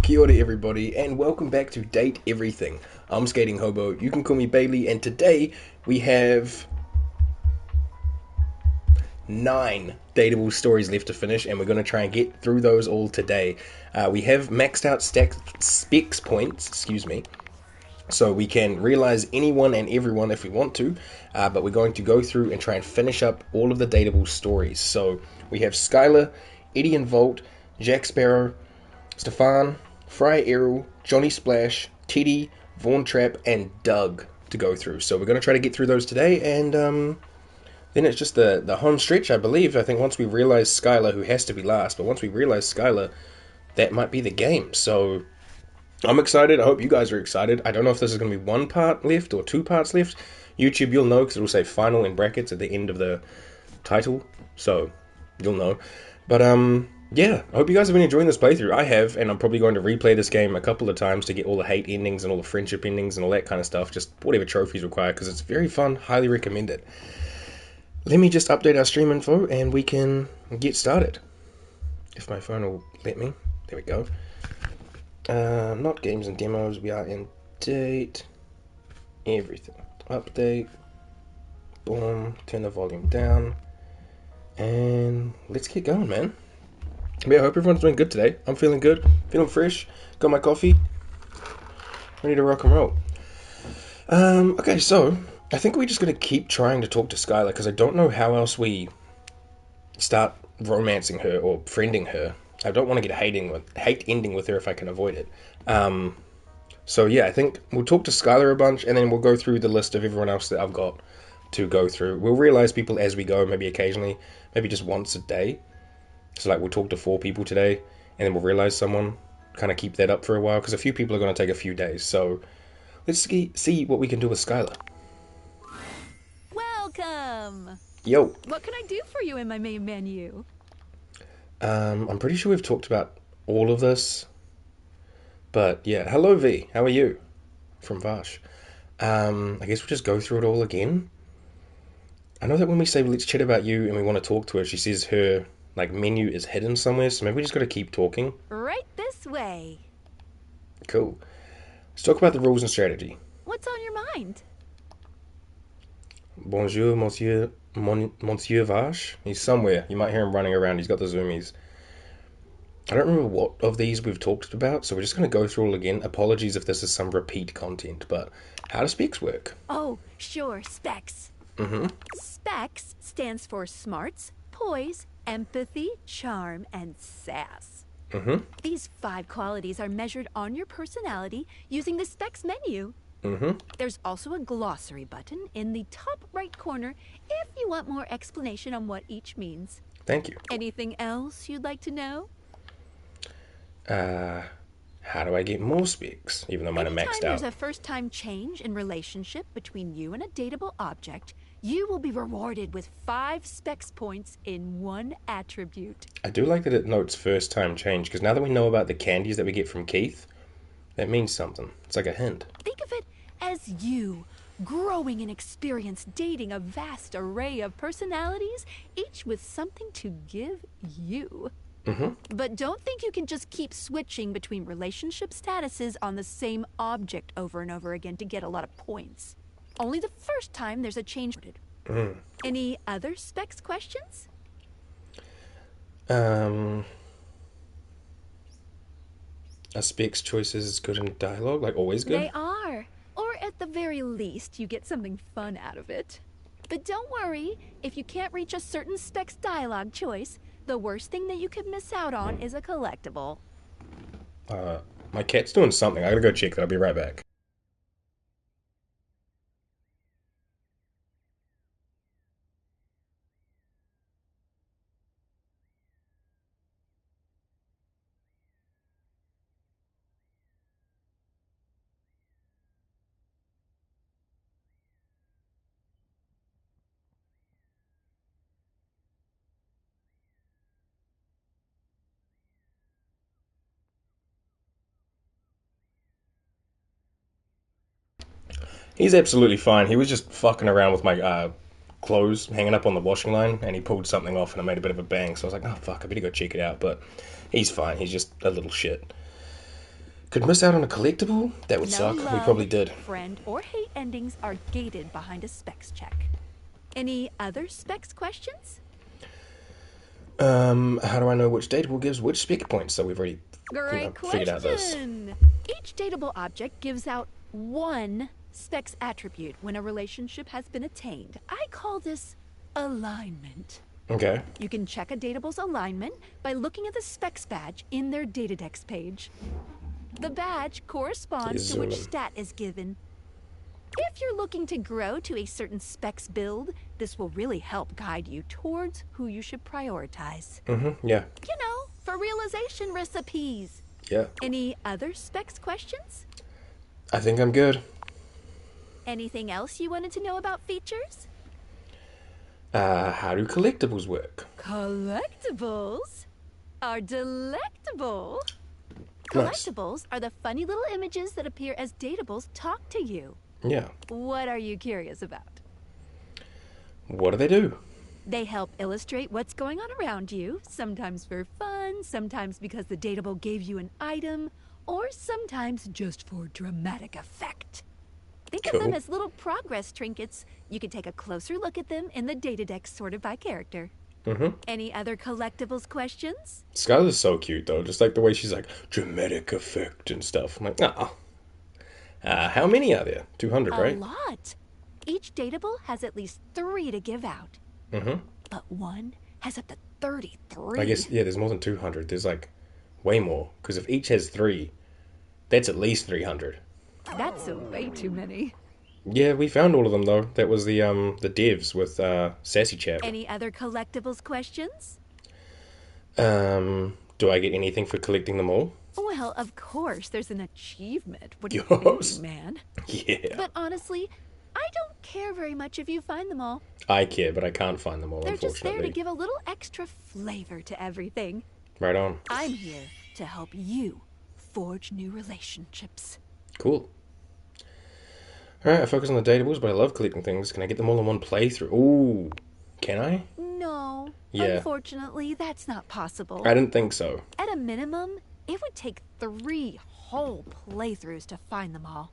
Kia ora everybody, and welcome back to Date Everything. I'm Skating Hobo, you can call me Bailey, and today we have 9 dateable stories left to finish, and we're going to try and get through those all today. We have maxed out specs points, so we can realize anyone and everyone if we want to, but we're going to go through and try and finish up all of the dateable stories. So we have Skylar, Eddie and Volt, Jack Sparrow, Stefan, Fry Errol, Johnny Splash, Teddy, Vaughn Trap, and Doug to go through. So we're going to try to get through those today, and then it's just the home stretch, I believe. I think once we realize Skylar, who has to be last, but once we realize Skylar, that might be the game. So I'm excited. I hope you guys are excited. I don't know if this is going to be 1 part left or 2 parts left. YouTube, you'll know because it'll say final in brackets at the end of the title, so you'll know. But yeah, I hope you guys have been enjoying this playthrough. I have, and I'm probably going to replay this game a couple of times to get all the hate endings and all the friendship endings and all that kind of stuff, just whatever trophies require, because it's very fun. Highly recommend it. Let me just update our stream info and we can get started. If my phone will let me. There we go. Not games and demos, we are in date everything. Update. Boom. Turn the volume down. And let's get going, man. Yeah, I hope everyone's doing good today. I'm feeling good, feeling fresh, got my coffee, ready to rock and roll. Okay, so I think we're just going to keep trying to talk to Skylar because I don't know how else we start romancing her or friending her. I don't want to get hate ending with her if I can avoid it. So yeah, I think we'll talk to Skylar a bunch and then we'll go through the list of everyone else that I've got to go through. We'll realize people as we go, maybe occasionally, maybe just once a day. So like we'll talk to 4 people today, and then we'll realize someone, kind of keep that up for a while, because a few people are going to take a few days. So let's see what we can do with Skylar. Welcome! Yo! What can I do for you in my main menu? I'm pretty sure we've talked about all of this. But yeah, hello V, how are you? From Vash. I guess we'll just go through it all again. I know that when we say let's chat about you and we want to talk to her, she says her menu is hidden somewhere, so maybe we just got to keep talking. Right this way. Cool. Let's talk about the rules and strategy. What's on your mind? Bonjour, Monsieur Vache. He's somewhere. You might hear him running around. He's got the zoomies. I don't remember what of these we've talked about, so we're just going to go through all again. Apologies if this is some repeat content, but how do specs work? Oh, sure, specs. Specs stands for smarts, poise, empathy, charm, and sass. These 5 qualities are measured on your personality using the specs menu. There's also a glossary button in the top right corner if you want more explanation on what each means. Thank you. Anything else you'd like to know? How do I get more specs, even though mine are maxed Anytime out? there's a first-time change in relationship between you and a dateable object, you will be rewarded with 5 specs points in 1 attribute. I do like that it notes first time change, because now that we know about the candies that we get from Keith, that means something. It's like a hint. Think of it as you, growing in experience, dating a vast array of personalities, each with something to give you. But don't think you can just keep switching between relationship statuses on the same object over and over again to get a lot of points. Only the first time there's a change. Any other specs questions? Are specs choices good in dialogue? Like always good? They are. Or at the very least, you get something fun out of it. But don't worry, if you can't reach a certain specs dialogue choice, the worst thing that you could miss out on is a collectible. My cat's doing something. I gotta go check that. I'll be right back. He's absolutely fine. He was just fucking around with my clothes hanging up on the washing line, and he pulled something off, and it made a bit of a bang. So I was like, oh fuck, I better go check it out. But he's fine. He's just a little shit. Could miss out on a collectible? That would No suck. love, We probably did. friend, or hate endings are gated behind a specs check. Any other specs questions? How do I know which dateable gives which spec points? So we've already, Great figured out this. question. Each dateable object gives out one specs attribute when a relationship has been attained. I call this alignment. Okay. You can check a dateable's alignment by looking at the specs badge in their Datadex page. The badge corresponds to which stat is given. If you're looking to grow to a certain specs build, this will really help guide you towards who you should prioritize. Yeah. You know, for realization recipes. Yeah. Any other specs questions? I think I'm good. Anything else you wanted to know about features? How do collectibles work? Collectibles are delectable. Nice. Collectibles are the funny little images that appear as dateables talk to you. Yeah. What are you curious about? What do they do? They help illustrate what's going on around you, sometimes for fun, sometimes because the dateable gave you an item, or sometimes just for dramatic effect. Think of them as little progress trinkets. You can take a closer look at them in the Datadex sorted by character. Any other collectibles questions? Skylar's so cute though, just like the way she's like, dramatic effect and stuff. I'm like, how many are there? 200, right? A lot. Each dateable has at least 3 to give out. But one has up to 33. I guess, yeah, there's more than 200. There's like way more. Because if each has 3, that's at least 300. That's way too many. Yeah, we found all of them though. That was the devs with Sassy Chap. Any other collectibles questions? Do I get anything for collecting them all? Well, of course, there's an achievement. What do you Yes. think, man? Yeah. But honestly, I don't care very much if you find them all. I care, but I can't find them all, They're just there to unfortunately. give a little extra flavor to everything. Right on. I'm here to help you forge new relationships. Cool. Alright, I focus on the dateables, but I love collecting things. Can I get them all in one playthrough? Ooh. Can I? No, Yeah. unfortunately, that's not possible. I didn't think so. At a minimum, it would take 3 whole playthroughs to find them all.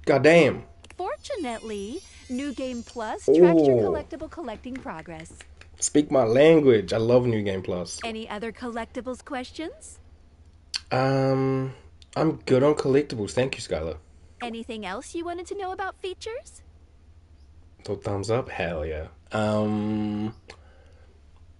Goddamn. Fortunately, New Game Plus tracks your Ooh. collectible collecting progress. Speak my language. I love New Game Plus. Any other collectibles questions? I'm good on collectibles. Thank you, Skylar. Anything else you wanted to know about features? Thought thumbs up? Hell yeah.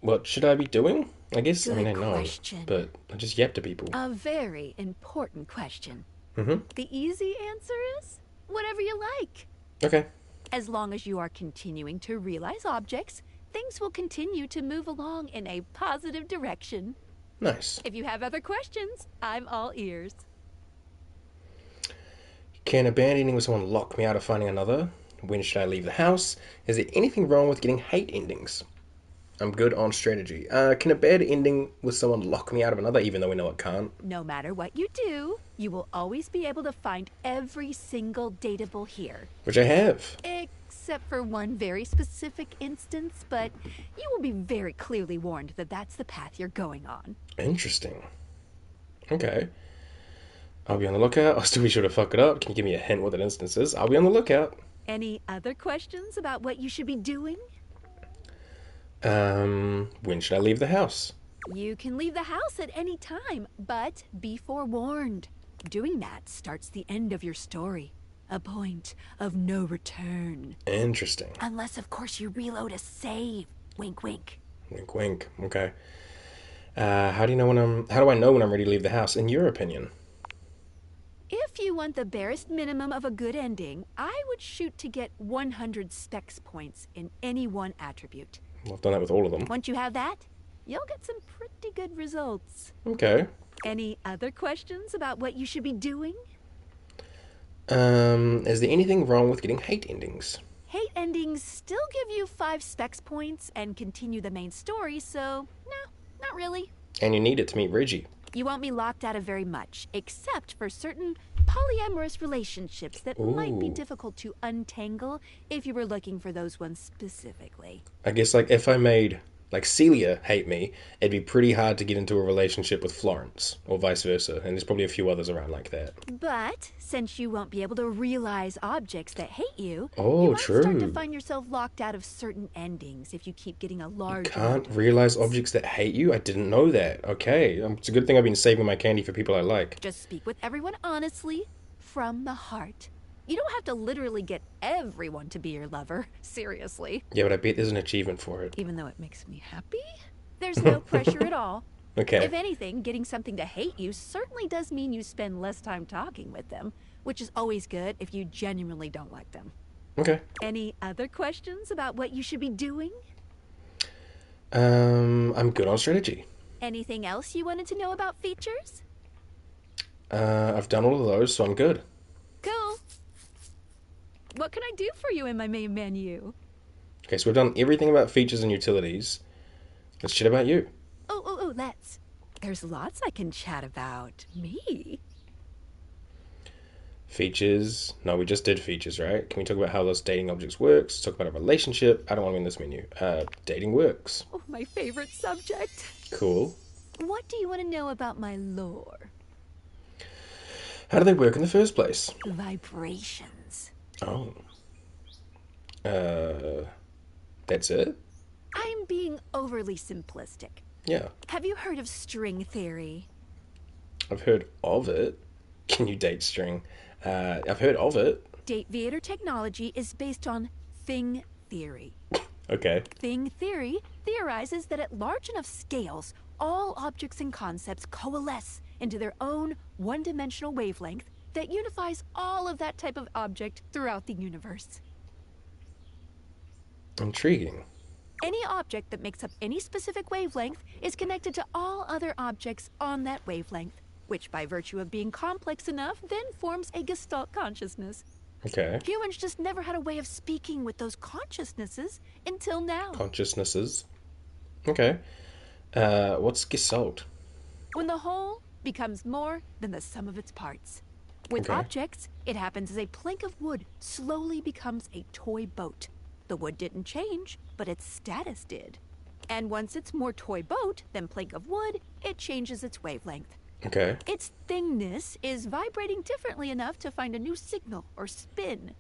What should I be doing? I guess, I Good know, question. but I just yap to people. A very important question. Mm-hmm. The easy answer is whatever you like. Okay. As long as you are continuing to realize objects, things will continue to move along in a positive direction. Nice. If you have other questions, I'm all ears. Can abandoning with someone lock me out of finding another? When should I leave the house? Is there anything wrong with getting hate endings? I'm good on strategy. Can a bad ending with someone lock me out of another, even though we know it can't? No matter what you do, you will always be able to find every single dateable here. Which I have. Except for one very specific instance, but you will be very clearly warned that that's the path you're going on. Interesting. Okay. I'll be on the lookout. I'll still be sure to fuck it up. Can you give me a hint what that instance is? I'll be on the lookout. Any other questions about what you should be doing? When should I leave the house? You can leave the house at any time, but be forewarned. Doing that starts the end of your story. A point of no return. Interesting. Unless, of course, you reload a save. Wink, wink. Wink, wink. Okay. How do I know when I'm ready to leave the house, in your opinion? If you want the barest minimum of a good ending, I would shoot to get 100 specs points in any one attribute. Well, I've done that with all of them. Once you have that, you'll get some pretty good results. Okay. Any other questions about what you should be doing? Is there anything wrong with getting hate endings? Hate endings still give you 5 specs points and continue the main story, so no, not really. And you need it to meet Reggie. You won't be locked out of very much, except for certain polyamorous relationships that might be Ooh. difficult to untangle if you were looking for those ones specifically. I guess, like, if I made, like Celia hate me, it'd be pretty hard to get into a relationship with Florence, or vice versa. And there's probably a few others around like that. But since you won't be able to realize objects that hate you, Oh, you might start to true. find yourself locked out of certain endings if you keep getting a large Can't amount of realize things. objects that hate you? I didn't know that. Okay. It's a good thing I've been saving my candy for people I like. Just speak with everyone honestly, from the heart. You don't have to literally get everyone to be your lover, seriously. Yeah, but I bet there's an achievement for it. Even though it makes me happy, there's no pressure at all. Okay. If anything, getting something to hate you certainly does mean you spend less time talking with them, which is always good if you genuinely don't like them. Okay. Any other questions about what you should be doing? I'm good on strategy. Anything else you wanted to know about features? I've done all of those, so I'm good. Cool. What can I do for you in my main menu? Okay, so we've done everything about features and utilities. Let's chat about you. Oh, let's. There's lots I can chat about. Me? Features. No, we just did features, right? Can we talk about how those dating objects works? Talk about a relationship. I don't want to be in this menu. Dating works. Oh, my favorite subject. Cool. What do you want to know about my lore? How do they work in the first place? Vibrations. Oh. That's it? I'm being overly simplistic. Yeah. Have you heard of string theory? I've heard of it. Can you date string? I've heard of it. Dateables technology is based on thing theory. Okay. Thing theory theorizes that at large enough scales, all objects and concepts coalesce into their own one-dimensional wavelength that unifies all of that type of object throughout the universe. Intriguing. Any object that makes up any specific wavelength is connected to all other objects on that wavelength, which by virtue of being complex enough then forms a gestalt consciousness. Okay. Humans just never had a way of speaking with those consciousnesses until now. Consciousnesses. Okay. What's gestalt? When the whole becomes more than the sum of its parts. With Okay. objects, it happens as a plank of wood slowly becomes a toy boat. The wood didn't change, but its status did. And once it's more toy boat than plank of wood, it changes its wavelength. Okay. Its thingness is vibrating differently enough to find a new signal or spin.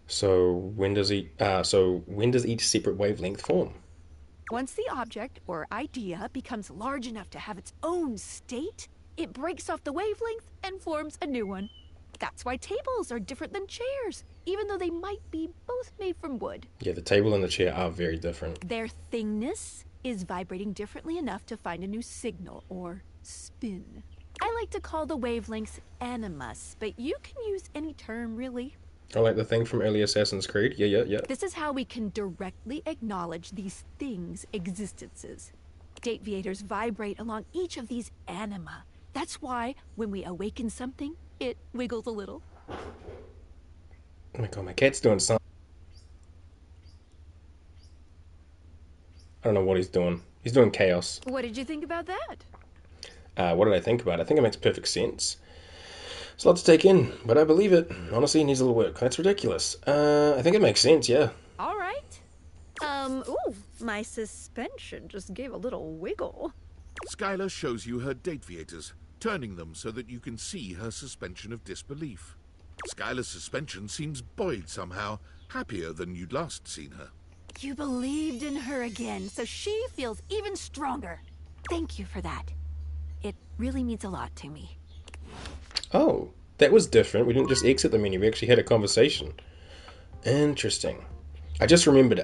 So when does each separate wavelength form? Once the object or idea becomes large enough to have its own state, it breaks off the wavelength and forms a new one. That's why tables are different than chairs, even though they might be both made from wood. Yeah, the table and the chair are very different. Their thingness is vibrating differently enough to find a new signal or spin. I like to call the wavelengths animus, but you can use any term really. I like the thing from early Assassin's Creed. Yeah. This is how we can directly acknowledge these things' existences. Dateables vibrate along each of these anima. That's why when we awaken something, it wiggles a little. Oh my god, my cat's doing something. I don't know what he's doing. He's doing chaos. What did you think about that? What did I think about it? I think it makes perfect sense. It's a lot to take in, but I believe it. Honestly, it needs a little work. That's ridiculous. I think it makes sense, yeah. All right. Ooh, my suspension just gave a little wiggle. Skylar shows you her Dateables, turning them so that you can see her suspension of disbelief. Skylar's suspension seems buoyed somehow, happier than you'd last seen her. You believed in her again, so she feels even stronger. Thank you for that. It really means a lot to me. Oh, that was different. We didn't just exit the menu. We actually had a conversation. Interesting. I just remembered,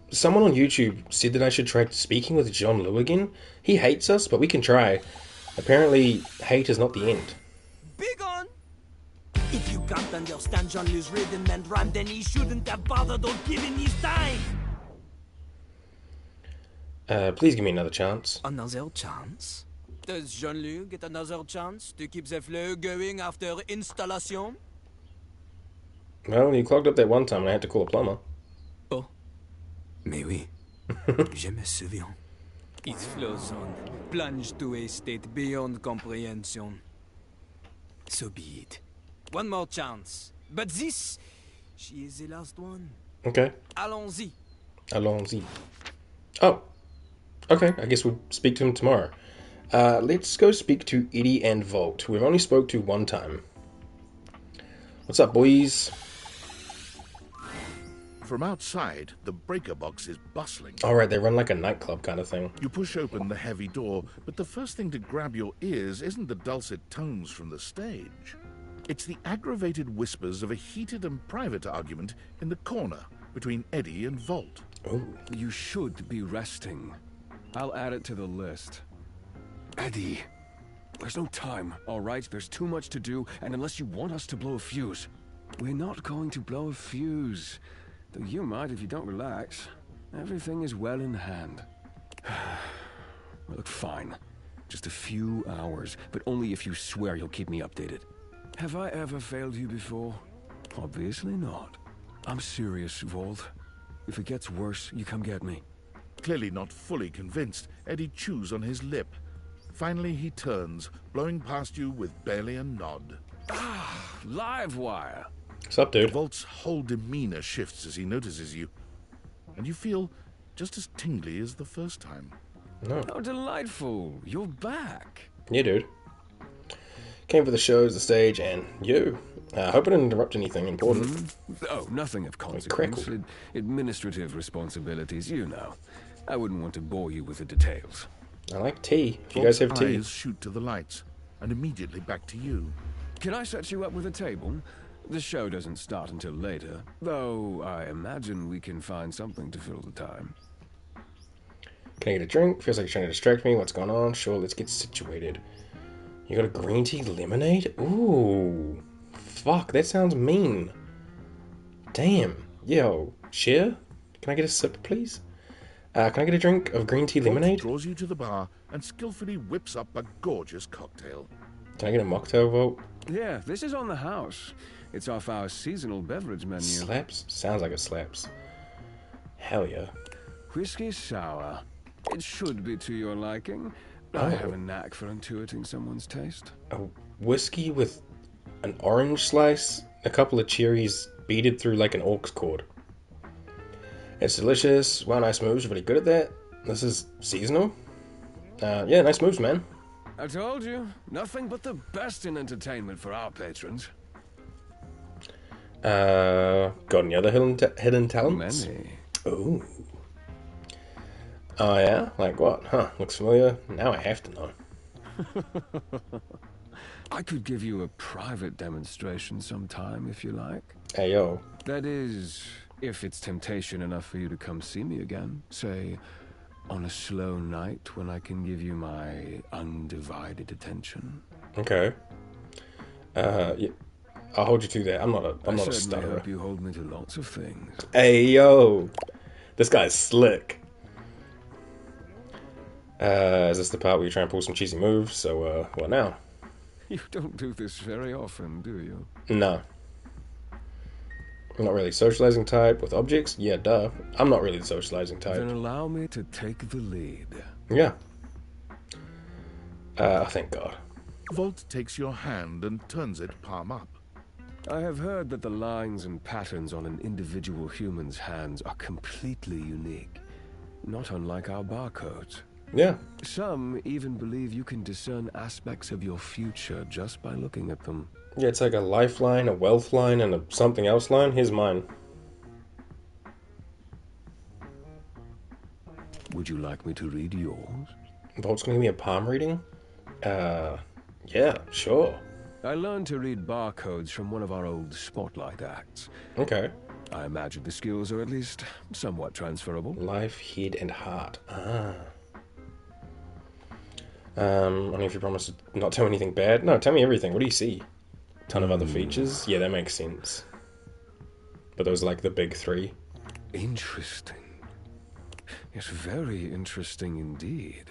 someone on YouTube said that I should try speaking with John Liu again. He hates us, but we can try. Apparently, hate is not the end. Big on! If you can't understand John Liu's rhythm and rhyme, then he shouldn't have bothered or given his time. Please give me another chance. Another chance? Does John Liu get another chance to keep the flow going after installation? Well, you clogged up that one time and I had to call a plumber. Oh. Mais oui. Je me souviens. It flows on, plunged to a state beyond comprehension. So be it. One more chance. But this, she is the last one. Okay. Allons-y. Allons-y. Oh, okay. I guess we'll speak to him tomorrow. Let's go speak to Eddie and Volt. We've only spoke to one time. What's up, boys? From outside, the breaker box is bustling. Alright, they run like a nightclub kind of thing. You push open the heavy door, but the first thing to grab your ears isn't the dulcet tones from the stage. It's the aggravated whispers of a heated and private argument in the corner between Eddie and Volt. Ooh. You should be resting. I'll add it to the list. Eddie, there's no time, all right? There's too much to do, and unless you want us to blow a fuse... We're not going to blow a fuse. Though you might if you don't relax. Everything is well in hand. Look, fine. Just a few hours, but only if you swear you'll keep me updated. Have I ever failed you before? Obviously not. I'm serious, Volt. If it gets worse, you come get me. Clearly not fully convinced, Eddie chews on his lip. Finally he turns, blowing past you with barely a nod. Ah, live wire. What's up, dude? Volt's whole demeanor shifts as he notices you, and you feel just as tingly as the first time. No. Oh, delightful. You're back. Yeah, dude. Came for the shows, the stage, and you. Hope I didn't interrupt anything important. Oh, nothing of consequence. crackled. Administrative responsibilities, you know. I wouldn't want to bore you with the details. I like tea. If you guys have Volt's tea. eyes shoot to the lights, and immediately back to you. Can I set you up with a table? The show doesn't start until later, though I imagine we can find something to fill the time. Can I get a drink? Feels like you're trying to distract me. What's going on? Sure, let's get situated. You got a green tea lemonade? Ooh. Fuck, that sounds mean. Damn. Yo, share? Can I get a sip, please? Can I get a drink of green tea lemonade? Volt draws you to the bar and skillfully whips up a gorgeous cocktail. Can I get a mocktail, Volt? Yeah, this is on the house. It's off our seasonal beverage menu. Slaps? Sounds like it slaps. Hell yeah. Whiskey sour. It should be to your liking. Oh. I have a knack for intuiting someone's taste. A whiskey with an orange slice, a couple of cherries beaded through like an aux cord. It's delicious. Wow, nice moves. Really good at that. This is seasonal. Yeah, nice moves, man. I told you, nothing but the best in entertainment for our patrons. Got any other hidden talents? Many. Ooh. Oh yeah? Like what? Huh, looks familiar. Now I have to know. I could give you a private demonstration sometime if you like. Hey yo. That is, if it's temptation enough for you to come see me again. Say, on a slow night when I can give you my undivided attention. Okay. Yeah, I'll hold you to that. I'm not a I certainly stutterer. hope you hold me to lots of things. Hey yo. This guy's slick. Is this the part where you try and pull some cheesy moves? So, what now? You don't do this very often, do you? No. I'm not really socializing type with objects. Yeah, duh. I'm not really the socializing type. Then allow me to take the lead. Yeah. Oh, thank God. Volt takes your hand and turns it palm up. I have heard that the lines and patterns on an individual human's hands are completely unique. Not unlike our barcodes. Yeah. Some even believe you can discern aspects of your future just by looking at them. Yeah, it's like a lifeline, a wealth line, and a something else line. Here's mine. Would you like me to read yours? Volt's gonna give me a palm reading? Yeah, sure. I learned to read barcodes from one of our old spotlight acts. Okay. I imagine the skills are at least somewhat transferable. Life, head, and heart. Only if you promise to not tell me anything bad. No, tell me everything. What do you see? Ton of other features? Yeah, that makes sense. But those are like the big three. Interesting. Yes, very interesting indeed.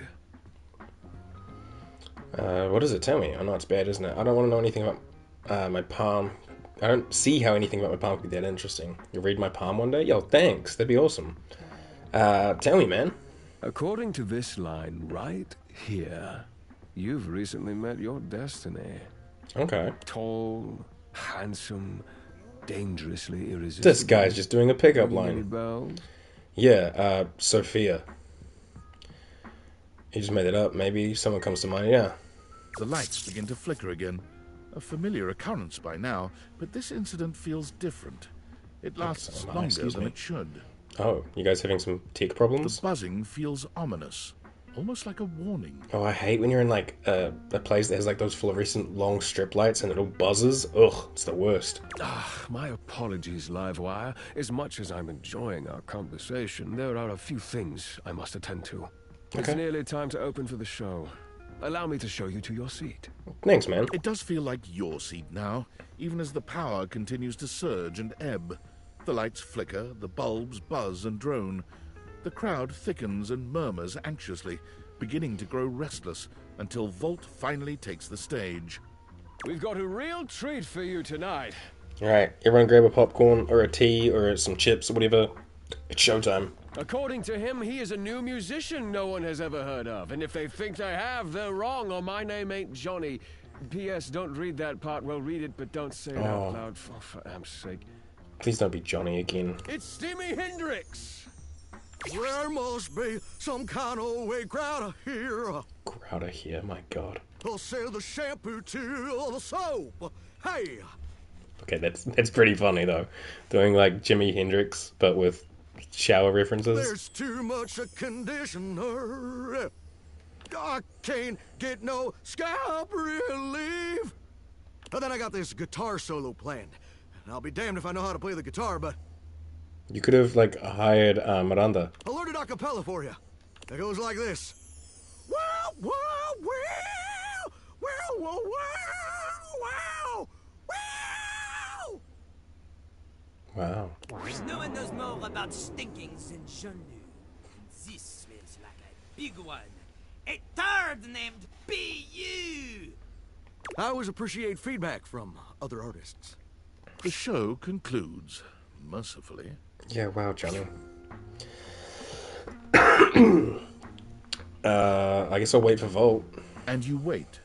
What does it tell me? I know it's bad, isn't it? I don't want to know anything about my palm. I don't see how anything about my palm could be that interesting. You read my palm one day? Yo, thanks. That'd be awesome. Tell me, man. According to this line right here, you've recently met your destiny. Okay. Tall, handsome, dangerously irresistible. This guy's just doing a pickup Ring any line. bells? Yeah, Sophia. You just made it up. Maybe someone comes to mind. Yeah. The lights begin to flicker again. A familiar occurrence by now, but this incident feels different. It lasts longer than it should. Oh, you guys having some tech problems? The buzzing feels ominous, almost like a warning. Oh, I hate when you're in like a place that has like those fluorescent long strip lights and it all buzzes. Ugh, it's the worst. My apologies, Livewire. As much as I'm enjoying our conversation, there are a few things I must attend to. It's nearly time to open for the show. Allow me to show you to your seat. Thanks, man. It does feel like your seat now, even as the power continues to surge and ebb. The lights flicker, the bulbs buzz and drone. The crowd thickens and murmurs anxiously, beginning to grow restless, until Volt finally takes the stage. We've got a real treat for you tonight. Alright, everyone grab a popcorn or a tea or some chips or whatever. It's showtime. According to him, he is a new musician no one has ever heard of. And if they think they have, they're wrong, or my name ain't Johnny. P.S. Don't read that part. Well, read it, but don't say it out loud, for am's sake. Please don't be Johnny again. It's Jimi Hendrix! There must be some kind of way crowd here. Crowd here, my god. They'll sell the shampoo to the soap. Hey! Okay, that's pretty funny though. Doing like Jimi Hendrix, but with shower references. There's too much a conditioner. I can't get no scalp relief. But then I got this guitar solo planned. And I'll be damned if I know how to play the guitar, but You could have like hired Miranda. I learned it a cappella for you. It goes like this. Wow, wow, wow, wow, wow, wow, wow, Wow. No one knows more about stinkings than Jean-Luc. This smells like a big one. A turd named B.U. I always appreciate feedback from other artists. The show concludes, mercifully. Yeah, wow, Johnny. I guess I'll wait for Volt. And you wait.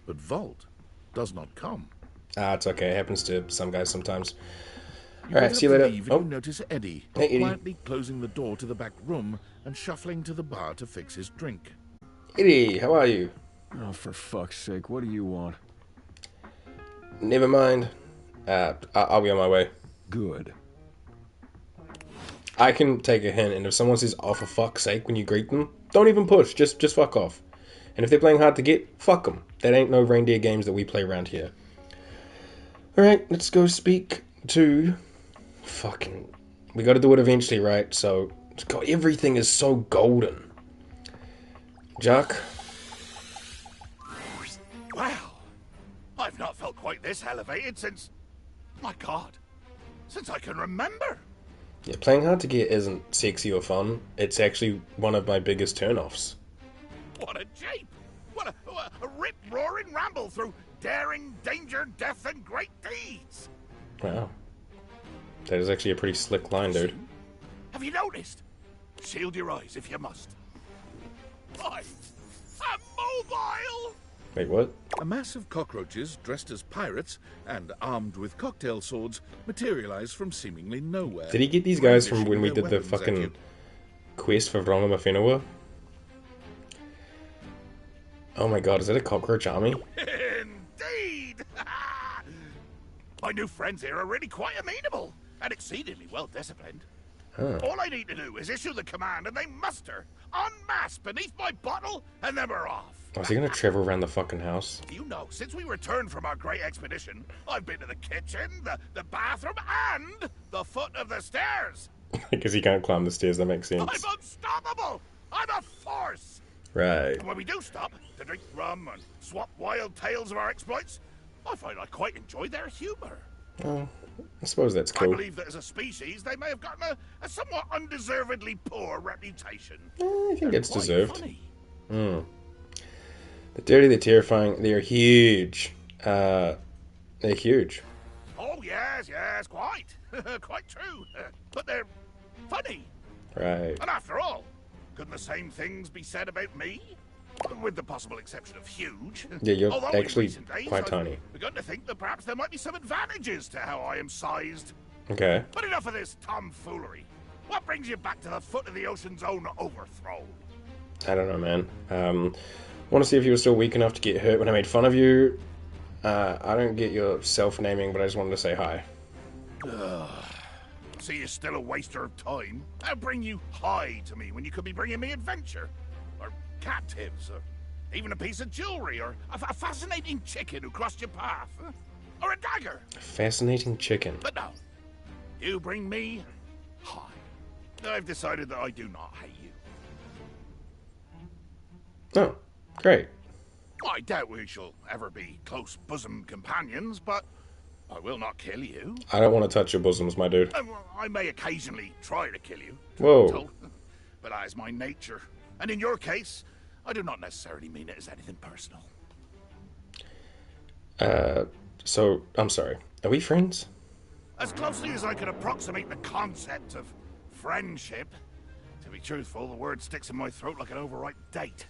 But Volt does not come. It's okay. It happens to some guys sometimes. You Alright, get see you up to later. leave and you notice Eddie, Hey, Eddie. quietly closing the door to the back room and shuffling to the bar to fix his drink. Eddie, how are you? Oh, for fuck's sake, what do you want? Never mind. I'll be on my way. Good. I can take a hint, and if someone says, oh, for fuck's sake, when you greet them, don't even push, just fuck off. And if they're playing hard to get, fuck them. That ain't no reindeer games that we play around here. Alright, let's go speak to... Fucking... We gotta do it eventually, right? So, God, everything is so golden. Jack? Wow! I've not felt quite this elevated since... My God. Since I can remember. Yeah, playing hard to get isn't sexy or fun. It's actually one of my biggest turn-offs. What a jape! What a rip-roaring ramble through daring, danger, death, and great deeds! Wow. That is actually a pretty slick line, dude. Have you noticed? Shield your eyes if you must. I'm mobile! Wait, what? A mass of cockroaches dressed as pirates and armed with cocktail swords materialize from seemingly nowhere. Did he get these guys from when we brandishing did their the weapons at you. fucking quest for Rongamafenua? Oh my god, is that a cockroach army? Indeed! My new friends here are really quite amenable and exceedingly well disciplined. All I need to do is issue the command and they muster en masse beneath my bottle and then we're off. Oh, is he gonna travel around the fucking house? You know, since we returned from our great expedition, I've been to the kitchen, the bathroom, and the foot of the stairs. Because he can't climb the stairs, that makes sense. I'm unstoppable! I'm a force! Right. And when we do stop to drink rum and swap wild tales of our exploits, I find I quite enjoy their humor. Oh, I suppose that's I cool. believe that as a species, they may have gotten a somewhat undeservedly poor reputation. I think They're it's quite deserved. funny. They're dirty, they're terrifying, they're huge. They're huge. Oh, yes, quite. Quite true. But they're funny. Right. And after all, couldn't the same things be said about me? With the possible exception of huge. Yeah, you're Although in actually recent days, quite I've tiny. begun to think that perhaps there might be some advantages to how I am sized. Okay. But enough of this tomfoolery. What brings you back to the foot of the ocean's own overthrow? I don't know, man. Want to see if you were still weak enough to get hurt when I made fun of you. I don't get your self-naming, but I just wanted to say hi. See, you're still a waster of time. I'll bring you high to me when you could be bringing me adventure. Or captives, or even a piece of jewelry, or a fascinating chicken who crossed your path. Or a dagger. Fascinating chicken. But no, you bring me high. I've decided that I do not hate you. Oh, great. I doubt we shall ever be close bosom companions, but I will not kill you. I don't want to touch your bosoms, my dude. I may occasionally try to kill you. Whoa. But that is my nature. And in your case, I do not necessarily mean it as anything personal. So, I'm sorry. Are we friends? As closely as I could approximate the concept of friendship. To be truthful, the word sticks in my throat like an overripe date.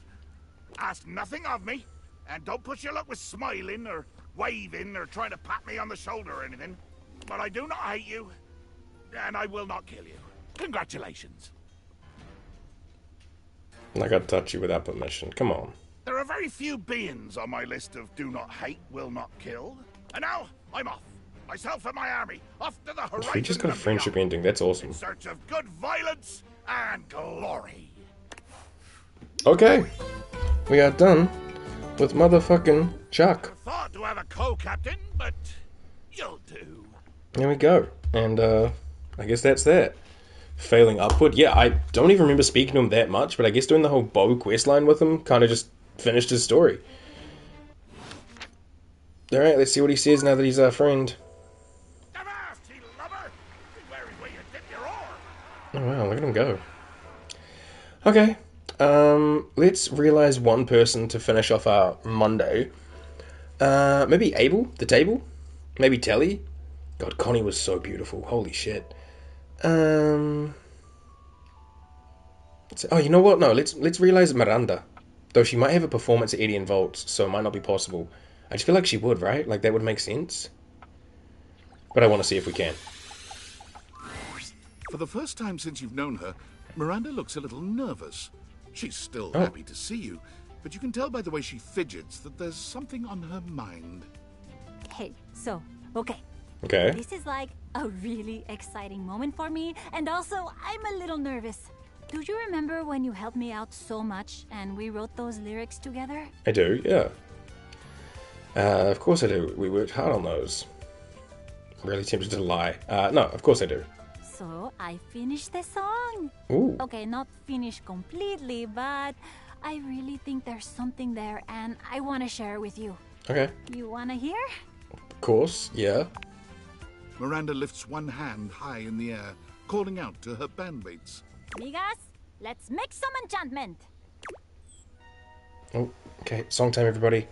Ask nothing of me, and don't push your luck with smiling or waving or trying to pat me on the shoulder or anything. But I do not hate you, and I will not kill you. Congratulations. Like I'd touch you without permission. Come on. There are very few beings on my list of do not hate, will not kill. And now, I'm off. Myself and my army, off to the horizon. We just got a friendship ending. That's awesome. In search of good violence and glory. Okay. We are done with motherfucking Chuck. Thought to have a co-captain, but you'll do. There we go. And, I guess that's that. Failing upward. Yeah, I don't even remember speaking to him that much, but I guess doing the whole Bo questline with him kind of just finished his story. Alright, let's see what he says now that he's our friend. Oh wow, look at him go. Okay. Let's realize one person to finish off our Monday. Maybe Abel, the table? Maybe Telly? God, Connie was so beautiful. Holy shit. Oh, you know what? No, let's realize Miranda. Though she might have a performance at Eddie and Volts, so it might not be possible. I just feel like she would, right? Like, that would make sense. But I want to see if we can. For the first time since you've known her, Miranda looks a little nervous. She's still happy to see you, but you can tell by the way she fidgets that there's something on her mind. Hey, so, okay. Okay. This is like a really exciting moment for me, and also I'm a little nervous. Do you remember when you helped me out so much and we wrote those lyrics together? I do, yeah. Of course I do. We worked hard on those. I'm really tempted to lie. No, of course I do. So, I finished the song. Ooh. Okay, not finished completely, but I really think there's something there and I want to share with you. Okay. You want to hear? Of course, yeah. Miranda lifts one hand high in the air, calling out to her bandmates. Migas, let's make some enchantment. Oh, okay. Song time, everybody.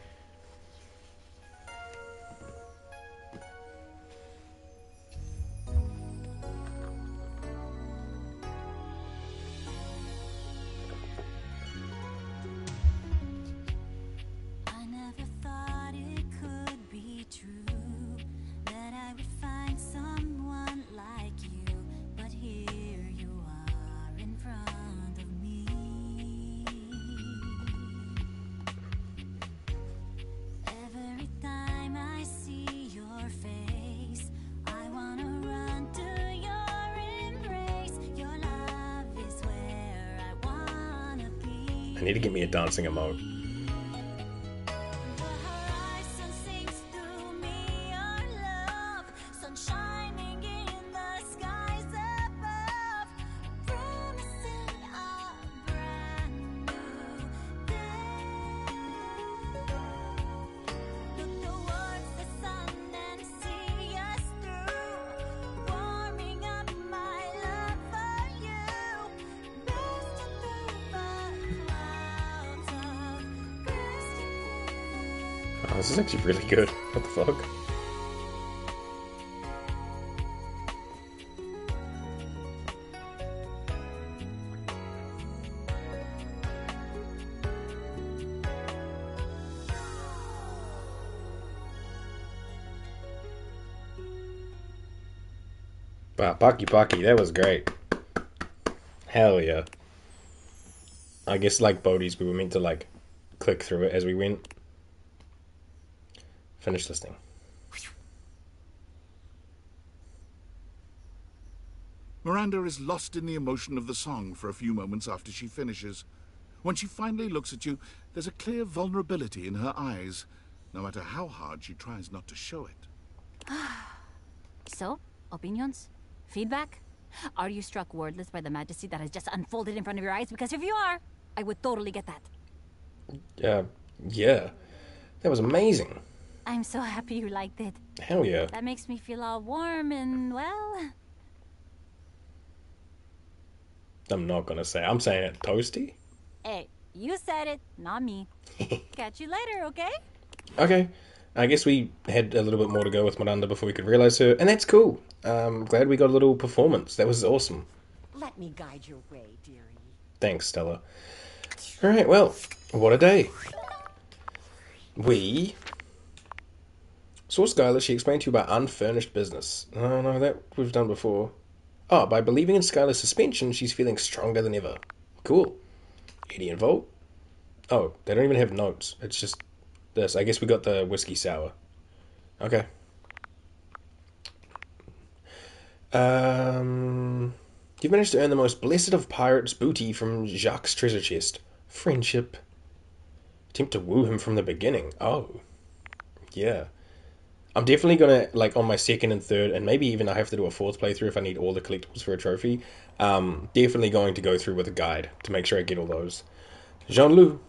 I never thought it could be true that I would find someone like you, but here you are in front of me. Every time I see your face, I wanna run to your embrace. Your love is where I wanna be. I need to get me a dancing emote. The horizon sings to me your love, sun shining in the skies above, promising a brand new day. Look towards the sun and see us through, warming up my love for you, bursting through the clouds of crystal. Oh, this is actually really good. What the fuck? Wow, Pocky, that was great. Hell yeah. I guess like Bodhi's, we were meant to like click through it as we went. Finish listening. Miranda is lost in the emotion of the song for a few moments after she finishes. When she finally looks at you, there's a clear vulnerability in her eyes, no matter how hard she tries not to show it. So, opinions? Feedback? Are you struck wordless by the majesty that has just unfolded in front of your eyes? Because if you are, I would totally get that. Yeah. That was amazing. I'm so happy you liked it. Hell yeah. That makes me feel all warm and, well... I'm not gonna say. I'm saying it toasty. Hey, you said it, not me. Catch you later, okay? Okay. I guess we had a little bit more to go with Miranda before we could realize her, and that's cool. Glad we got a little performance. That was awesome. Let me guide your way, dearie. Thanks, Stella. Alright, well, what a day. We saw Skylar. She explained to you about unfurnished business. Oh, no, that we've done before. Oh, by believing in Skylar's suspension, she's feeling stronger than ever. Cool. Eddie and Volt. Oh, they don't even have notes. It's just this. I guess we got the whiskey sour. Okay. You've managed to earn the most blessed of pirates booty from Jacques' treasure chest. Friendship. Attempt to woo him from the beginning. Oh. Yeah. I'm definitely gonna, like, on my second and third, and maybe even I have to do a fourth playthrough if I need all the collectibles for a trophy. Definitely going to go through with a guide to make sure I get all those. Jean-Loup.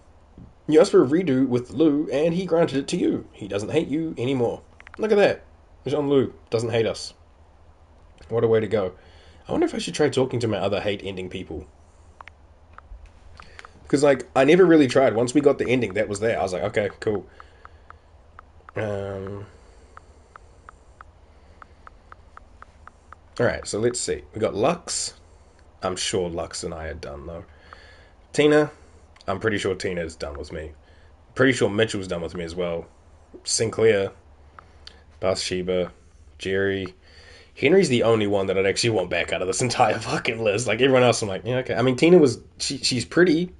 You asked for a redo with Lou, and he granted it to you. He doesn't hate you anymore. Look at that. Jean-Loup doesn't hate us. What a way to go. I wonder if I should try talking to my other hate-ending people. Because, like, I never really tried. Once we got the ending, that was there. I was like, okay, cool. Alright, so let's see. We got Lux. I'm sure Lux and I are done, though. Tina. I'm pretty sure Tina's done with me. Pretty sure Mitchell's done with me as well. Sinclair. Bathsheba. Jerry. Henry's the only one that I'd actually want back out of this entire fucking list. Like, everyone else, I'm like, yeah, okay. I mean, Tina was... She's pretty.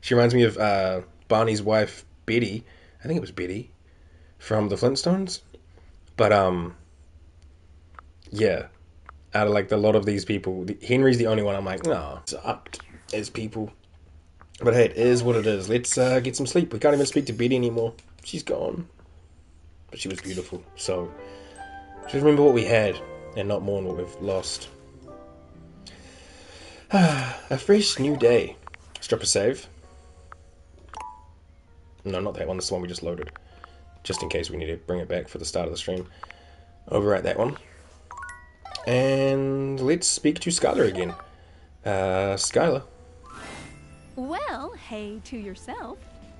She reminds me of Barney's wife, Betty. I think it was Betty. From the Flintstones. But, yeah. Out of, like, a lot of these people, Henry's the only one I'm like, no, sucked as people. But hey, it is what it is. Let's get some sleep. We can't even speak to Betty anymore. She's gone. But she was beautiful. So, just remember what we had and not mourn what we've lost. A fresh new day. Let's drop a save. No, not that one. This is the one we just loaded. Just in case we need to bring it back for the start of the stream. Overwrite that one. And let's speak to Skylar again. Skylar. Well, hey to yourself.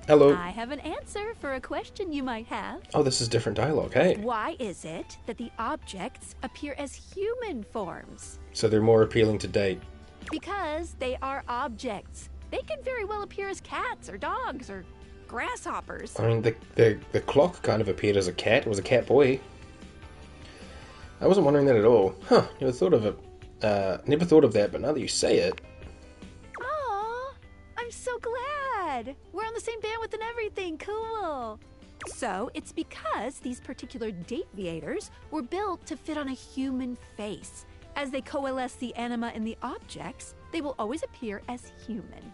Hello. I have an answer for a question you might have. Oh, this is different dialogue. Hey. Why is it that the objects appear as human forms? So they're more appealing to date. Because they are objects. They can very well appear as cats or dogs or grasshoppers. I mean, the clock kind of appeared as a cat. It was a cat boy. I wasn't wondering that at all. Huh, never thought of it. Never thought of that, but now that you say it... Aw, I'm so glad. We're on the same bandwidth and everything. Cool. So, it's because these particular Dateables were built to fit on a human face. As they coalesce the anima in the objects, they will always appear as human.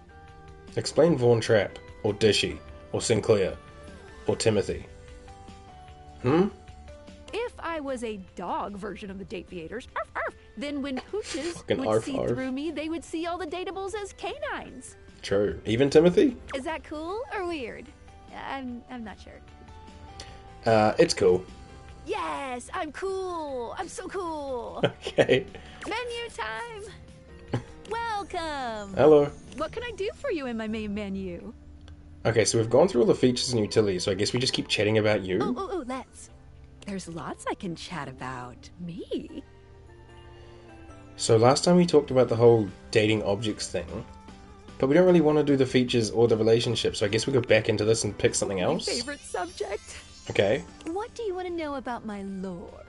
Explain Vaughn Trapp, or Dishy, or Sinclair, or Timothy. If I was a dog version of the Dateables, then when pooches Fucking would arf, see arf. through me, they would see all the Dateables as canines. True. Even Timothy? Is that cool or weird? I'm not sure. It's cool. Yes, I'm cool. I'm so cool. Okay. Menu time. Welcome. Hello. What can I do for you in my main menu? Okay, so we've gone through all the features and utilities, so I guess we just keep chatting about you. Oh, let's. There's lots I can chat about. Me? So last time we talked about the whole dating objects thing, but we don't really want to do the features or the relationship, so I guess we go back into this and pick something else. My favorite subject. Okay. What do you want to know about my lore?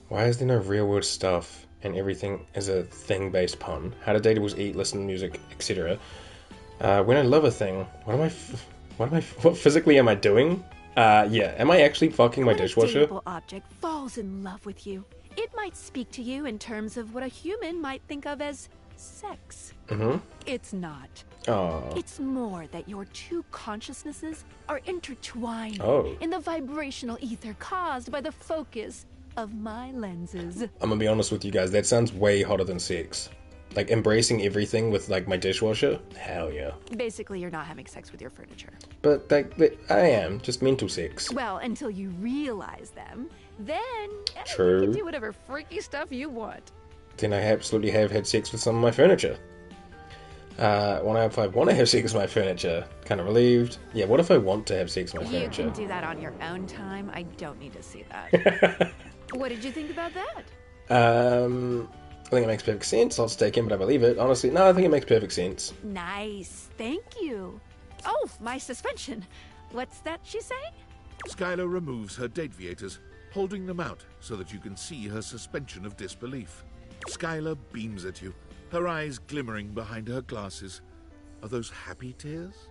Why is there no real world stuff? and everything is a thing-based pun. How do Dateables eat, listen to music, etc. When I love a thing, what physically am I doing? Yeah, am I actually fucking my dishwasher? When a dateable object falls in love with you, it might speak to you in terms of what a human might think of as sex. It's not. It's more that your two consciousnesses are intertwined in the vibrational ether caused by the focus of my lenses. I'm gonna be honest with you guys, that sounds way hotter than sex. Like, embracing everything with, like, my dishwasher? Hell yeah. Basically, you're not having sex with your furniture. But, I am. Just mental sex. Well, until you realize them, then True. you can do whatever freaky stuff you want. Then I absolutely have had sex with some of my furniture. What if I want to have sex with my furniture? Kind of relieved. Yeah, what if I want to have sex with my furniture? You can do that on your own time. I don't need to see that. What did you think about that? I think it makes perfect sense. I'll stake in, but I believe it. Honestly, no, I think it makes perfect sense. Nice. Thank you. Oh, my suspension. What's that she's saying? Skylar removes her dateviators, holding them out so that you can see her suspension of disbelief. Skylar beams at you, her eyes glimmering behind her glasses. Are those happy tears?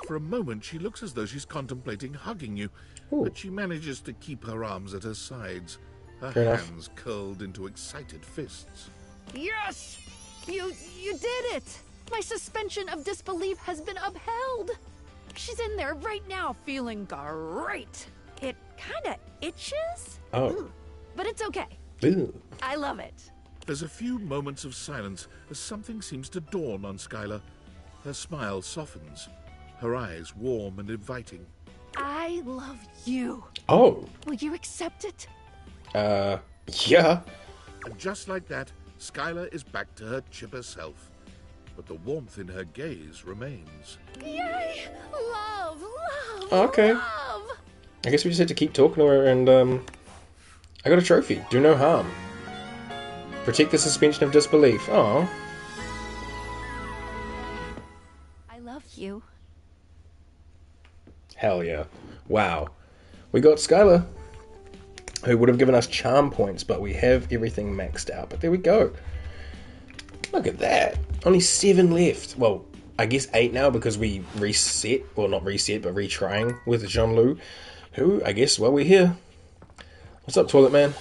For a moment, she looks as though she's contemplating hugging you, but she manages to keep her arms at her sides, her hands curled into excited fists. Yes! You did it! My suspension of disbelief has been upheld! She's in there right now feeling great! It kinda itches? Oh. But it's okay. Ooh. I love it. There's a few moments of silence as something seems to dawn on Skylar. Her smile softens, her eyes warm and inviting. I love you. Oh. Will you accept it? Yeah. And just like that, Skylar is back to her chipper self. But the warmth in her gaze remains. Yay! Love! Love! Okay. Love! I guess we just had to keep talking to her and, I got a trophy. Do no harm. Protect the suspension of disbelief. Oh. I love you. Hell yeah. Wow. We got Skylar, who would have given us charm points, but we have everything maxed out. But there we go. Look at that. Only 7 left. Well, I guess 8 now because we reset. Well, not reset, but retrying with Jean-Lu, who, I guess, well, we're here. What's up, Toilet Man?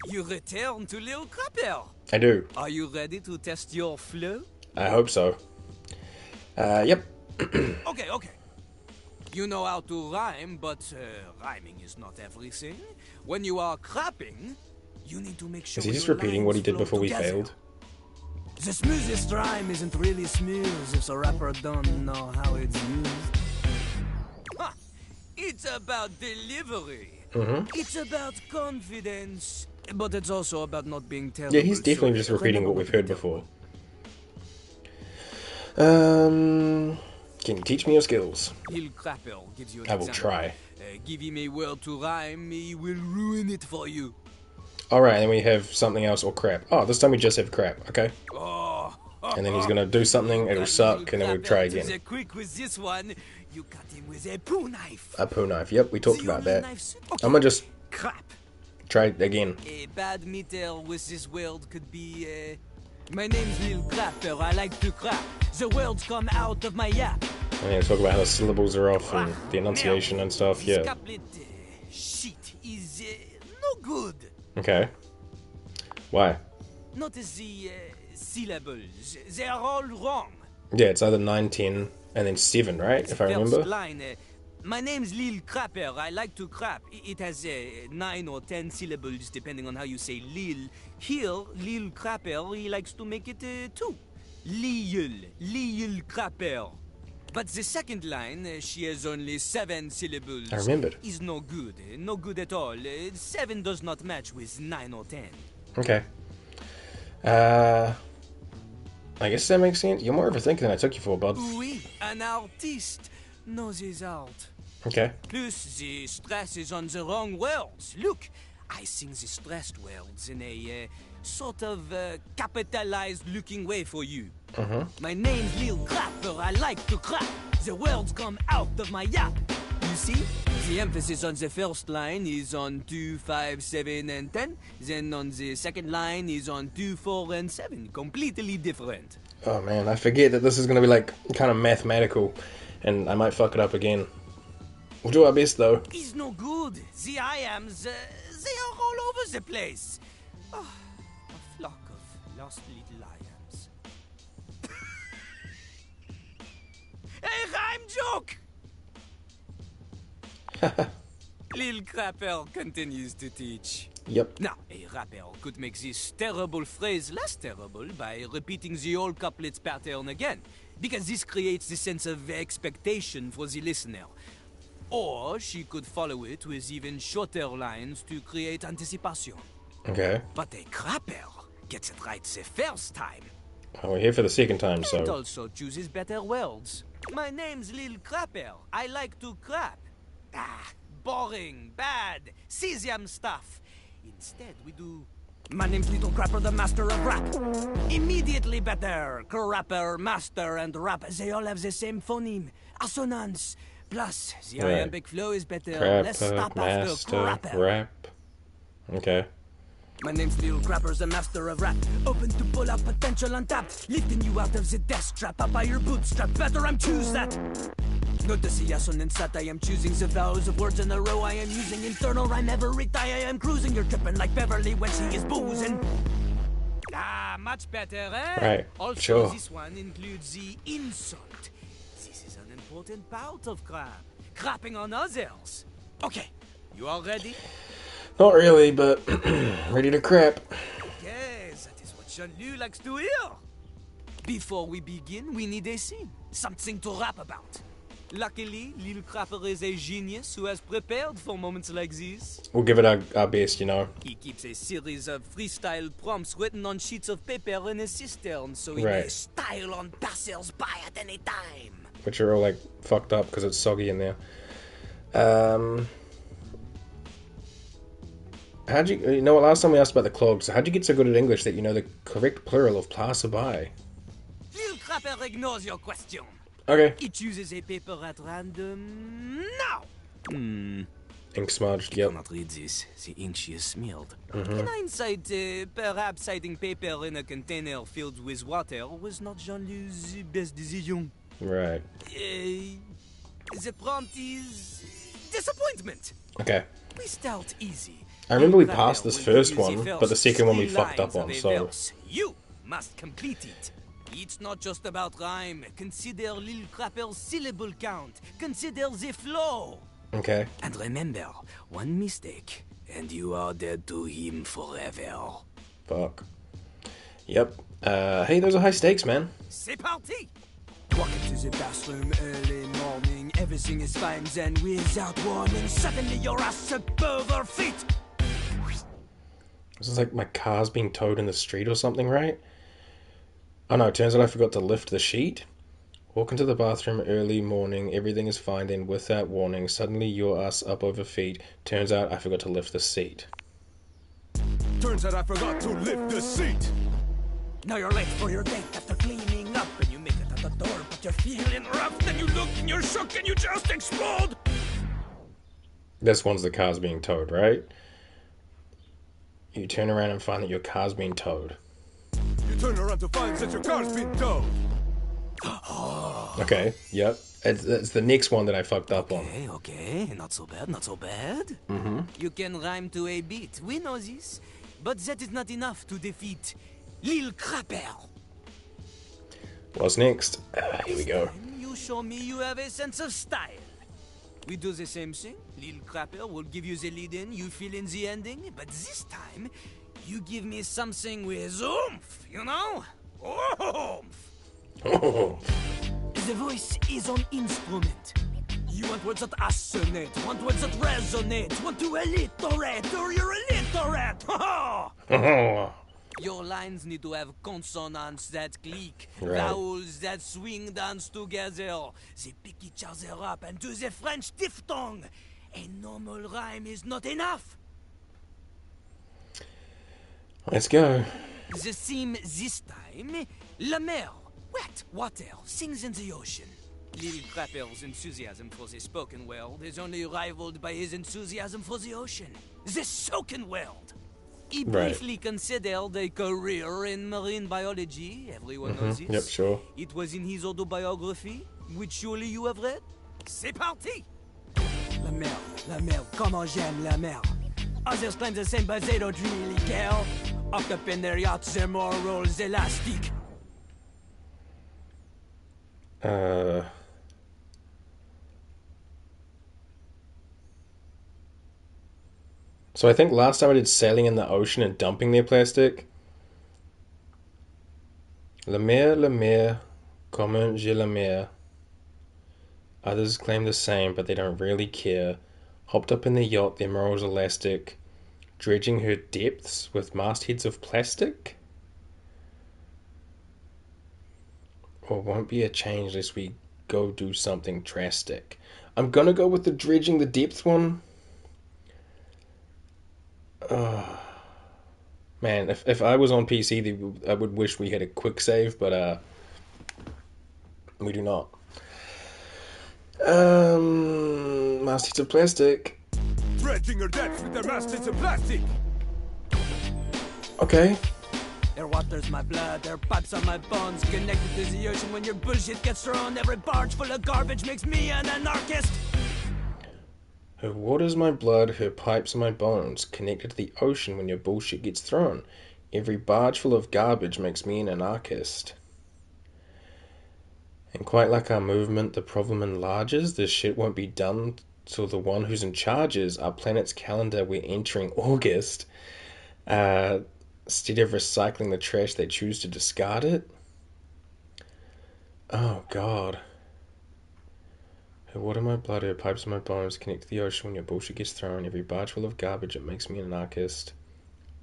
You return to Little Crapper. I do. Are you ready to test your flow? I hope so. Yep. Okay. You know how to rhyme, but rhyming is not everything. When you are crapping, you need to make sure. Is he just repeating what he did before we failed? The smoothest rhyme isn't really smooth if the rapper don't know how it's used. Ha! It's about delivery. It's about confidence. But it's also about not being terrible. Yeah, he's definitely just repeating what we've heard before. Can you teach me your skills? Lil Crapper gives you an I will example. try. Give him a word to rhyme, he will ruin it for you. Alright, and we have something else, or crap. Oh, this time we just have crap, okay. And then he's gonna do something, it'll suck, and then we'll try again. Quick with this one, you cut him with a poo knife. A poo knife, yep, we talked about that. I'm gonna just Crap. try it again. A bad meter with this word could be, my name's Lil Crapper, I like to crap. The words come out of my yap. And then talk about how the syllables are off and the enunciation and stuff, This yeah. couplet shit is no good. Okay. Why? Not the syllables, they are all wrong. Yeah, it's either 9, 10, and then 7, right? If I remember. First line, my name's Lil Crapper, I like to crap. It has 9 or 10 syllables depending on how you say Lil. Here, Lil Crapper, he likes to make it 2. Lil Crapper. But the second line, she has only 7 syllables. I remembered. Is no good. No good at all. 7 does not match with 9 or 10. Okay. I guess that makes sense. You're more overthinking than I took you for, bud. Oui, an artiste knows his art. Okay. Plus, the stress is on the wrong words. Look, I sing the stressed words in a sort of capitalized looking way for you. My name's Lil Crapper, I like to crap. The words come out of my yap. see? The emphasis on the first line is on 2, 5, 7, and 10. Then on the second line is on 2, 4, and 7. Completely different. Oh man, I forget that this is gonna be like kind of mathematical, and I might fuck it up again. We'll do our best though. It's no good. The iams, they are all over the place. Oh, a flock of lost little iams. A rhyme joke! Lil Crapper continues to teach. Yep. Now, a rapper could make this terrible phrase less terrible by repeating the old couplets pattern again, because this creates the sense of expectation for the listener. Or she could follow it with even shorter lines to create anticipation. Okay. But a crapper gets it right the first time. Oh, we're here for the second time, And so... also chooses better words. My name's Lil Crapper. I like to crap. Ah, boring, bad, cesium stuff. Instead, we do... My name's Little Crapper, the master of rap. Immediately better. Crapper, master, and rap, they all have the same phoneme. Assonance. Plus, the Right. iambic flow is better. Less Crapper, stop master, after crapper. rap. Okay. My name's Lil Crapper, the master of rap. Open to pull out potential untapped. Lifting you out of the death trap. Up by your bootstrap. Better I'm choose that. Notice the assonance that I am choosing the vowels of words in a row. I am using internal rhyme every time I am cruising. You're tripping like Beverly when she is boozing. Ah, much better, eh? Right, Also, sure. this one includes the insult. This is an important part of crap. Crapping on others. Okay, you all ready? Not really, but ready to crap. Yes, that is what Jean-Luc likes to hear. Before we begin, we need a scene. Something to rap about. Luckily, Lil Crapper is a genius who has prepared for moments like this. We'll give it our best, you know. He keeps a series of freestyle prompts written on sheets of paper in a cistern, so he Right. may style on passers-by at any time. Which are all like fucked up because it's soggy in there. How'd you know what, last time we asked about the clogs, how'd you get so good at English that you know the correct plural of passerby? Lil Crapper ignores your question. Okay. He chooses a paper at random now. Ink smudged, You yep. cannot read this. The ink she is smeared. In hindsight, perhaps hiding paper in a container filled with water was not Jean-Luc's best decision. Right. The prompt is disappointment. Okay. We start easy. I remember we Lil passed Crapper this will first give you one, the but the second one we three fucked up lines of on, a so... verse. You must complete it. It's not just about rhyme. Consider Lil Crapper's syllable count. Consider the flow. Okay. And remember, one mistake, and you are dead to him forever. Fuck. Yep. Hey, those are high stakes, man. C'est parti! Walk into the bathroom early morning, everything is fine, then without warning, suddenly your ass above her feet. This is like my car's being towed in the street or something, right? Oh no, it turns out I forgot to lift the sheet. Walk into the bathroom early morning, everything is fine, then without warning, suddenly your ass up over feet. Turns out I forgot to lift the seat. Turns out I forgot to lift the seat. Now you're late for your date after cleaning up, and you make it at the door, but you're feeling rough, then you look and you're shook and you just explode. This one's the car's being towed, right? You turn around and find that your car's being towed. You turn around to find that your car's been towed. Okay, yep. It's the next one that I fucked up on. Okay, not so bad, not so bad. You can rhyme to a beat, we know this, but that is not enough to defeat Lil Crapper. What's next? Here we go. You show me you have a sense of style. We do the same thing. Lil Crapper will give you the lead in, you fill in the ending, but this time, you give me something with oomph, you know? Oomph! Oh, The voice is an instrument. You want words that assonate, want words that resonate, want to alliterate, or you're illiterate! Your lines need to have consonants that click, Right. vowels that swing dance together. They pick each other up and do the French diphthong. A normal rhyme is not enough. let's go. The theme this time, La Mer, wet water, sings in the ocean. Little Crapper's enthusiasm for the spoken world is only rivaled by his enthusiasm for the ocean. The soaking world! He briefly considered a career in marine biology. Everyone knows this. Yep, sure. It was in his autobiography, which surely you have read. C'est parti! La mer, comment j'aime la mer. Others claim the same, but they don't really care. Up in their yachts, their morals elastic. So I think last time I did sailing in the ocean and dumping their plastic. La mer, comment j'ai la mer. Others claim the same, but they don't really care. Hopped up in the yacht, their morals elastic. Dredging her depths with mastheads of plastic? Or won't be a change unless we go do something drastic. I'm gonna go with the dredging the depth one. Man, if I was on PC, I would wish we had a quick save, but we do not. Mastheads of plastic. Dredging her depths with their mastheads of plastic. Okay. Their water's my blood, their pipes are my bones. Connected to the ocean when your bullshit gets thrown. Every barge full of garbage makes me an anarchist. Her water's my blood, her pipes are my bones. Connected to the ocean when your bullshit gets thrown. Every barge full of garbage makes me an anarchist. And quite like our movement, the problem enlarges. This shit won't be done till the one who's in charge is. Our planet's calendar, we're entering August. Instead of recycling the trash, they choose to discard it. Oh, God. Her water, my blood, her pipes, my bones. Connect to the ocean when your bullshit gets thrown. Every barge full of garbage, it makes me an anarchist.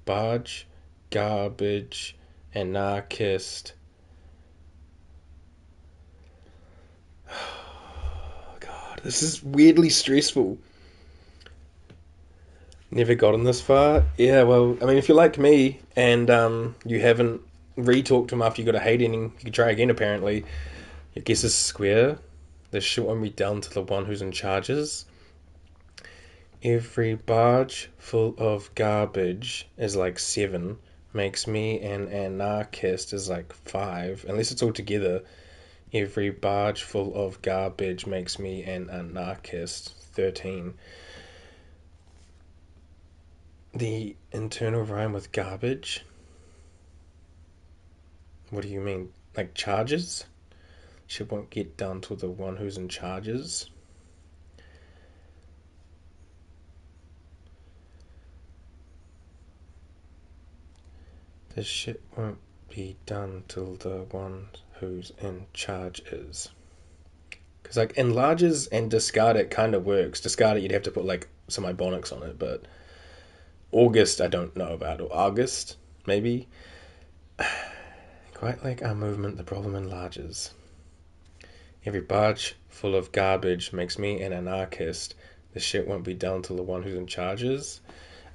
Barge, garbage, anarchist. Oh, God, this is weirdly stressful. Never gotten this far. Yeah, well, I mean, if you're like me and you haven't re-talked to him after you got a hate ending, you can try again, apparently. Your guess is square. This shit won't be done to the one who's in charges. Every barge full of garbage is like 7. Makes me an anarchist is like 5. Unless it's all together. Every barge full of garbage makes me an anarchist. 13. The internal rhyme with garbage? What do you mean? Like charges? Shit won't get done to the one who's in charges. This shit won't be done till the one who's in charge is. Because like enlarges and discard it kind of works. Discard it, you'd have to put like some Ibonics on it, but August I don't know about, or August maybe. Quite like our movement, the problem enlarges. Every barge full of garbage makes me an anarchist. The shit won't be done till the one who's in charge is.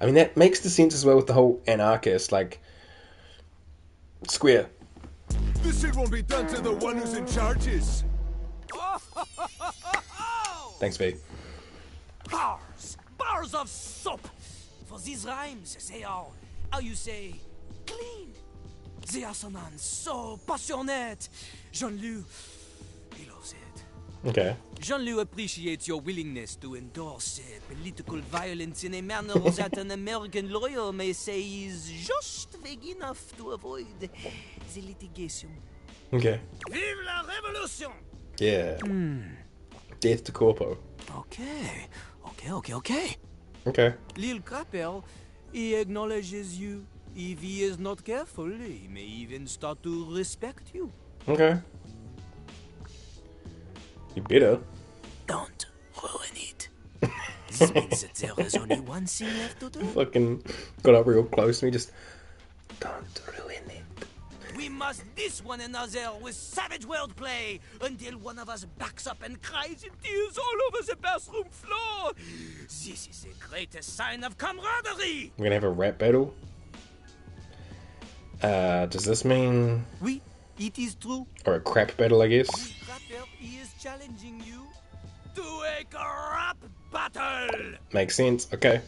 I mean, that makes the sense as well with the whole anarchist, like, square. This shit won't be done to the one who's in charge is. Thanks, V. Bars of soap. For these rhymes, they are, how you say, clean. They are so passionate. Jean-Loup, he loves it. Okay. Jean-Loup appreciates your willingness to endorse political violence in a manner that an American lawyer may say is just vague enough to avoid the litigation. Okay. Vive la révolution! Yeah. Death to Corpo. Okay. Okay. Lil Crapper, he acknowledges you. If he is not careful, he may even start to respect you. Okay. You better. Don't ruin it. This means that there is only one thing left to do. Fucking got up real close to me, just don't ruin it. We must diss one another with savage wordplay until one of us backs up and cries in tears all over the bathroom floor. This is the greatest sign of camaraderie. We're gonna have a rap battle. Does this mean... Oui, It is true. Or a crap battle, I guess. Crapper, he is challenging you to a crap battle. Makes sense. Okay.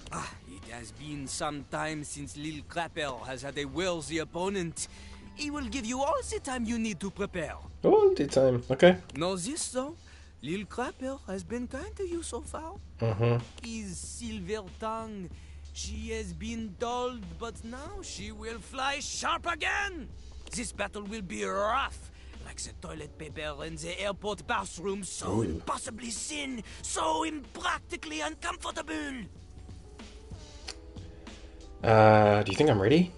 It has been some time since Lil Crapper has had a worthy opponent. He will give you all the time you need to prepare. All the time. Okay. Know this though? Lil Crapper has been kind to you so far. His silver tongue, she has been dulled, but now she will fly sharp again. This battle will be rough, like the toilet paper in the airport bathroom, so impossibly thin, so impractically uncomfortable. Do you think I'm ready?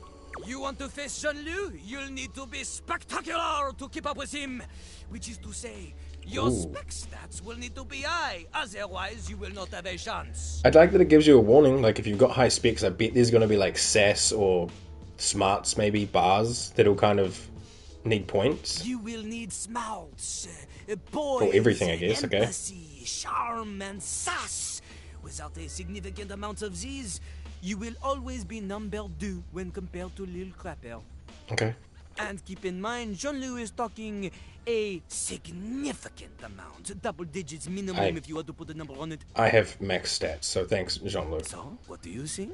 You want to face Jean-Lu? You'll need to be spectacular to keep up with him. Which is to say, your spec stats will need to be high, otherwise you will not have a chance. I'd like that it gives you a warning, like if you've got high specs, I bet there's going to be like sass or smarts, maybe bars, that'll kind of need points. You will need smarts, poise, For everything, I guess, okay. empathy, charm, and sass. Without a significant amount of these, you will always be number 2 when compared to Lil Crapper. Okay. And keep in mind, Jean-Lu is talking a significant amount. Double digits minimum if you want to put a number on it. I have max stats, so thanks, Jean-Luc. So, what do you think?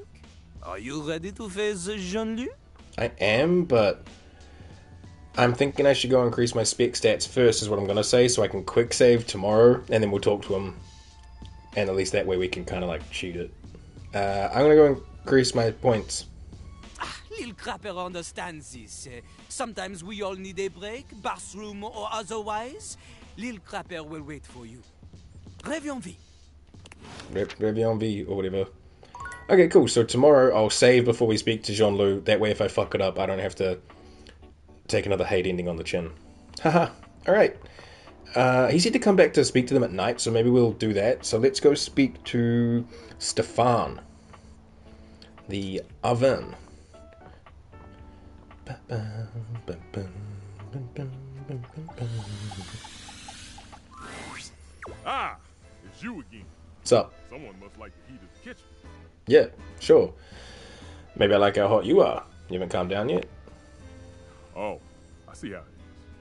Are you ready to face Jean-Lu? I am, but I'm thinking I should go increase my spec stats first, is what I'm going to say, so I can quick save tomorrow, and then we'll talk to him. And at least that way we can kind of like cheat it. I'm going to go increase my points. Lil Crapper understands this. Sometimes we all need a break, bathroom or otherwise. Lil Crapper will wait for you. Reviens vie. Reviens vie, or whatever. Okay, cool. So tomorrow I'll save before we speak to Jean-Lu. That way if I fuck it up, I don't have to take another hate ending on the chin. Haha. Alright. He said to come back to speak to them at night, so maybe we'll do that. So let's go speak to Stefan. The oven. Ah, it's you again. What's up? Someone must like the heat of the kitchen. Yeah, sure. Maybe I like how hot you are. You haven't calmed down yet? Oh, I see how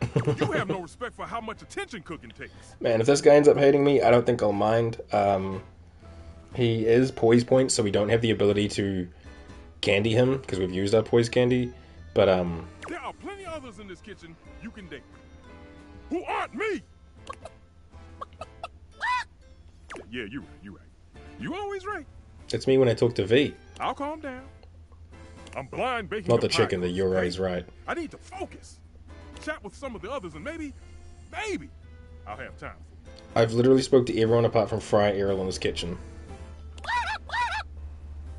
it is. You have no respect for how much attention cooking takes. Man, if this guy ends up hating me, I don't think I'll mind. He is poise points, so we don't have the ability to candy him, because we've used our poise candy. But, there are plenty others in this kitchen you can date. Who aren't me! Yeah, you're right. You always right. It's me when I talk to V. I'll calm down. I'm blind baking. Not the chicken that you're always right. I need to focus. Chat with some of the others and maybe I'll have time for you. I've literally spoke to everyone apart from Fry Errol in this kitchen.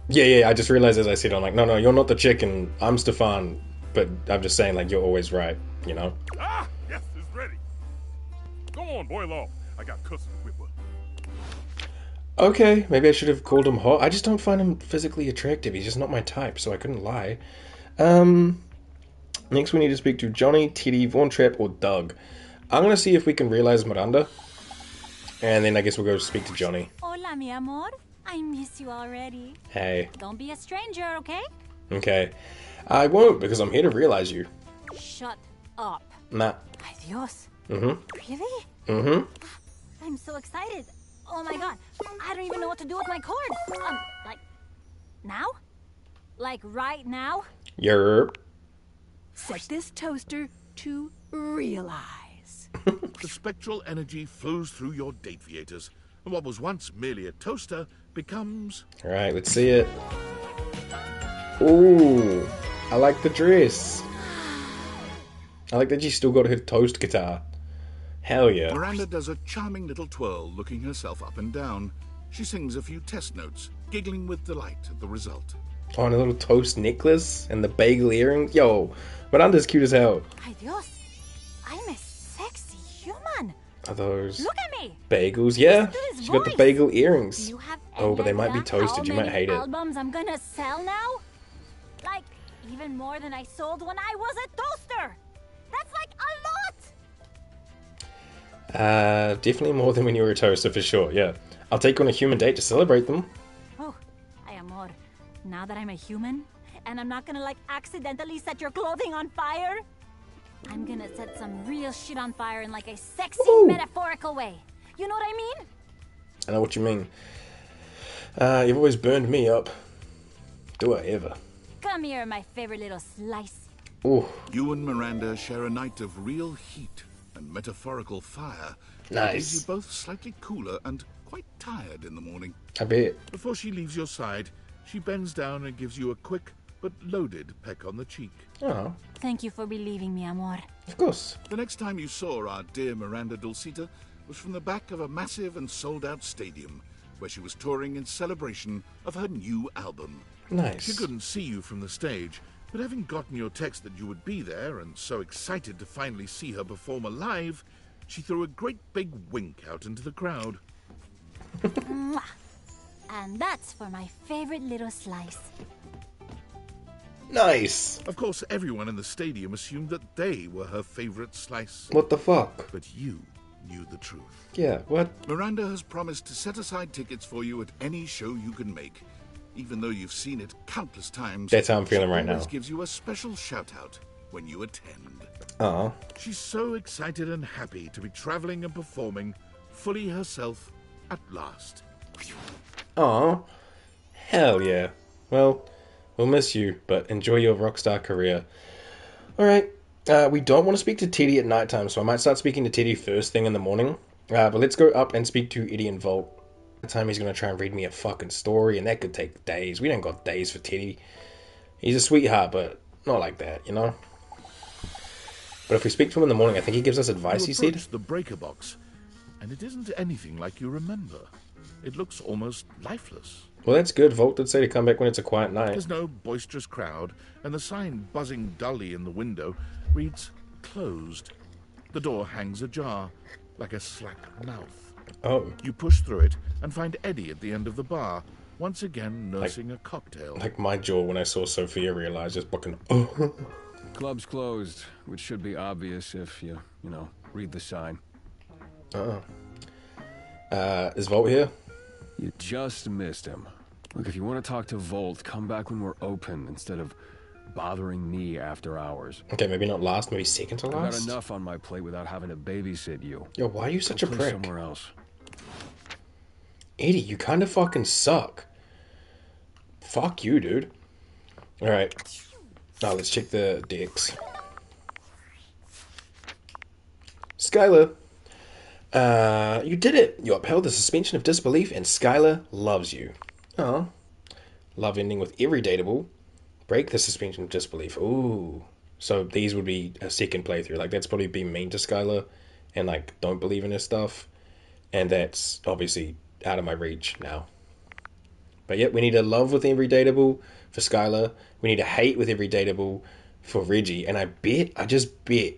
Yeah, I just realized as I said, I'm like, no, you're not the chicken. I'm Stefan. But I'm just saying, like, you're always right, you know? Ah, yes, it's ready. Go on, boil off. I got custard to whip up. Okay, maybe I should have called him hot. I just don't find him physically attractive. He's just not my type, so I couldn't lie. Next we need to speak to Johnny, Teddy, Von Trapp, or Doug. I'm going to see if we can realize Miranda. And then I guess we'll go speak to Johnny. Hola, mi amor. I miss you already. Hey. Don't be a stranger, okay? Okay. I won't, because I'm here to realize you. Shut up. Nah. Adios. Mm-hmm. Really? Mm-hmm. I'm so excited. Oh my god. I don't even know what to do with my cord. Like, now? Like, right now? Yerp. Set this toaster to realize. The spectral energy flows through your Dateables, and what was once merely a toaster becomes... Alright, let's see it. Ooh, I like the dress. I like that she's still got her toast guitar. Hell yeah. Miranda does a charming little twirl, looking herself up and down. She sings a few test notes, giggling with delight at the result. Oh, and a little toast necklace and the bagel earrings. Yo, Miranda's cute as hell. Adios. I'm a sexy human. Are those Look at me. bagels? Yeah, She's she got the bagel earrings. Do you have Oh, but they any might be idea toasted. You how might many hate it. albums I'm gonna sell now? Like, even more than I sold when I was a toaster. That's like a lot. Definitely more than when you were a toaster for sure. Yeah, I'll take you on a human date to celebrate them. Oh, ay amor. Now that I'm a human, and I'm not gonna like accidentally set your clothing on fire, I'm gonna set some real shit on fire in like a sexy, metaphorical way. You know what I mean? I know what you mean. You've always burned me up. Do I ever? Come here, my favorite little slice. Ooh, You and Miranda share a night of real heat and metaphorical fire. That leaves you nice. both slightly cooler and quite tired in the morning. I bet. Before she leaves your side, she bends down and gives you a quick but loaded peck on the cheek. Oh, Thank you for believing me, amor. of course. The next time you saw our dear Miranda Dulcita was from the back of a massive and sold-out stadium, where she was touring in celebration of her new album. She Nice. couldn't see you from the stage, but having gotten your text that you would be there and so excited to finally see her perform live, she threw a great big wink out into the crowd. Mwah. And that's for my favorite little slice. Nice. Of course, everyone in the stadium assumed that they were her favorite slice. What the fuck? But you knew the truth. Yeah, what? Miranda has promised to set aside tickets for you at any show you can make. Even though you've seen it countless times, That's how I'm feeling right she now. always gives you a special shout-out when you attend. Oh, She's so excited and happy to be traveling and performing fully herself at last. oh, hell yeah. Well, we'll miss you, but enjoy your rockstar career. Alright, we don't want to speak to Teddy at nighttime, so I might start speaking to Teddy first thing in the morning. But let's go up and speak to Eddie and Volt. By the time he's going to try and read me a fucking story, and that could take days. We don't got days for Teddy. He's a sweetheart, but not like that, you know? But if we speak to him in the morning, I think he gives us advice, he You said. approach the breaker box, and it isn't anything like you remember. It looks almost lifeless. Well, that's good. Volt did say to come back when it's a quiet night. There's no boisterous crowd, and the sign buzzing dully in the window reads closed. The door hangs ajar, like a slack mouth. Oh, You push through it and find Eddie at the end of the bar, once again nursing a cocktail. like my jaw when I saw Sophia realize just fucking. Club's closed, which should be obvious if you know, read the sign. Is Volt here? You just missed him. Look, if you want to talk to Volt, come back when we're open instead of bothering me after hours. Okay, maybe not last, maybe second to I've got last. enough on my plate without having to babysit you. Yo, why are you such a Play prick? somewhere else. Eddie, you kind of fucking suck. Fuck you, dude. Alright. Now let's check the decks. Skylar. You did it. You upheld the suspension of disbelief, and Skylar loves you. Oh. Love ending with every dateable. Break the suspension of disbelief. Ooh. So these would be a second playthrough. Like, that's probably being mean to Skylar and, like, don't believe in his stuff. And that's obviously out of my reach now. But yep, we need a love with every dateable for Skylar. We need a hate with every dateable for Reggie. And I just bet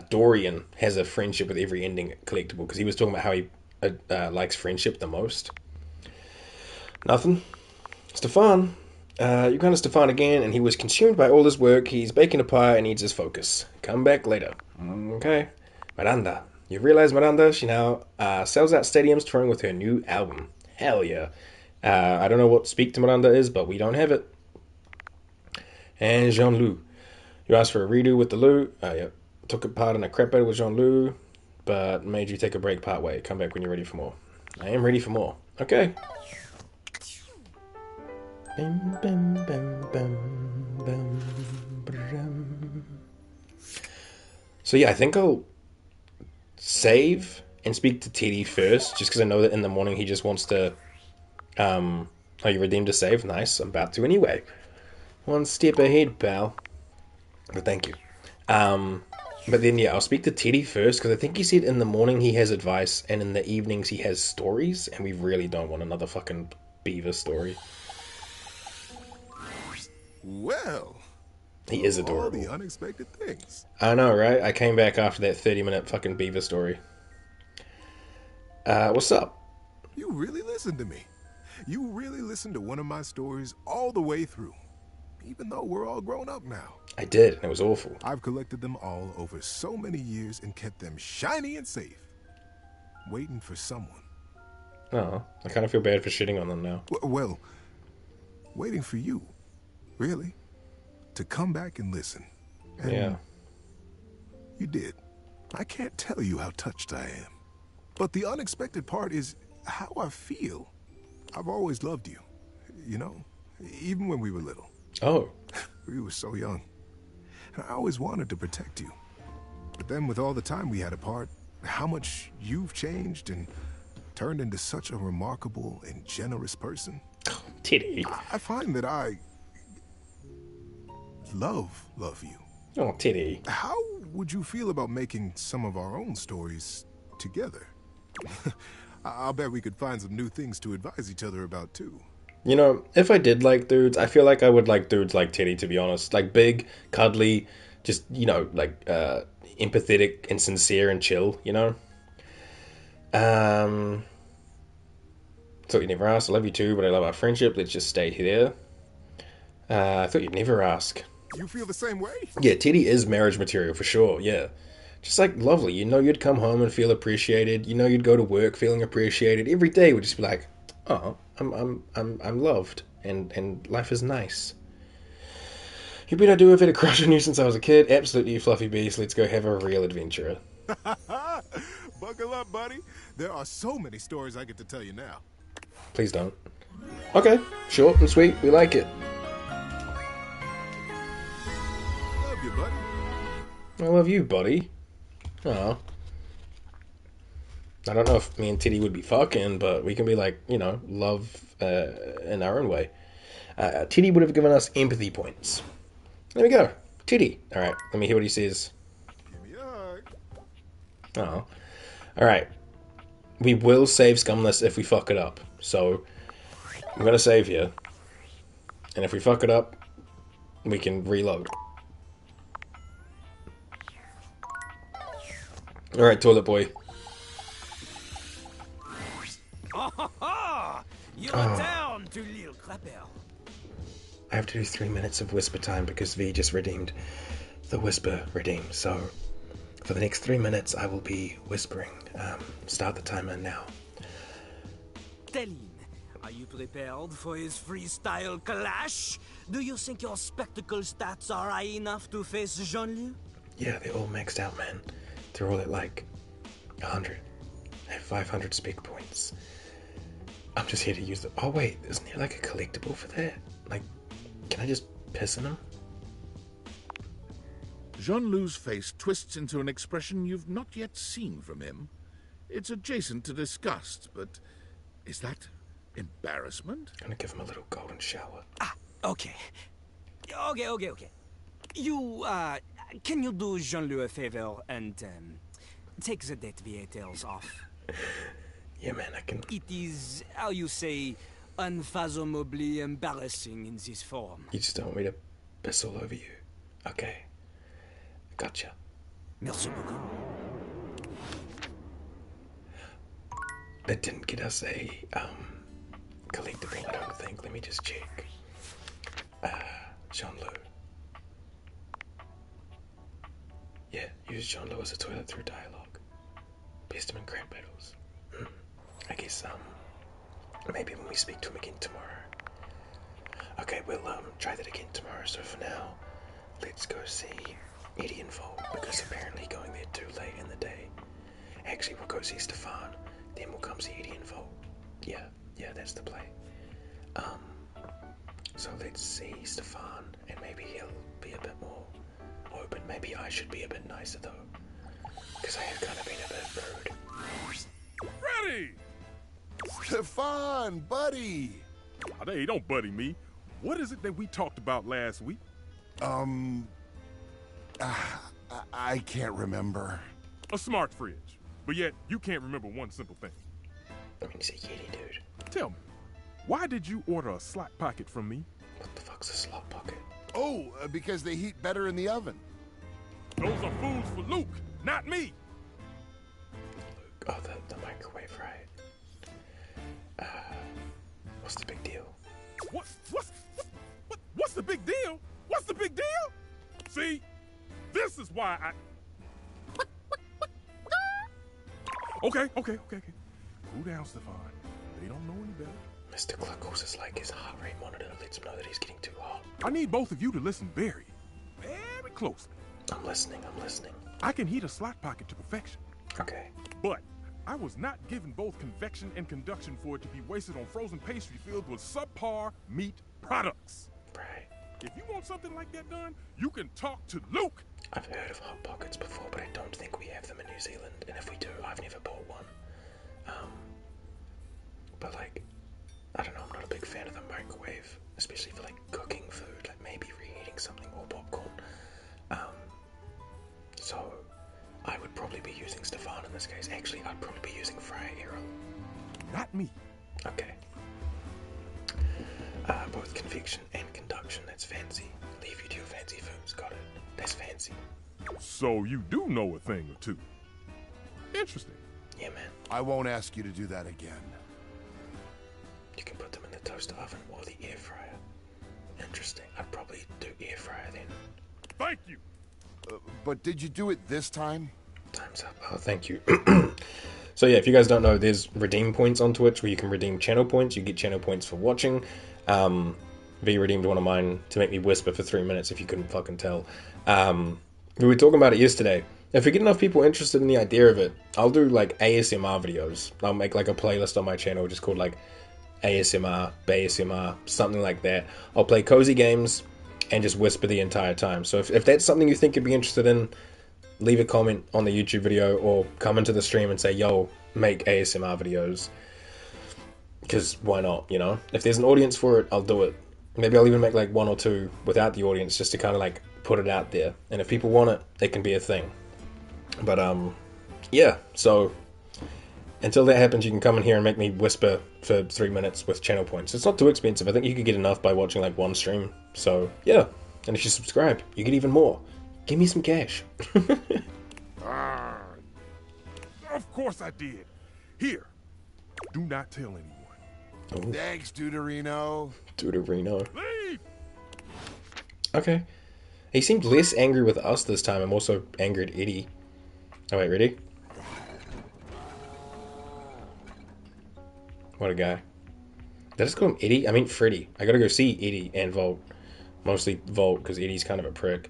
Dorian has a friendship with every ending collectible, because he was talking about how he likes friendship the most. Nothing. Stefan. You kind of Stefan again, and he was consumed by all his work. He's baking a pie and needs his focus. Come back later. Okay. Miranda. You realize Miranda, she now sells out stadiums touring with her new album. Hell yeah. I don't know what Speak to Miranda is, but we don't have it. And Jean-Loup. You asked for a redo with the Lou. Yep. Took a part in a crap battle with Jean-Loup, but made you take a break part way. Come back when you're ready for more. I am ready for more. Okay. Bam, bam, bam, bam, bam, bam. So yeah, I think I'll save and speak to Teddy first, just because I know that in the morning he just wants to... Oh, you redeemed a save? Nice. I'm about to anyway. One step ahead, pal. But thank you. But then, yeah, I'll speak to Teddy first, because I think he said in the morning he has advice, and in the evenings he has stories, and we really don't want another fucking beaver story. Well, He is all adorable. the unexpected things. I know, right? I came back after that 30-minute fucking beaver story. What's up? You really listened to me. You really listened to one of my stories all the way through, even though we're all grown up now. I did, and it was awful. I've collected them all over so many years and kept them shiny and safe, waiting for someone. Oh, I kind of feel bad for shitting on them now. Well, waiting for you, really, to come back and listen. And Yeah. You did. I can't tell you how touched I am. But the unexpected part is how I feel. I've always loved you, you know, even when we were little. Oh. We were so young. And I always wanted to protect you. But then with all the time we had apart, how much you've changed and turned into such a remarkable and generous person. Titty. I find that I love you. Oh, Titty. How would you feel about making some of our own stories together? I'll bet we could find some new things to advise each other about, too. You know, if I did like dudes, I feel like I would like dudes like Titty, to be honest. Like, big, cuddly, just, you know, like, empathetic and sincere and chill, you know? Thought you'd never ask. I love you too, but I love our friendship. Let's just stay here. I thought you'd never ask. You feel the same way? Yeah, Titty is marriage material for sure, yeah. Just like lovely, you know, you'd come home and feel appreciated. You know, you'd go to work feeling appreciated. Every day would just be like, oh, I'm loved, and life is nice. You bet I do. I've had a crush on you since I was a kid. Absolutely, you fluffy beast. Let's go have a real adventure. Buckle up, buddy. There are so many stories I get to tell you now. Please don't. Okay, short and sweet. We like it. Love you, buddy. I love you, buddy. Aw. I don't know if me and Titty would be fucking, but we can be like, you know, love in our own way. Titty would have given us empathy points. There we go. Titty. Alright, let me hear what he says. Give me a hug. Oh. Alright. We will save Scumless if we fuck it up. So, I'm gonna save here. And if we fuck it up, we can reload. Alright, toilet boy. You are down to Lil Crapper. I have to do 3 minutes of whisper time because V just redeemed the whisper redeem. So, for the next 3 minutes, I will be whispering. Start the timer now. Telin, are you prepared for his freestyle clash? Do you think your spectacle stats are high enough to face Jean-Luc? Yeah, they're all maxed out, man. They're all at like 100. I have 500 spec points. I'm just here to use them. Oh wait, isn't there like a collectible for that? Like, can I just piss in them? Jean-Lou's face twists into an expression you've not yet seen from him. It's adjacent to disgust, but is that embarrassment? I'm gonna give him a little golden shower. Okay. Okay. You, can you do Jean-Loup a favor and, take the Dateables off? Yeah, man, I can. It is, how you say, unfathomably embarrassing in this form. You just don't want me to piss all over you. Okay. Gotcha. Merci beaucoup. That didn't get us a, collectible, I don't think. Let me just check. Jean-Luc. Yeah, use Jean-Luc as a toilet through dialogue. Beast him in crap battles. I guess, maybe when we speak to him again tomorrow. Okay, we'll, try that again tomorrow. So for now, let's go see Eddie and Vol, because apparently going there too late in the day. Actually, we'll go see Stefan, then we'll come see Eddie and Vol. Yeah, that's the play. So let's see Stefan, and maybe he'll be a bit more open. Maybe I should be a bit nicer though, because I have kind of been a bit rude. Ready! Stefan, buddy! Oh, hey, don't buddy me. What is it that we talked about last week? I can't remember. A smart fridge. But yet, you can't remember one simple thing. I mean, he's a Yeti, dude. Tell me, why did you order a slot pocket from me? What the fuck's a slot pocket? Oh, because they heat better in the oven. Those are foods for Luke, not me. Oh, the microwave, right? What's the big deal? What's the big deal? What's the big deal? See, this is why I... Okay. Cool down, Stefan. They don't know any better. Mr. Cluckles is like his heart rate monitor lets him know that he's getting too hot. I need both of you to listen very, very closely. I'm listening. I can heat a slot pocket to perfection. Okay. But I was not given both convection and conduction for it to be wasted on frozen pastry filled with subpar meat products. Right. If you want something like that done, you can talk to Luke. I've heard of Hot Pockets before, but I don't think we have them in New Zealand. And if we do, I've never bought one. But like, I don't know, I'm not a big fan of the microwave, especially for like cooking food, like maybe reheating something or popcorn. So I would probably be using Stefan in this case. Actually, I'd probably be using Freya Errol. Not me. Okay. Both convection and conduction, that's fancy. Leave you to your fancy foods, got it. That's fancy. So you do know a thing or two. Interesting. Yeah, man. I won't ask you to do that again. You can put them in the toaster oven or the air fryer. Interesting. I'd probably do air fryer then. Thank you. But did you do it this time? Time's up. Oh, thank you. So yeah, if you guys don't know, there's redeem points on Twitch where you can redeem channel points. You get channel points for watching. V redeemed one of mine to make me whisper for 3 minutes if you couldn't fucking tell. We were talking about it yesterday. If we get enough people interested in the idea of it, I'll do like ASMR videos. I'll make like a playlist on my channel just called like ASMR, BASMR, something like that. I'll play cozy games and just whisper the entire time. So if that's something you think you'd be interested in, leave a comment on the YouTube video or come into the stream and say, yo, make ASMR videos. Because why not, you know? If there's an audience for it, I'll do it. Maybe I'll even make like 1 or 2 without the audience just to kind of like put it out there. And if people want it, it can be a thing. But yeah, so until that happens, you can come in here and make me whisper for 3 minutes with channel points. It's not too expensive. I think you could get enough by watching like 1 stream. So yeah, and if you subscribe, you get even more. Give me some cash. Of course I did. Here, do not tell anyone. Ooh. Thanks, Deuterino. Deuterino. Leave! Okay. He seemed less angry with us this time. I'm also angry at Eddie. Oh wait, ready? What a guy. Did I just call him Eddie? I mean Freddy. I gotta go see Eddie and Volt. Mostly Volt, because Eddie's kind of a prick.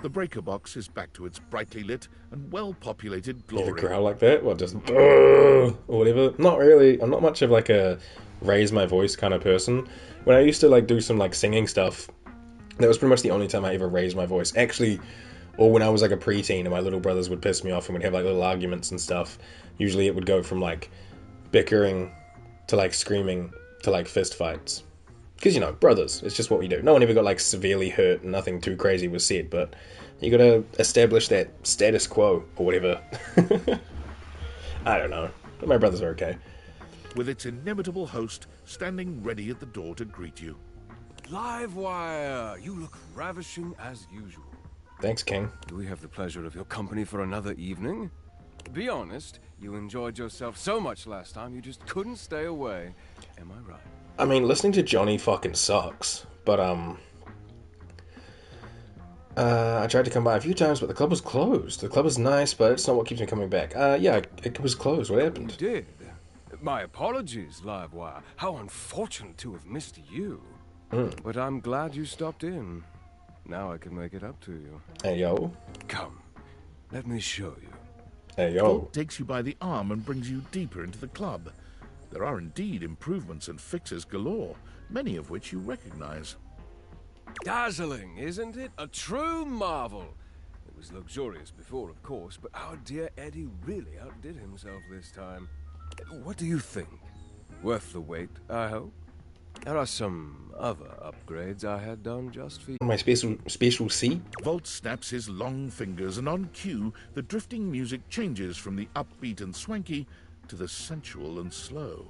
The breaker box is back to its brightly lit and well-populated You glory. have a growl like that? What, just or whatever? Not really. I'm not much of like a raise my voice kind of person. When I used to like do some like singing stuff, that was pretty much the only time I ever raised my voice. Actually, or when I was like a preteen and my little brothers would piss me off and we'd have like little arguments and stuff. Usually it would go from like bickering to like screaming to like fist fights. Because, you know, brothers, it's just what we do. No one ever got like severely hurt and nothing too crazy was said, but you gotta establish that status quo or whatever. I don't know. But my brothers are okay. With its inimitable host standing ready at the door to greet you. Livewire! You look ravishing as usual. Thanks, King. Do we have the pleasure of your company for another evening? Be honest, you enjoyed yourself so much last time you just couldn't stay away. Am I right? I mean, listening to Johnny fucking sucks, but I tried to come by a few times, but the club was closed. The club is nice, but it's not what keeps me coming back. Yeah, it was closed. What happened? You did? My apologies, Livewire. How unfortunate to have missed you. But I'm glad you stopped in. Now I can make it up to you. Hey, yo. Come, let me show you. Hey, yo. Volt takes you by the arm and brings you deeper into the club. There are indeed improvements and fixes galore, many of which you recognize. Dazzling, isn't it? A true marvel. It was luxurious before, of course, but our dear Eddie really outdid himself this time. What do you think? Worth the wait, I hope? There are some other upgrades I had done just for you. My special seat? Volt snaps his long fingers, and on cue, the drifting music changes from the upbeat and swanky to the sensual and slow.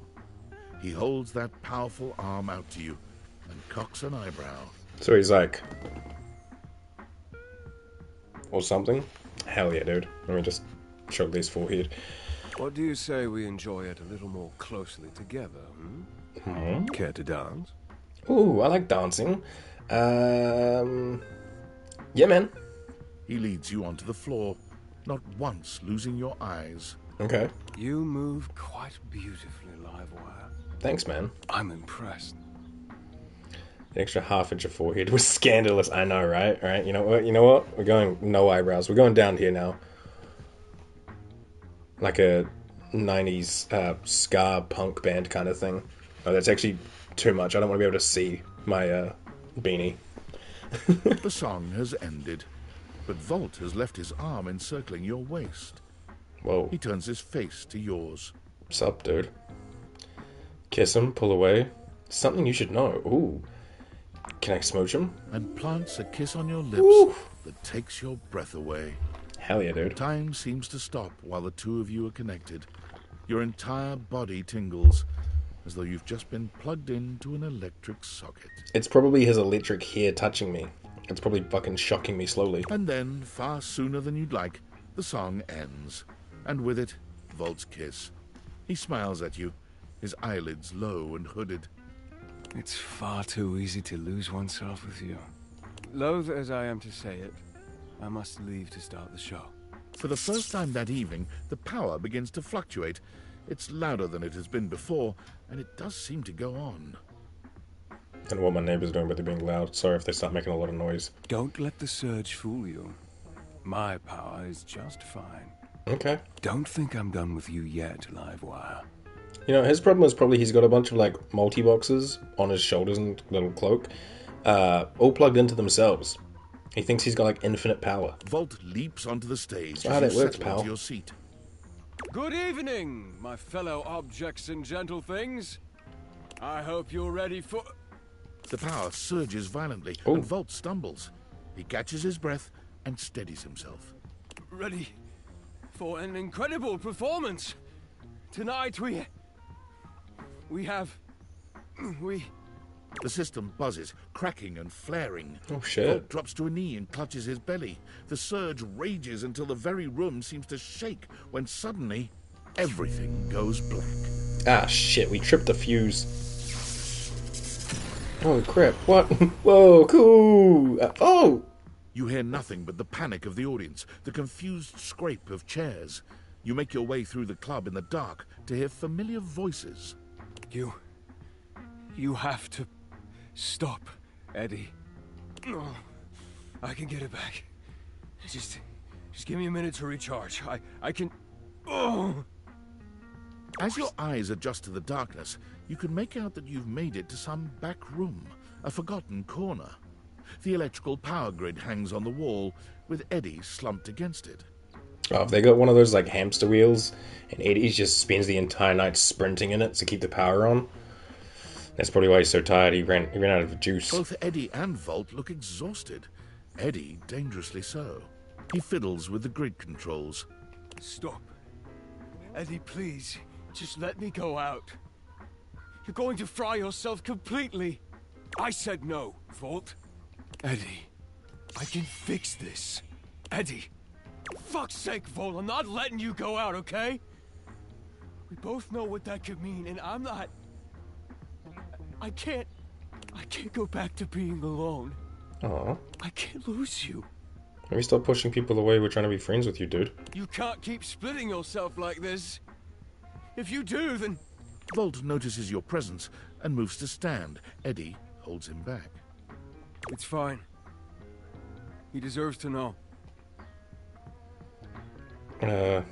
He holds that powerful arm out to you and cocks an eyebrow. So he's like... or something? Hell yeah, dude. Let me just choke this forehead. What do you say we enjoy it a little more closely together, Care to dance? Ooh, I like dancing. Yeah, man. He leads you onto the floor, not once losing your eyes. Okay. You move quite beautifully, Livewire. Thanks, man. I'm impressed. The extra half-inch of forehead was scandalous. I know, right? Right? You know what? You know what? We're going no eyebrows. We're going down here now. Like a 90s ska punk band kind of thing. Oh, that's actually too much. I don't want to be able to see my beanie. The song has ended, but Volt has left his arm encircling your waist. Whoa. He turns his face to yours. What's up, dude? Kiss him, pull away. Something you should know. Ooh. Can I smooch him? And plants a kiss on your lips that takes your breath away. Hell yeah, dude. Time seems to stop while the two of you are connected. Your entire body tingles, as though you've just been plugged into an electric socket. It's probably his electric hair touching me. It's probably fucking shocking me slowly. And then, far sooner than you'd like, the song ends. And with it, Volt's kiss. He smiles at you, his eyelids low and hooded. It's far too easy to lose oneself with you. Loath as I am to say it, I must leave to start the show. For the first time that evening, the power begins to fluctuate. It's louder than it has been before, and it does seem to go on. I don't know what my neighbors are doing, but they're being loud. Sorry if they start making a lot of noise. Don't let the surge fool you. My power is just fine. Okay. Don't think I'm done with you yet, Livewire. You know, his problem is probably he's got a bunch of, like, multi-boxes on his shoulders and little cloak, all plugged into themselves. He thinks he's got, like, infinite power. Volt leaps onto the stage. That's how that works, into pal. your seat. Good evening, my fellow objects and gentle things. I hope you're ready for... The power surges violently, Ooh. and Volt stumbles. He catches his breath and steadies himself. Ready for an incredible performance. Tonight we have... The system buzzes, cracking and flaring. Oh, shit. Volt drops to a knee and clutches his belly. The surge rages until the very room seems to shake, when suddenly, everything goes black. Ah, shit, we tripped the fuse. Holy crap, what? Whoa, cool! Oh! You hear nothing but the panic of the audience, the confused scrape of chairs. You make your way through the club in the dark to hear familiar voices. You have to stop, Eddie. Oh, I can get it back. Just give me a minute to recharge. I can... Oh! As your eyes adjust to the darkness, you can make out that you've made it to some back room, a forgotten corner. The electrical power grid hangs on the wall, with Eddie slumped against it. Oh, if they got one of those, like, hamster wheels, and Eddie just spends the entire night sprinting in it to keep the power on. That's probably why he's so tired. He ran out of juice. Both Eddie and Volt look exhausted. Eddie dangerously so. He fiddles with the grid controls. Stop. Eddie, please. Just let me go out. You're going to fry yourself completely. I said no, Volt. Eddie, I can fix this. Eddie. Fuck's sake, Volt, I'm not letting you go out, okay? We both know what that could mean, and I'm not... I can't go back to being alone. Aw. I can't lose you. Maybe stop pushing people away. We're trying to be friends with you, dude. You can't keep splitting yourself like this. If you do, then... Volt notices your presence and moves to stand. Eddie holds him back. It's fine. He deserves to know. Yeah,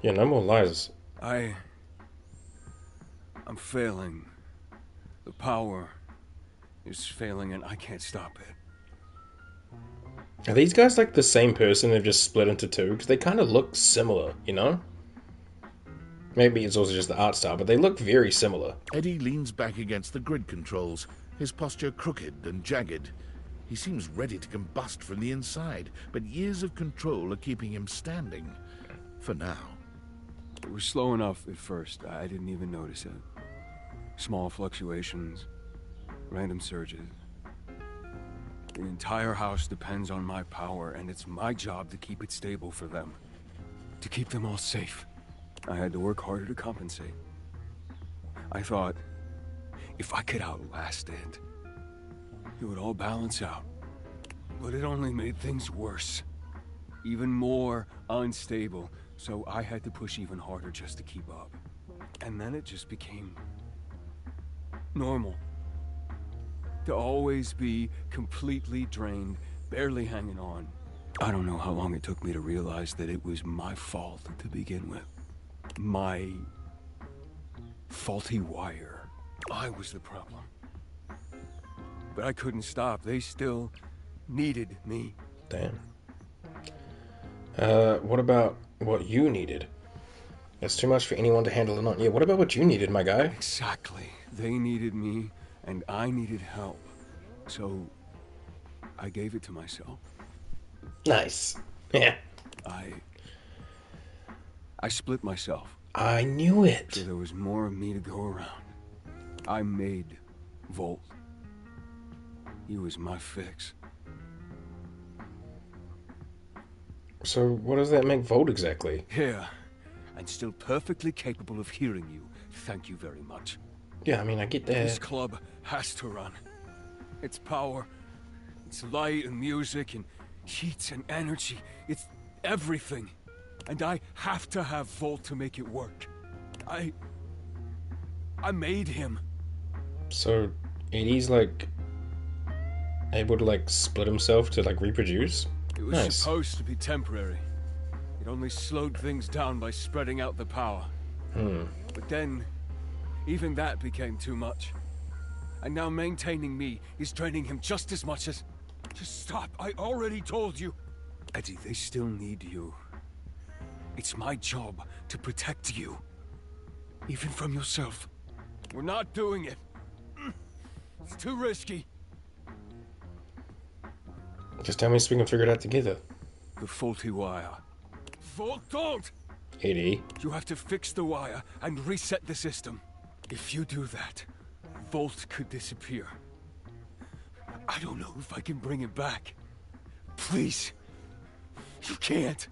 no more lies. I'm failing. The power is failing and I can't stop it. Are these guys like the same person? They've just split into two? Because they kind of look similar, you know? Maybe it's also just the art style, but they look very similar. Eddie leans back against the grid controls, his posture crooked and jagged. He seems ready to combust from the inside, but years of control are keeping him standing. For now. It was slow enough at first. I didn't even notice it. Small fluctuations, random surges. The entire house depends on my power, and it's my job to keep it stable for them. To keep them all safe. I had to work harder to compensate. I thought, if I could outlast it, it would all balance out. But it only made things worse. Even more unstable, so I had to push even harder just to keep up. And then it just became... normal. To always be completely drained, barely hanging on. I don't know how long it took me to realize that it was my fault to begin with. My faulty wire. I was the problem. But I couldn't stop. They still needed me. Damn. What about what you needed? That's too much for anyone to handle alone. Yeah, what about what you needed, my guy? Exactly. They needed me, and I needed help. So, I gave it to myself. Nice. Yeah. I split myself. I knew it. So there was more of me to go around. I made Volt. He was my fix. So what does that make Volt exactly? Here, and still perfectly capable of hearing you. Thank you very much. Yeah, I mean, I get that. This club has to run. Its power, its light and music and heat and energy. It's everything. And I have to have Volt to make it work. I made him. So Eddie's like able to like split himself to like reproduce? It was supposed to be temporary. It only slowed things down by spreading out the power. But then, even that became too much. And now maintaining me is draining him just as much as... Just stop, I already told you. Eddie, they still need you. It's my job to protect you. Even from yourself. We're not doing it. It's too risky. Just tell me so we can figure it out together. The faulty wire. Volt, don't! Eddie. You have to fix the wire and reset the system. If you do that, Volt could disappear. I don't know if I can bring it back. Please. You can't.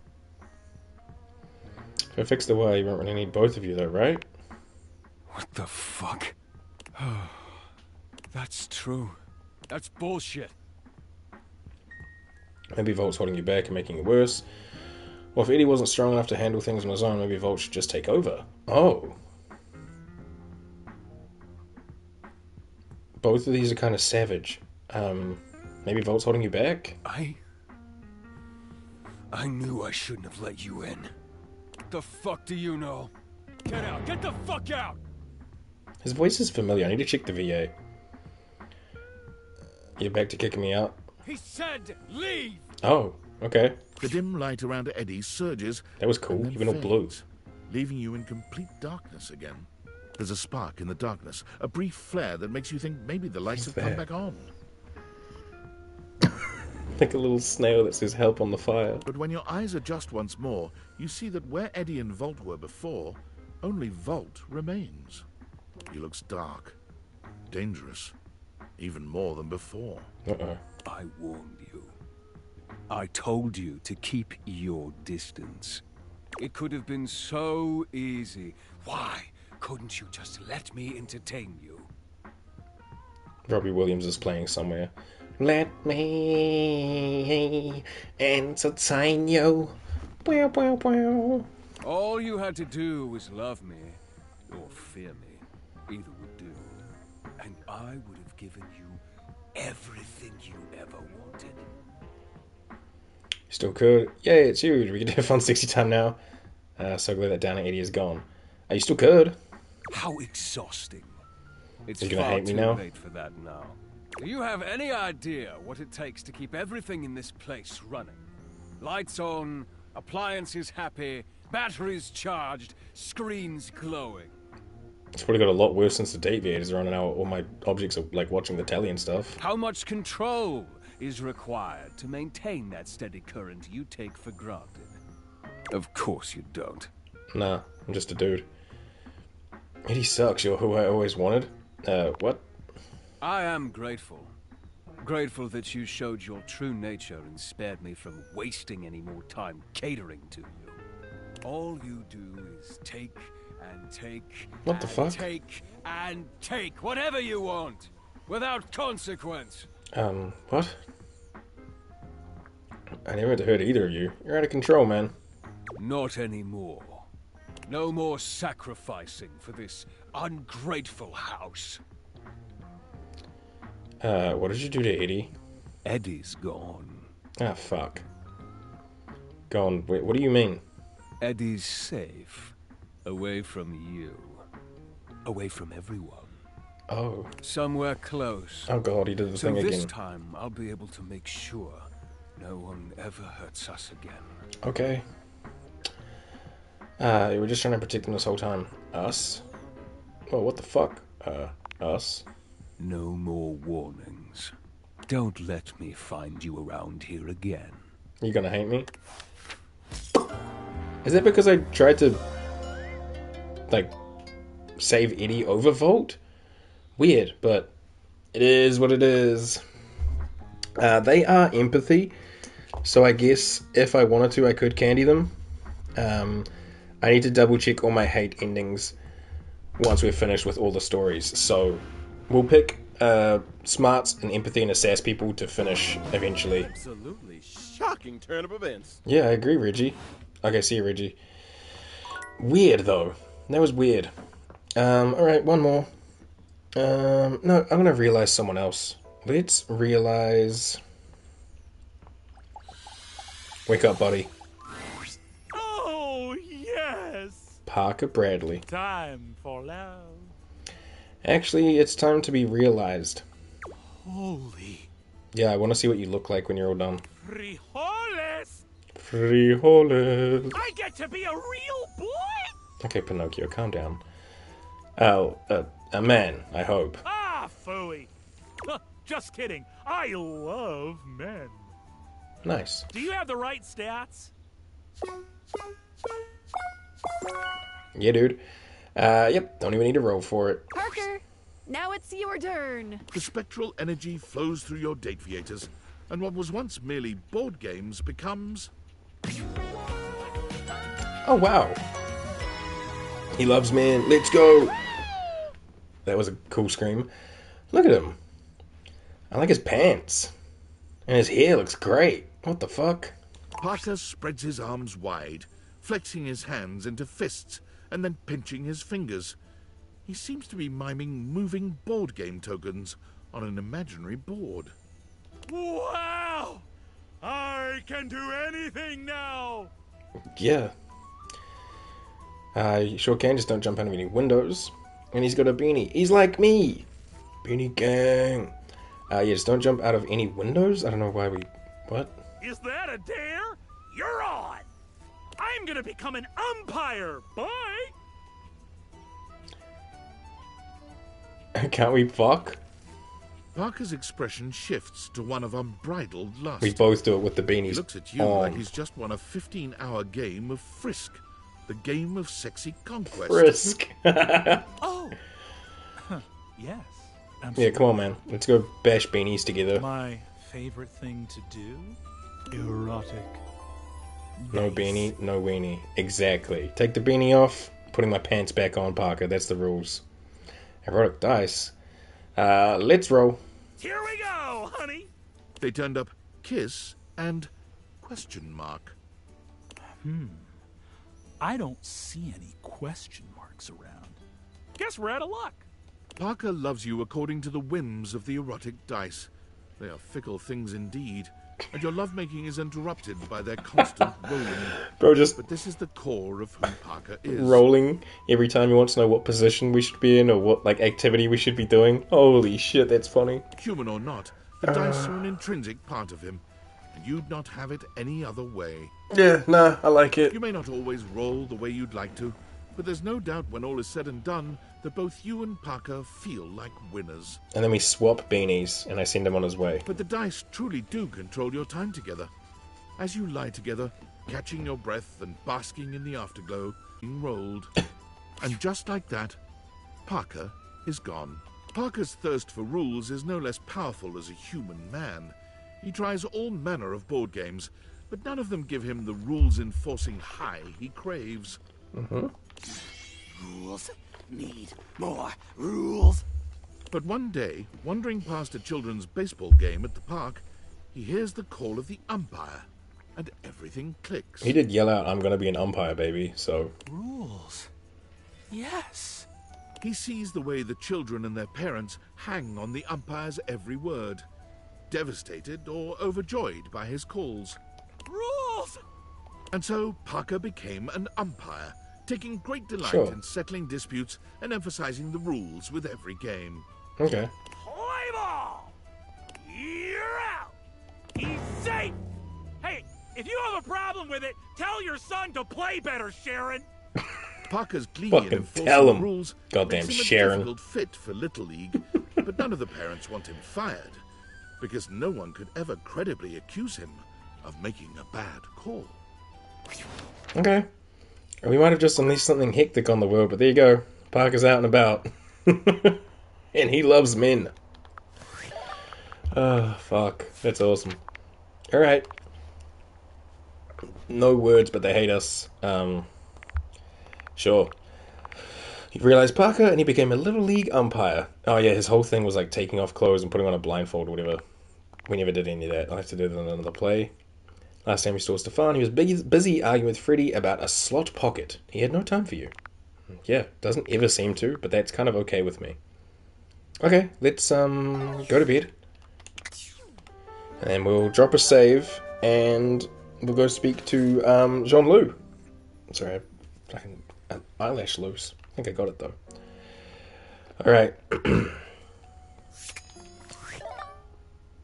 If I fix the wire, you won't really need both of you though, right? What the fuck? That's true. That's bullshit. Maybe Volt's holding you back and making it worse. Well, if Eddie wasn't strong enough to handle things on his own, maybe Volt should just take over. Oh. Both of these are kind of savage. Maybe Volt's holding you back? I knew I shouldn't have let you in. What the fuck do you know? Get out! Get the fuck out! His voice is familiar. I need to check the VA. You're back to kicking me out? He said leave! Oh, okay. The dim light around Eddie surges. That was cool, even all blue. Leaving you in complete darkness again. There's a spark in the darkness, a brief flare that makes you think maybe the lights have come back on. Like a little snail that says help on the fire. But when your eyes adjust once more, you see that where Eddie and Volt were before, only Volt remains. He looks dark, dangerous, even more than before. I warned you. I told you to keep your distance. It could have been so easy. Why couldn't you just let me entertain you? Robbie Williams is playing somewhere. Let me entertain you. Bow, bow, bow. All you had to do was love me, or fear me. Either would do. And I would have given you everything you ever wanted. Still could. Yay, it's huge. We can do a fun 60 time now. So glad that Down at 80 is gone. You still could. How exhausting. It's You're gonna far hate me too now? late for that now. Do you have any idea what it takes to keep everything in this place running? Lights on, appliances happy, batteries charged, screens glowing. It's probably got a lot worse since the date VAs are on and now all my objects are like watching the telly and stuff. How much control is required to maintain that steady current you take for granted? Of course you don't. Nah, I'm just a dude. Eddie sucks, you're who I always wanted. What? I am grateful. Grateful that you showed your true nature and spared me from wasting any more time catering to you. All you do is take and take What the fuck? take and take whatever you want without consequence. What? I never heard either of you. You're out of control, man. Not anymore. No more sacrificing for this ungrateful house. What did you do to Eddie? Eddie's gone. Ah, fuck. Gone. Wait, what do you mean? Eddie's safe. Away from you. Away from everyone. Oh. Somewhere close. Oh god, he did the thing So this again. time, I'll be able to make sure no one ever hurts us again. Okay. You were just trying to protect them this whole time. Us? Oh, what the fuck? Us? No more warnings. Don't let me find you around here again. You gonna hate me? Is that because I tried to, like, save Eddie over Volt? Weird, but it is what it is. They are empathy, so I guess if I wanted to, I could candy them. I need to double check all my hate endings once we're finished with all the stories. So we'll pick smarts and empathy and assess people to finish eventually. Absolutely shocking turn of events. Yeah, I agree, Reggie. Okay, see you, Reggie. Weird, though. That was weird. Alright, one more. No, I'm gonna realize someone else. Let's realize... Wake up, buddy. Oh, yes! Parker Bradley. Time for love. Actually, it's time to be realized. Holy. Yeah, I want to see what you look like when you're all done. Frijoles! Frijoles. I get to be a real boy? Okay, Pinocchio, calm down. Oh, a man, I hope. Ah, phooey. Just kidding. I love men. Nice. Do you have the right stats? Yeah, dude. Yep, don't even need to roll for it. Parker, now it's your turn. The spectral energy flows through your date theaters, and what was once merely board games becomes... Oh, wow. He loves men. Let's go. That was a cool scream. Look at him. I like his pants. And his hair looks great. What the fuck? Parker spreads his arms wide, flexing his hands into fists, and then pinching his fingers. He seems to be miming moving board game tokens on an imaginary board. Wow! I can do anything now! Yeah. You sure can, just don't jump out of any windows. And he's got a beanie. He's like me! Beanie gang. Yeah, just don't jump out of any windows? I don't know why we... What? Is that a dare? You're on! I'm gonna become an umpire! Bye! Can't we fuck? Parker's expression shifts to one of unbridled lust. We both do it with the beanies. He looks at you like he's just won a 15-hour game of Frisk. The game of sexy conquest. Frisk. Oh! Yes. Absolutely. Yeah, come on, man. Let's go bash beanies together. My favorite thing to do? Erotic. No beanie, no weenie. Exactly. Take the beanie off, putting my pants back on, Parker. That's the rules. Erotic dice. Let's roll. Here we go, honey! They turned up kiss and question mark. I don't see any question marks around. Guess we're out of luck. Parker loves you according to the whims of the erotic dice. They are fickle things indeed, and your lovemaking is interrupted by their constant rolling. Bro, just... But this is the core of who Parker is. Rolling every time he wants to know what position we should be in or what, like, activity we should be doing. Holy shit, that's funny. Human or not, the dice are an intrinsic part of him, and you'd not have it any other way. Yeah, nah, I like it. You may not always roll the way you'd like to, but there's no doubt when all is said and done that both you and Parker feel like winners. And then we swap beanies, and I send him on his way. But the dice truly do control your time together. As you lie together, catching your breath and basking in the afterglow, being rolled. And just like that, Parker is gone. Parker's thirst for rules is no less powerful as a human man. He tries all manner of board games, but none of them give him the rules-enforcing high he craves. Rules. Need more rules. But one day, wandering past a children's baseball game at the park, he hears the call of the umpire, and everything clicks. He did yell out, "I'm gonna be an umpire, baby," so... Rules. Yes. He sees the way the children and their parents hang on the umpire's every word, devastated or overjoyed by his calls. Rules! And so Parker became an umpire, taking great delight in settling disputes and emphasizing the rules with every game. Okay. Play ball! You're out! He's safe! Hey, if you have a problem with it, tell your son to play better, Sharon! Parker's glee in Fucking enforcing tell the him. rules Goddamn makes him a Sharon. difficult fit for Little League, but none of the parents want him fired, because no one could ever credibly accuse him of making a bad call. Okay. We might have just unleashed something hectic on the world, but there you go. Parker's out and about. And he loves men. Oh, fuck. That's awesome. Alright. No words, but they hate us. Sure. He realized Parker, and he became a Little League umpire. Oh yeah, his whole thing was like taking off clothes and putting on a blindfold or whatever. We never did any of that. I'll have to do that in another play. Last time we saw Stefan, he was busy arguing with Freddy about a slot pocket. He had no time for you. Yeah, doesn't ever seem to, but that's kind of okay with me. Okay, let's go to bed. And we'll drop a save, and we'll go speak to Jean-Loup. Sorry, I can an eyelash loose. I think I got it though. Alright.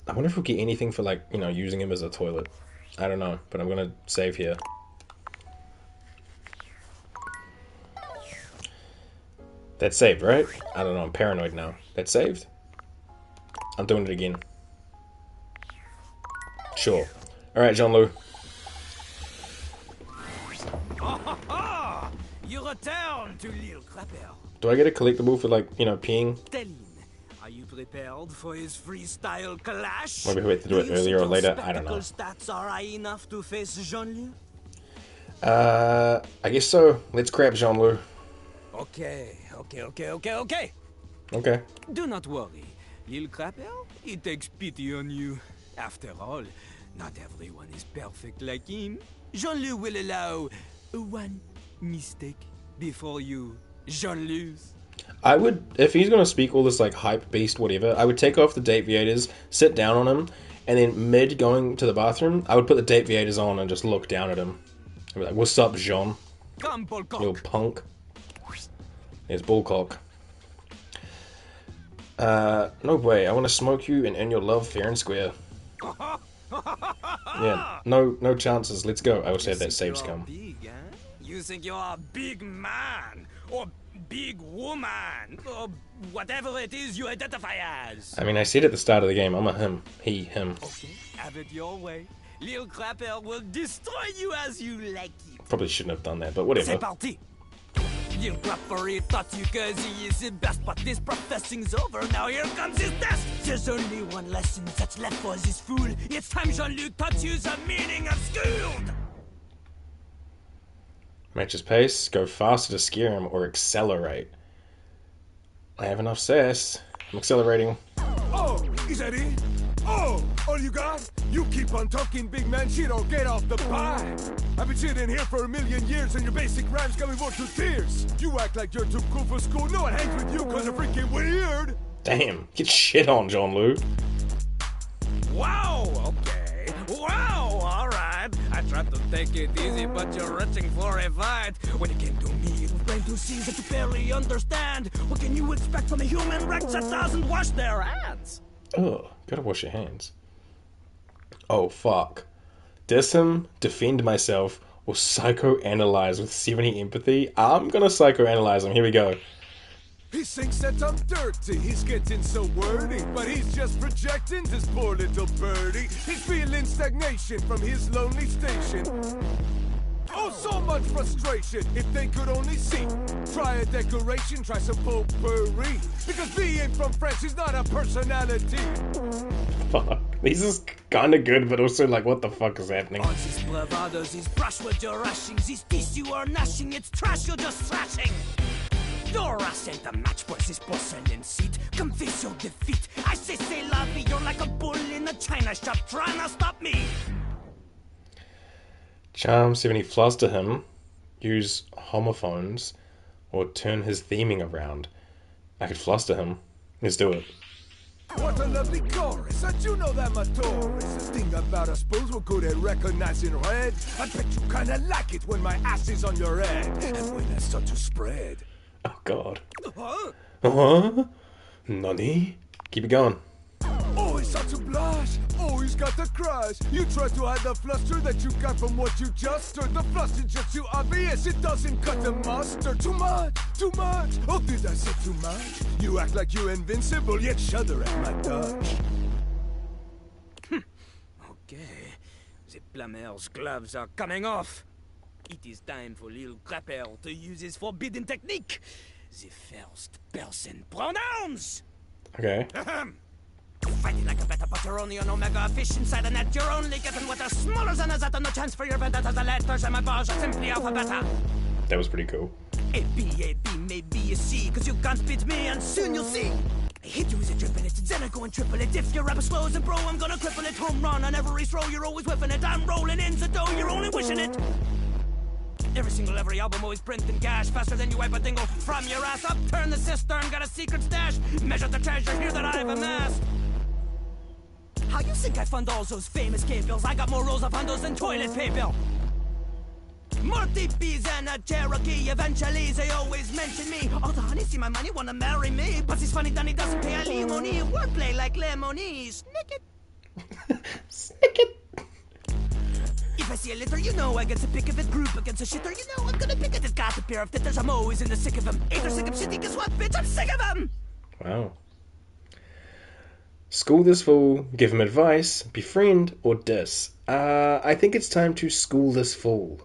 I wonder if we'll get anything for, like, you know, using him as a toilet. I don't know, but I'm gonna save here. That's saved, right? I don't know, I'm paranoid now. That's saved? I'm doing it again. Sure. Alright, Jean-Loup. You return to Lil Crapper. Do I get a collectible for, like, you know, peeing? Telling, are you prepared for his freestyle clash? Maybe we have to do it earlier or later. I don't know. Stats are high enough to face Jean-Loup? I guess so. Let's grab Jean-Loup. Okay. Okay. Do not worry. Lil Crapper, he takes pity on you. After all, not everyone is perfect like him. Jean-Loup will allow one mistake before you Jean-Loup. I would, if he's gonna speak all this like hype beast whatever, I would take off the Dateables, sit down on him, and then mid going to the bathroom, I would put the Dateables on and just look down at him. I'd be like, "What's up, Jean? Come, Bullcock. Little punk." There's Bullcock. No way. I want to smoke you and earn your love fair and square. Yeah, no chances. Let's go. I will save that save scum. Big, huh? You think you're a big man or big woman or whatever it is you identify as? I mean, I said at the start of the game, I'm a him. He, him. Okay, have it your way. Lil Crapper will destroy you as you like it. Probably shouldn't have done that, but whatever. C'est parti. Lil Crapper, he thought you cause he is the best, but this professing's over. Now here comes his test. There's only one lesson that's left for this fool. It's time Jean-Luc taught you the meaning of school. Match his pace, go faster to scare him, or accelerate. I have enough sass. I'm accelerating. Oh, is that it? Oh, all you got? You keep on talking big man shit or get off the pie. I've been sitting here for 1,000,000 years and your basic rhymes coming more to tears. You act like you're too cool for school. No one hangs with you cause you're freaking weird. Damn, get shit on, Jean-Loup. Wow, okay. Wow, alright. I tried to take it easy, but you're reaching for a fight. When it came to me, it was plain to see that you barely understand. What can you expect from a human Rex that doesn't wash their hands? Ugh, gotta wash your hands. Oh, fuck. Diss him, defend myself, or psychoanalyze with 70 empathy? I'm gonna psychoanalyze him. Here we go. He thinks that I'm dirty, he's getting so wordy, but he's just projecting this poor little birdie. He's feeling stagnation from his lonely station. Oh, so much frustration, if they could only see. Try a decoration, try some potpourri, because being from France is not a personality. Fuck. This is kinda good, but also like, what the fuck is happening? On these bravados, these brush with your rushing, these teeth you are gnashing, it's trash you're just thrashing. Your ass ain't a match for this porcelain seat. Come face your defeat. I say, la vie, you're like a bull in a china shop trying to stop me. Charm 70 fluster him, use homophones, or turn his theming around. I could fluster him. Let's do it. What a lovely chorus. And you know that my Taurus. The thing about us bulls, we're good at recognizing red. I bet you kinda like it when my ass is on your head. And when I start to spread. Oh, God. Huh? Uh-huh. Nani? Keep it going. Oh, he's such a blush. Oh, he's got the crush. You try to hide the fluster that you got from what you just heard. The fluster's just too obvious. It doesn't cut the mustard. Too much, too much. Oh, did I say too much? You act like you're invincible, yet shudder at my touch. Okay. The plumber's gloves are coming off. It is time for Lil Crapper to use his forbidden technique. The first person pronouns. Okay. Fighting like a better butter, only an omega fish inside a net. You're only getting what are smaller than a zeta. No chance for your vendetta. The letters and my bars are simply alphabeta. That was pretty cool. A, B, maybe a C. Cause you can't beat me and soon you'll see. I hit you with a triple it, then I go and triple it. If your rapper slows and bro, I'm gonna cripple it. Home run on every throw, you're always whiffing it. I'm rolling in the dough, you're only wishing it. Every album always printing cash faster than you wipe a dingle from your ass. Upturn the cistern, got a secret stash. Measure the treasure here that I've amassed. How you think I fund all those famous gay bills? I got more rolls of hundos than toilet paper. More DPs than a Cherokee. Eventually they always mention me. Oh, the honey see my money, wanna marry me. But he's funny, then he doesn't pay alimony. Wordplay like lemony. Snick it. Snick it. If I see a litter, you know I get to pick of it. Group against a shitter, you know I'm gonna pick it. It's got a pair of titters, I'm always in the sick of them. Ain't there sick of shit, guess what, bitch? I'm sick of them! Wow. School this fool, give him advice, befriend, or diss. I think it's time to school this fool.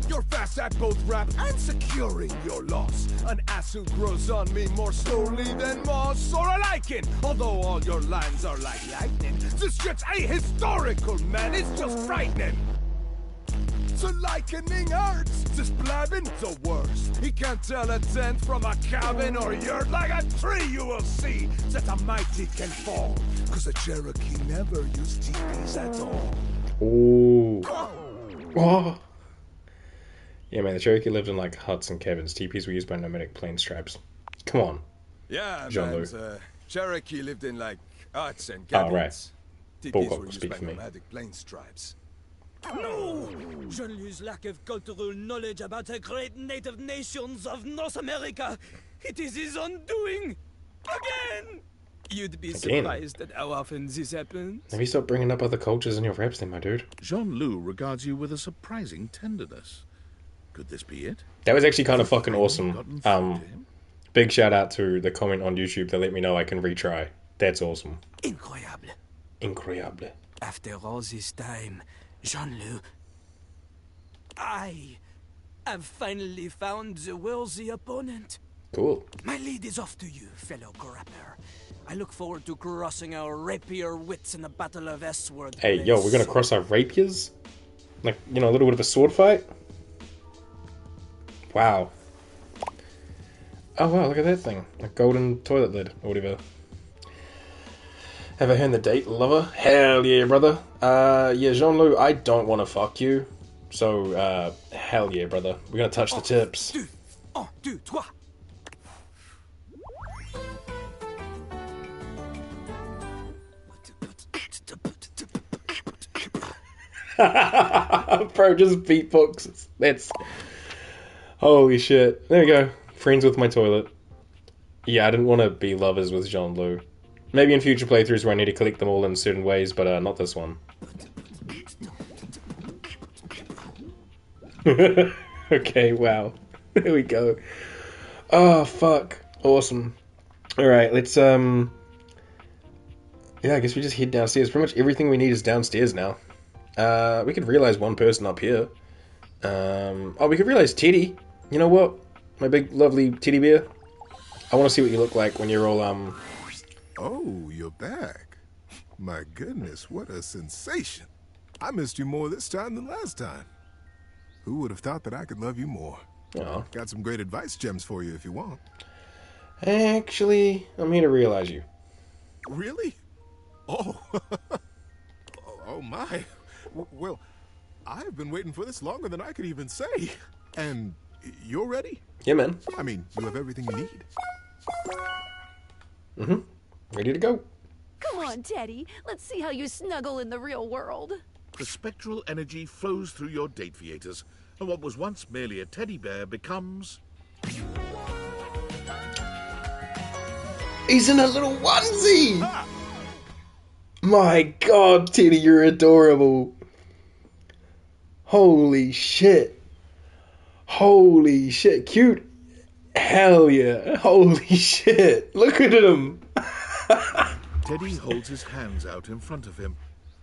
You're fast at both rap and securing your loss. An ass who grows on me more slowly than moss or a lichen. Although all your lines are like lightning, this shit's ahistorical, man. It's just frightening. So likening hurts. This blabbing the worst. He can't tell a tent from a cabin or yurt. Like a tree you will see that a mighty can fall. Cause a Cherokee never used teepees at all. Ooh. Oh. Yeah, man, the Cherokee lived in like huts and cabins. Teepees were used by nomadic plains tribes. Come on. Yeah, Jean-Loup. Cherokee lived in like huts and Oh, cabins. right. Teepees Bullcock were will used speak by for me. nomadic plains tribes. No! Jean-Lou's lack of cultural knowledge about the great native nations of North America. It is his undoing. Again! You'd be Again? surprised at how often this happens. Have you stopped bringing up other cultures in your raps then, my dude? Jean-Loup regards you with a surprising tenderness. Could this be it? That was actually kind of fucking awesome. Big shout out to the comment on YouTube that let me know I can retry. That's awesome. Incroyable. Incroyable. After all this time, Jean-Loup, I have finally found the worthy opponent. Cool. My lead is off to you, fellow grapper. I look forward to crossing our rapier wits in the Battle of S-Word. Hey, yo, we're gonna cross our rapiers? Like, you know, a little bit of a sword fight? Wow. Oh, wow, look at that thing. A golden toilet lid, or whatever. Have I heard the date, lover? Hell yeah, brother. Yeah, Jean-Loup, I don't want to fuck you. So, hell yeah, brother. We're gonna touch the tips. 1, 2, 3. Bro, just beatbox. That's... Holy shit. There we go. Friends with my toilet. Yeah, I didn't want to be lovers with Jean-Loup. Maybe in future playthroughs where I need to collect them all in certain ways, but not this one. Okay, wow. There we go. Oh, fuck. Awesome. Alright, let's, yeah, I guess we just head downstairs. Pretty much everything we need is downstairs now. We could realize one person up here. Oh, we could realize Teddy. You know what? My big, lovely teddy bear. I want to see what you look like when you're all, Oh, you're back. My goodness, what a sensation. I missed you more this time than last time. Who would have thought that I could love you more? Oh. Got some great advice gems for you if you want. Actually, I'm here to realize you. Really? Oh. Oh my. Well, I've been waiting for this longer than I could even say. And You're ready? Yeah, man. I mean, you have everything you need. Ready to go. Come on, Teddy. Let's see how you snuggle in the real world. The spectral energy flows through your date theaters, and what was once merely a teddy bear becomes... He's in a little onesie! My God, Teddy, you're adorable. Holy shit. Holy shit. Cute. Hell yeah. Holy shit. Look at him. Teddy holds his hands out in front of him,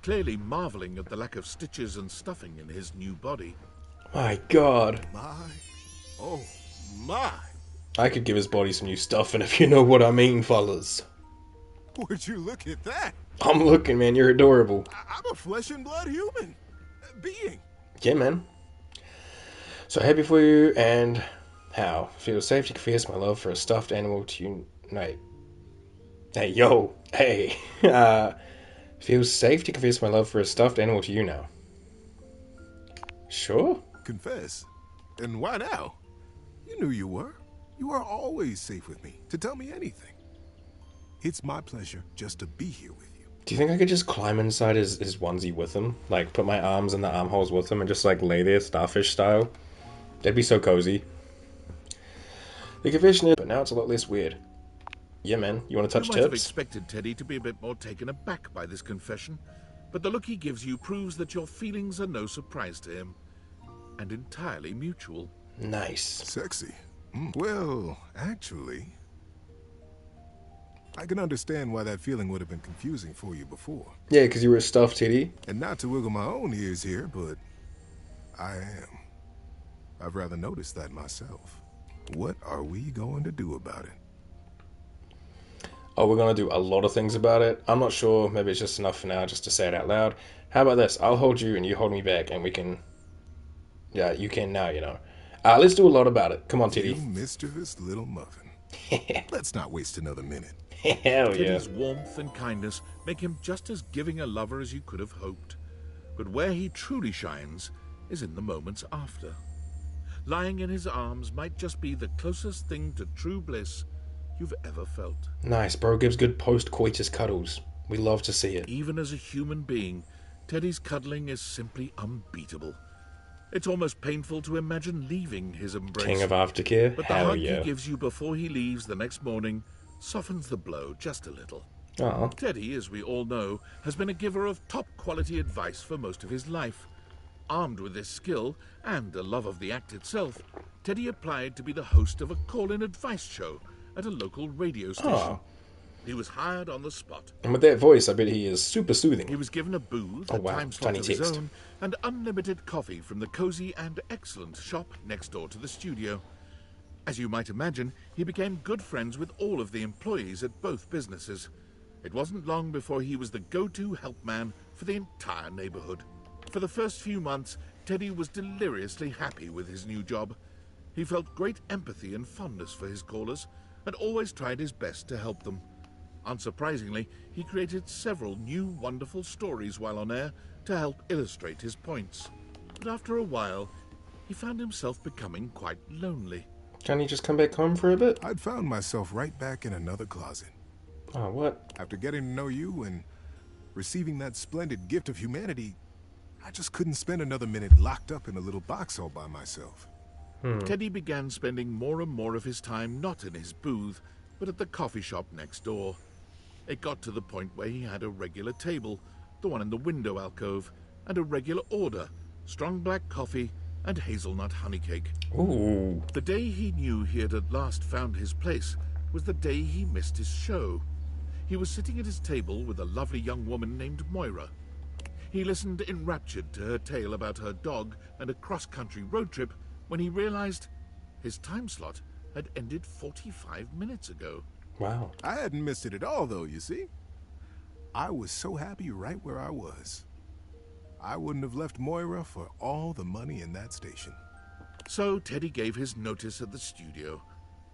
clearly marveling at the lack of stitches and stuffing in his new body. My God. Oh my. I could give his body some new stuffing if you know what I mean, fellas. Would you look at that? I'm looking, man. You're adorable. I'm a flesh and blood human being. Yeah, man. So happy for you, and how? Feel safe to confess my love for a stuffed animal to unite. Hey, yo. Hey. Feel safe to confess my love for a stuffed animal to you now. Sure? Confess? And why now? You knew you were. You are always safe with me, to tell me anything. It's my pleasure just to be here with you. Do you think I could just climb inside his onesie with him? Like, put my arms in the armholes with him and just, like, lay there starfish style? That'd be so cozy. The confession is, but now it's a lot less weird. Yeah, man. You want to touch You might have tips? expected Teddy to be a bit more taken aback by this confession, but the look he gives you proves that your feelings are no surprise to him, and entirely mutual. Nice. Sexy. Well, actually, I can understand why that feeling would have been confusing for you before. Yeah, because you were a stuffed titty. And not to wiggle my own ears here, but I am. I've rather noticed that myself. What are we going to do about it? Oh, we're going to do a lot of things about it. I'm not sure. Maybe it's just enough for now just to say it out loud. How about this? I'll hold you and you hold me back and we can... Yeah, you can now, you know. Let's do a lot about it. Come on, Teddy. You mischievous little muffin. Let's not waste another minute. Hell yeah. Teddy's warmth and kindness make him just as giving a lover as you could have hoped. But where he truly shines is in the moments after. Lying in his arms might just be the closest thing to true bliss you've ever felt. Nice, bro. Gives good post-coitus cuddles. We love to see it. Even as a human being, Teddy's cuddling is simply unbeatable. It's almost painful to imagine leaving his embrace. King of aftercare? But the Hell hug yeah. he gives you before he leaves the next morning softens the blow just a little. Aw. Teddy, as we all know, has been a giver of top-quality advice for most of his life. Armed with this skill, and a love of the act itself, Teddy applied to be the host of a call-in advice show at a local radio station. Aw. He was hired on the spot. And with that voice, I bet he is super soothing. He was given a booth, Oh, a wow. time slot Tiny of his text. own, and unlimited coffee from the cozy and excellent shop next door to the studio. As you might imagine, he became good friends with all of the employees at both businesses. It wasn't long before he was the go-to help man for the entire neighborhood. For the first few months, Teddy was deliriously happy with his new job. He felt great empathy and fondness for his callers, and always tried his best to help them. Unsurprisingly, he created several new wonderful stories while on air to help illustrate his points. But after a while, he found himself becoming quite lonely. Can't he just come back home for a bit? I'd found myself right back in another closet. Oh, what? After getting to know you and receiving that splendid gift of humanity, I just couldn't spend another minute locked up in a little box all by myself. Teddy began spending more and more of his time not in his booth, but at the coffee shop next door. It got to the point where he had a regular table, the one in the window alcove, and a regular order, strong black coffee and hazelnut honey cake. Ooh. The day he knew he had at last found his place was the day he missed his show. He was sitting at his table with a lovely young woman named Moira. He listened enraptured to her tale about her dog and a cross-country road trip when he realized his time slot had ended 45 minutes ago. Wow. I hadn't missed it at all, though, you see. I was so happy right where I was. I wouldn't have left Moira for all the money in that station. So Teddy gave his notice at the studio.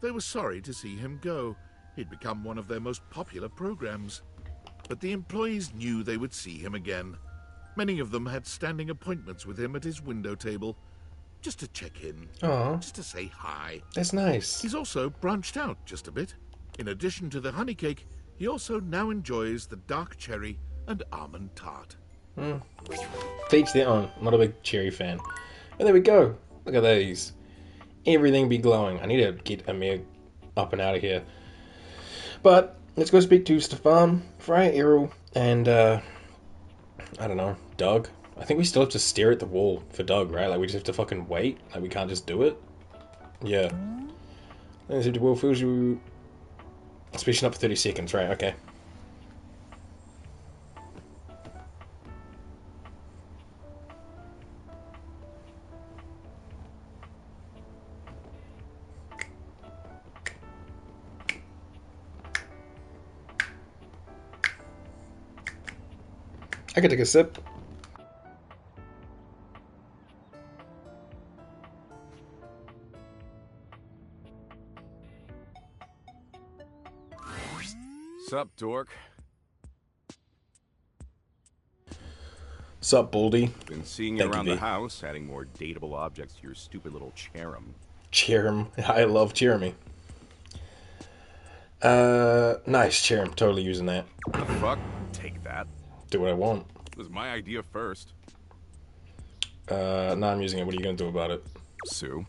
They were sorry to see him go. He'd become one of their most popular programs. But the employees knew they would see him again. Many of them had standing appointments with him at his window table. just to check in. Aw. Just to say hi. That's nice. He's also branched out just a bit. In addition to the honey cake, he also now enjoys the dark cherry and almond tart. Teach their own. I'm not a big cherry fan. And there we go. Look at these. Everything be glowing. I need to get Amir up and out of here. But let's go speak to Stefan, Freya, Errol, and I don't know, Doug. I think we still have to stare at the wall for Doug, right? Like we just have to fucking wait. Like we can't just do it. Yeah. Let's see if the wall feels you. Speaking up for 30 seconds, right? Okay. I could take a sip. Sup, dork? Sup, Baldy? Been seeing you around the house, adding more dateable objects to your stupid little cherem. Cherem. I love Jeremy. Nice, Cherem. Totally using that. The fuck? Take that. Do what I want. It was my idea first. No, I'm using it. What are you gonna do about it? Sue.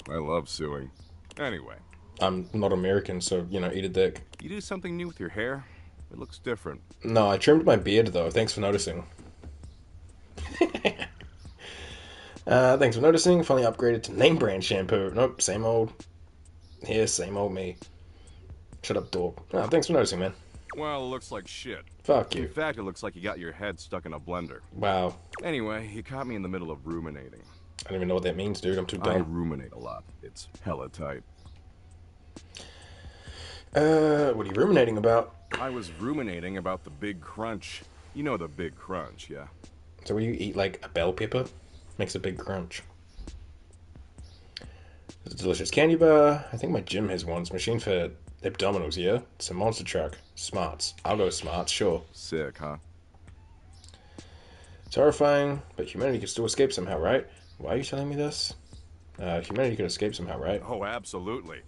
I love suing. Anyway. I'm not American, so, you know, eat a dick. You do something new with your hair? It looks different. No, I trimmed my beard, though. Thanks for noticing. Thanks for noticing. Finally upgraded to name brand shampoo. Nope, same old. Here, same old me. Shut up, dog. Oh, thanks for noticing, man. Well, it looks like shit. Fuck you. In fact, it looks like you got your head stuck in a blender. Wow. Anyway, you caught me in the middle of ruminating. I don't even know what that means, dude. I'm too dumb. I ruminate a lot. It's hella tight. What are you ruminating about? I was ruminating about the big crunch. You know the big crunch, yeah? So will you eat, like, a bell pepper? Makes a big crunch. It's a delicious candy bar. I think my gym has one. It's a machine for abdominals, yeah? It's a monster truck. Smarts. I'll go smarts, sure. Sick, huh? It's horrifying, but humanity can still escape somehow, right? Why are you telling me this? Humanity can escape somehow, right? Oh, absolutely.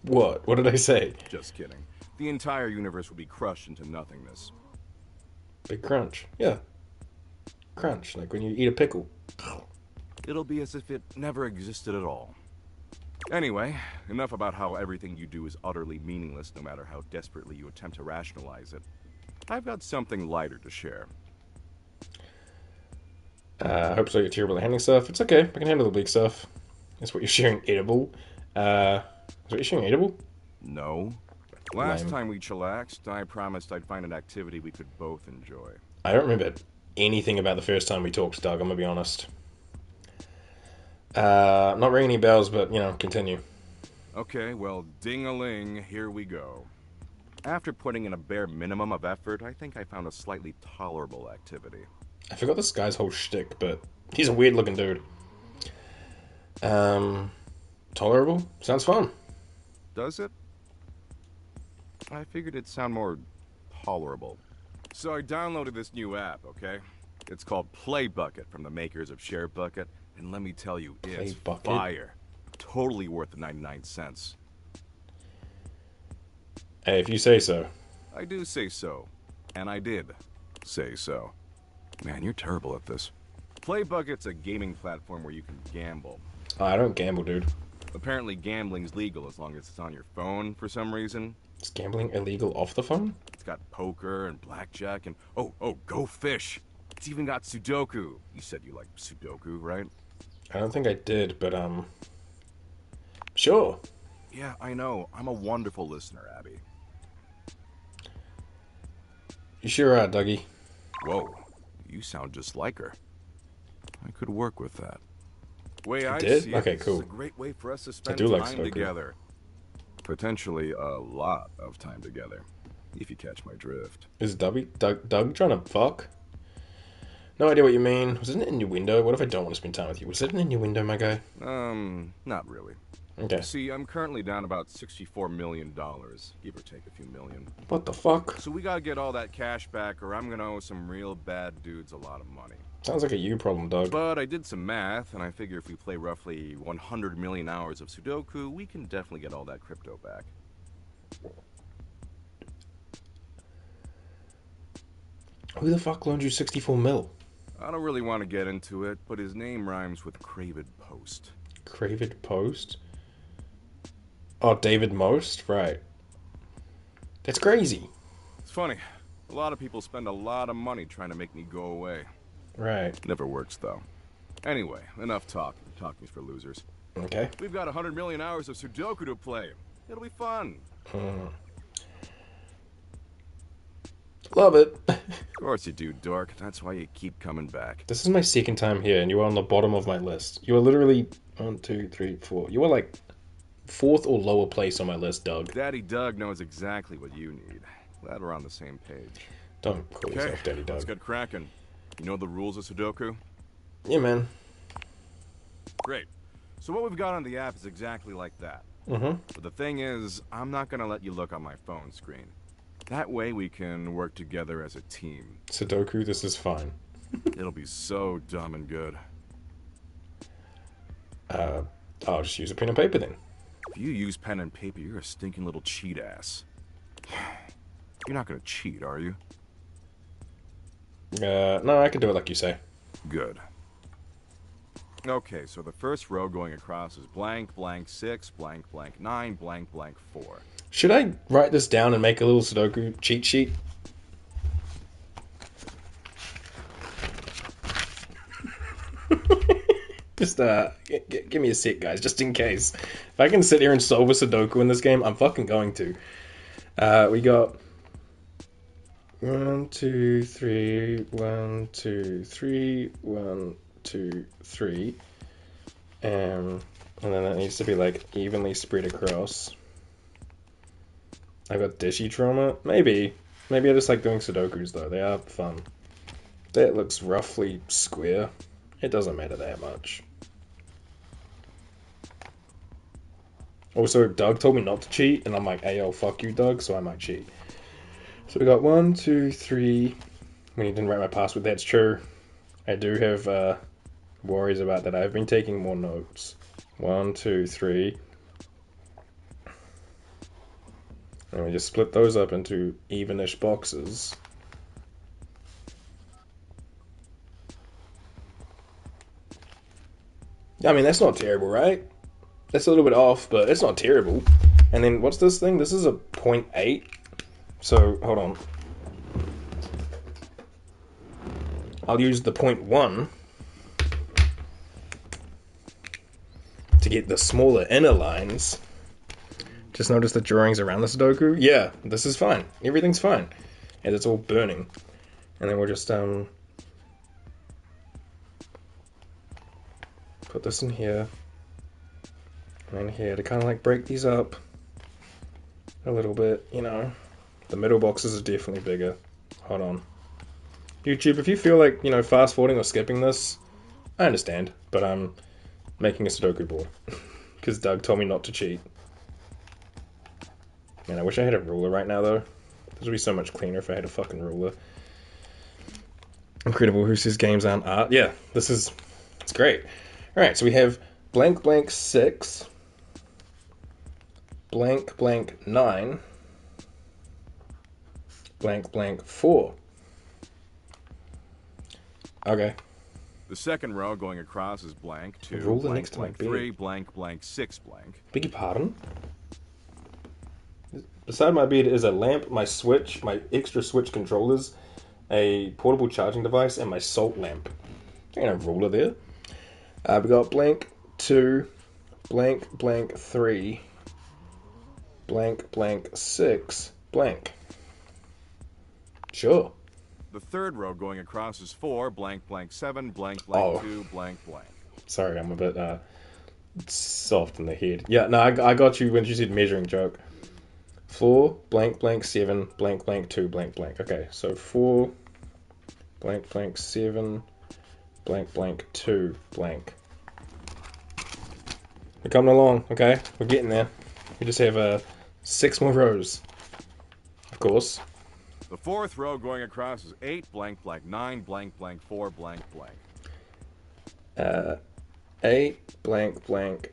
What? What did I say? Just kidding. The entire universe will be crushed into nothingness. Big crunch. Yeah. Crunch, like when you eat a pickle. It'll be as if it never existed at all. Anyway, enough about how everything you do is utterly meaningless no matter how desperately you attempt to rationalize it. I've got something lighter to share. I hope so. You're terrible at handling stuff. It's okay. I can handle the big stuff. That's what you're sharing edible. Is what you're sharing edible? No. Last time we chillaxed, I promised I'd find an activity we could both enjoy. I don't remember anything about the first time we talked, Doug. I'm gonna be honest. Not ringing any bells, but, you know, continue. Okay, well, ding-a-ling, here we go. After putting in a bare minimum of effort, I think I found a slightly tolerable activity. I forgot this guy's whole shtick, but he's a weird-looking dude. Tolerable? Sounds fun. Does it? I figured it'd sound more tolerable. So I downloaded this new app, okay? It's called Play Bucket from the makers of Share Bucket, and let me tell you, it's fire. Totally worth the 99 cents. Hey, if you say so. I do say so. And I did say so. Man, you're terrible at this. Play Bucket's a gaming platform where you can gamble. Oh, I don't gamble, dude. Apparently gambling's legal as long as it's on your phone for some reason. Is gambling illegal off the phone? It's got poker and blackjack and... Oh, go fish! It's even got Sudoku. You said you like Sudoku, right? I don't think I did, but, sure. Yeah, I know. I'm a wonderful listener, Abby. You sure are, Dougie. Whoa, you sound just like her. I could work with that. Way I did? see Okay, it, cool. This is a great way for us to spend do like time Sudoku. together. Potentially a lot of time together, if you catch my drift. Is Doug trying to fuck? No idea what you mean. Was it an innuendo? What if I don't want to spend time with you? Was it an innuendo, my guy? Not really. Okay. See, I'm currently down about $64 million, give or take a few million. What the fuck? So we gotta get all that cash back, or I'm gonna owe some real bad dudes a lot of money. Sounds like a you problem, dog. But I did some math, and I figure if we play roughly 100 million hours of Sudoku, we can definitely get all that crypto back. Who the fuck loaned you 64 mil? I don't really want to get into it, but his name rhymes with Cravid Post. Cravid Post? Oh, David Most? Right. That's crazy. It's funny. A lot of people spend a lot of money trying to make me go away. Right. Never works, though. Anyway, enough talking. Talking's for losers. Okay. We've got 100 million hours of Sudoku to play. It'll be fun. Love it. Of course you do, dork. That's why you keep coming back. This is my second time here, and you are on the bottom of my list. You are literally 1, 2, 3, 4. You are like 4th or lower place on my list, Doug. Daddy Doug knows exactly what you need. Glad we're on the same page. Don't call yourself Daddy Doug. Let's get cracking. You know the rules of Sudoku? Yeah, man. Great. So what we've got on the app is exactly like that. Mm-hmm. But the thing is, I'm not gonna let you look on my phone screen. That way we can work together as a team. Sudoku, this is fine. It'll be so dumb and good. I'll just use a pen and paper then. If you use pen and paper, you're a stinking little cheat ass. You're not gonna cheat, are you? No, I can do it like you say. Good. Okay, so the first row going across is blank, blank 6, blank, blank 9, blank, blank 4. Should I write this down and make a little Sudoku cheat sheet? Just, give me a sec, guys, just in case. If I can sit here and solve a Sudoku in this game, I'm fucking going to. We got 1, 2, 3, 1, 2, 3, 1, 2, 3. And then that needs to be, like, evenly spread across. I got dishy trauma? Maybe. Maybe I just like doing Sudokus, though. They are fun. That looks roughly square. It doesn't matter that much. Also, Doug told me not to cheat, and I'm like, hey, yo, fuck you, Doug, so I might cheat. So we got 1, 2, 3. When you didn't write my password, that's true. I do have worries about that. I've been taking more notes. 1, 2, 3. And we just split those up into evenish boxes. I mean, that's not terrible, right? That's a little bit off, but it's not terrible. And then, what's this thing? This is a 0.8. So, hold on. I'll use the 0.1 to get the smaller inner lines. Just notice the drawings around the Sudoku. Yeah, this is fine. Everything's fine. And it's all burning. And then we'll just, put this in here. And in here to kind of like break these up a little bit, you know. The middle boxes are definitely bigger. Hold on. YouTube, if you feel like, you know, fast forwarding or skipping this, I understand. But I'm making a Sudoku board. Because Doug told me not to cheat. Man, I wish I had a ruler right now, though. This would be so much cleaner if I had a fucking ruler. Incredible who says games aren't art. Yeah, it's great. Alright, so we have blank blank 6, blank blank 9, blank blank 4. Okay. The second row going across is blank 2, Ruler blank next to my blank bed. 3, blank blank 6 blank. Beg your pardon? Beside my bed is a lamp, my switch, my extra switch controllers, a portable charging device, and my salt lamp. There ain't a ruler there. We got blank 2, blank blank 3, blank blank 6, blank. Sure. The third row going across is 4, blank blank 7, blank blank 2, blank blank. Sorry, I'm a bit soft in the head. Yeah, no, I got you when you said measuring joke. 4, blank blank 7, blank blank 2, blank blank. Okay, so 4, blank blank 7, blank blank 2, blank. We're coming along, okay? We're getting there. We just have 6 more rows. Of course. The fourth row going across is 8 blank blank 9 blank blank 4 blank blank. 8 blank blank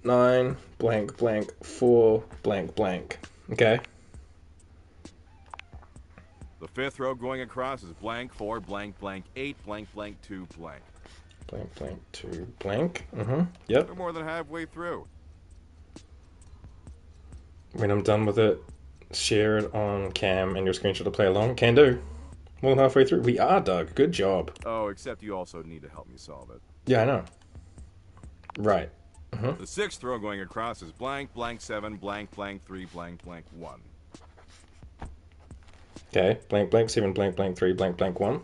9 blank blank 4 blank blank. Okay. The fifth row going across is blank 4 blank blank 8 blank blank 2 blank. Blank blank 2 blank. Yep. We're more than halfway through. When I'm done with it, share it on cam and your screenshot to play along. Can do. More than halfway through. We are, Doug. Good job. Oh, except you also need to help me solve it. Yeah, I know. Right. The sixth row going across is blank blank 7 blank blank 3 blank blank 1. Okay. Blank blank 7 blank blank 3 blank blank 1.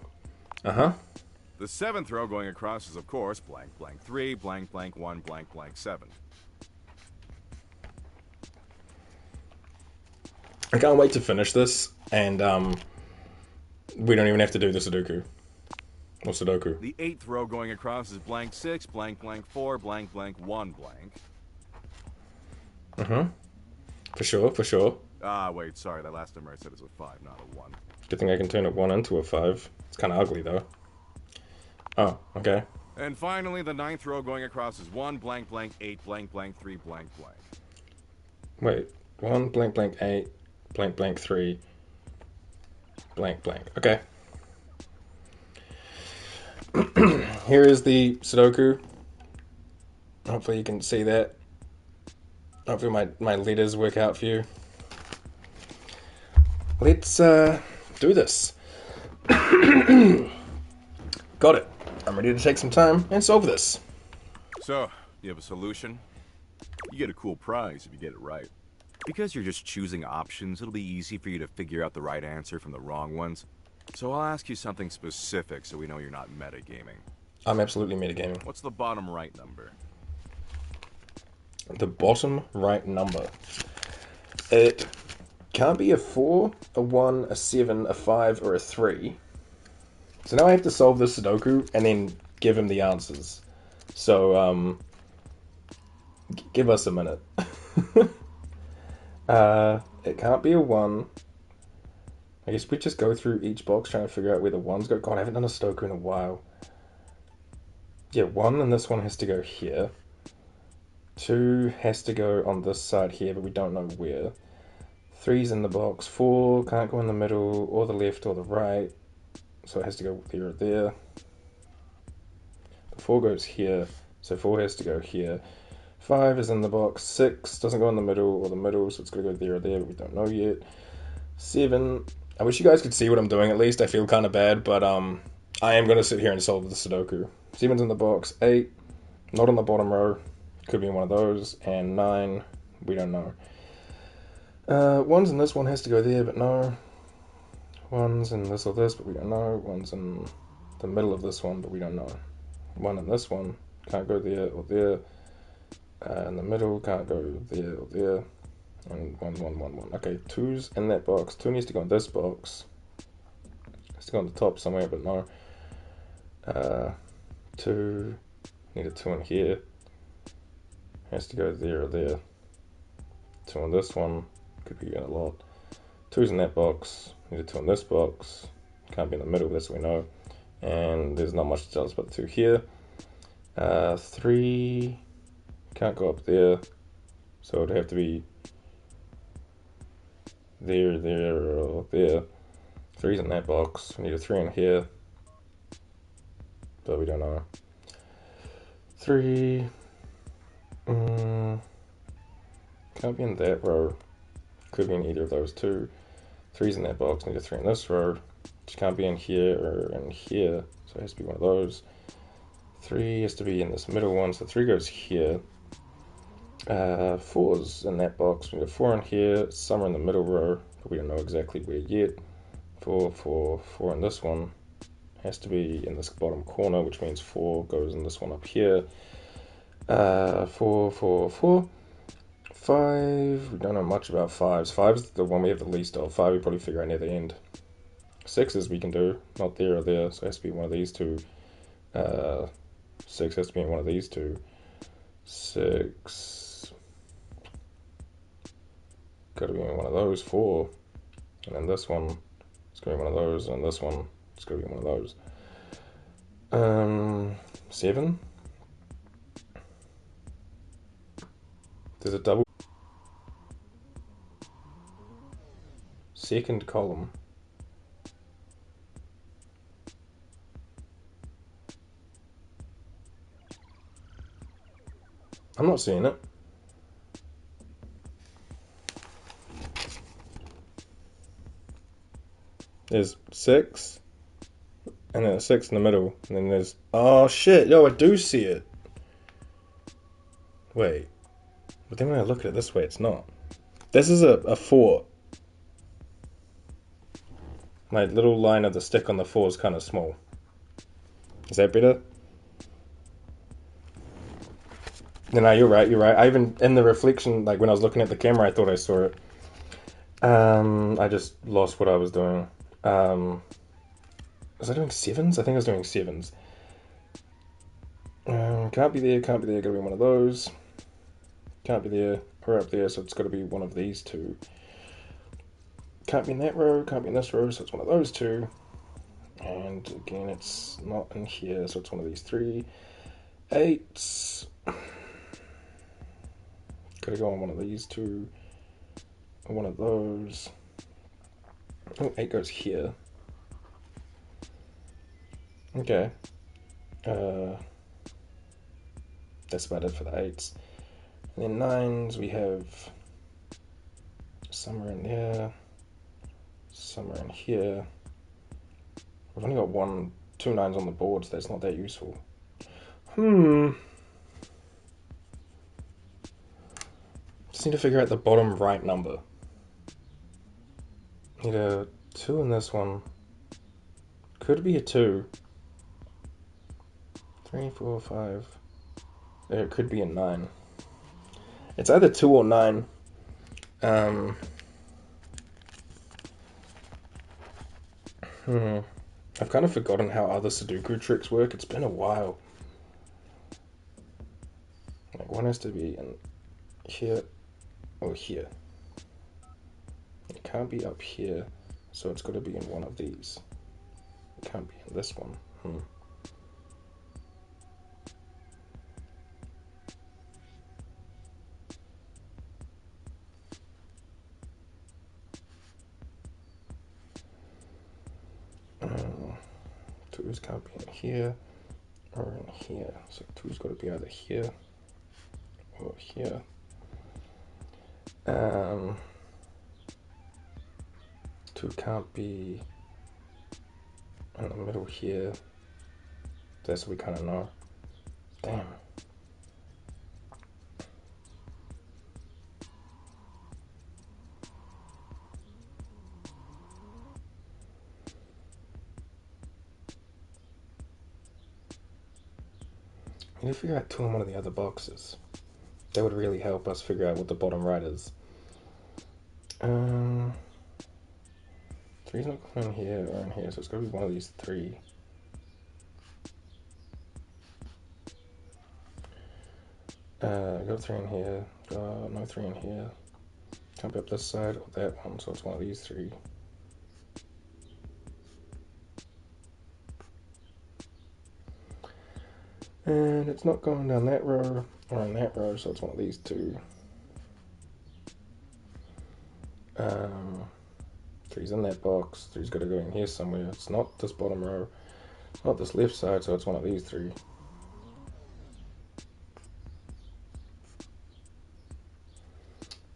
The seventh row going across is, of course, blank blank 3 blank blank 1 blank blank 7. I can't wait to finish this, and we don't even have to do the Sudoku. Or Sudoku. The eighth row going across is blank 6 blank blank 4 blank blank 1 blank. For sure, for sure. Ah, wait, sorry, that last number I said is a 5, not a 1. Good thing I can turn a 1 into a 5. It's kind of ugly, though. Oh, okay. And finally, the ninth row going across is 1 blank blank 8 blank blank 3 blank blank. Wait, 1 blank blank 8 blank blank 3 blank blank. Okay. Here is the Sudoku. Hopefully you can see that. Hopefully my letters work out for you. Let's do this. Got it. I'm ready to take some time and solve this. So, you have a solution? You get a cool prize if you get it right. Because you're just choosing options, it'll be easy for you to figure out the right answer from the wrong ones. So I'll ask you something specific so we know you're not metagaming. I'm absolutely metagaming. What's the bottom right number? The bottom right number. It can't be a 4, a 1, a 7, a 5, or a 3. So now I have to solve this Sudoku and then give him the answers. So, give us a minute. It can't be a 1. I guess we just go through each box trying to figure out where the 1s go. God, I haven't done a Sudoku in a while. Yeah, 1 and this one has to go here. 2 has to go on this side here, but we don't know where. 3's in the box. 4 can't go in the middle, or the left, or the right. So it has to go there or there. The 4 goes here, so 4 has to go here. 5 is in the box. 6 doesn't go in the middle or the middle, so it's going to go there or there, but we don't know yet. 7, I wish you guys could see what I'm doing at least. I feel kind of bad, but I am going to sit here and solve the Sudoku. 7's in the box. 8, not on the bottom row. Could be in one of those. And 9, we don't know. 1's in this one, has to go there, but no. 1's in this or this, but we don't know. 1's in the middle of this one, but we don't know. 1 in this one, can't go there or there. In the middle, can't go there or there. And 1, 1, 1, 1. Okay, 2's in that box. 2 needs to go in this box. Has to go on the top somewhere, but no. 2, need a 2 in here. Has to go there or there. 2 in this one, could be a lot. 2's in that box, need a 2 in this box. Can't be in the middle, that's what we know. And there's not much to tell us about the 2 here. 3 can't go up there, so it'd have to be there, there, or there. 3's in that box, we need a 3 in here, but we don't know. 3 can't be in that row, could be in either of those two. 3's in that box, need a 3 in this row, which can't be in here or in here, so it has to be one of those. 3 has to be in this middle one, so 3 goes here. 4's in that box, we got 4 in here, some are in the middle row, but we don't know exactly where yet. 4, 4, 4 in this one, has to be in this bottom corner, which means 4 goes in this one up here. 4, 4, 4. 5, we don't know much about 5's. 5's the one we have the least of. 5 we probably figure out near the end. 6's we can do, not there or there, so it has to be one of these two. 6 has to be in one of these two. 6, gotta be in one of those. 4, And then this one, it's going to be one of those, and this one, it's going to be one of those. 7. There's a double. Second column. I'm not seeing it. There's 6, and then a 6 in the middle, and then there's... Oh shit, yo, I do see it. Wait. But then when I look at it this way, it's not. This is a 4. My little line of the stick on the 4 is kind of small. Is that better? No, you're right, you're right. I even, in the reflection, like when I was looking at the camera, I thought I saw it. I just lost what I was doing. Was I doing 7s? I think I was doing 7s. Can't be there, gotta be one of those. Can't be there, or up there, so it's gotta be one of these two. Can't be in that row, can't be in this row, so it's one of those two. And again, it's not in here, so it's one of these 3. 8s. Gotta go on one of these two. Or one of those. Oh, 8 goes here. Okay. That's about it for the 8s. And then 9s, we have somewhere in there, somewhere in here. We've only got 2 9s on the board, so that's not that useful. Just need to figure out the bottom right number. Need a 2 in this one. Could be a 2. 3, 4, 5. It could be a 9. It's either 2 or 9. I've kind of forgotten how other Sudoku tricks work. It's been a while. Like, one has to be in here or here. It can't be up here, so it's got to be in one of these. It can't be in this one. Twos can't be in here or in here. So 2's got to be either here or here. 2 can't be in the middle here. That's what we kind of know. Damn. We need to figure out 2 in one of the other boxes. That would really help us figure out what the bottom right is. 3's not going in here or in here, so it's got to be one of these 3. Got 3 in here. No 3 in here. Can't be up this side or that one, so it's one of these 3. And it's not going down that row or in that row, so it's one of these 2. 3's in that box. 3's got to go in here somewhere. It's not this bottom row. It's not this left side, so it's one of these 3.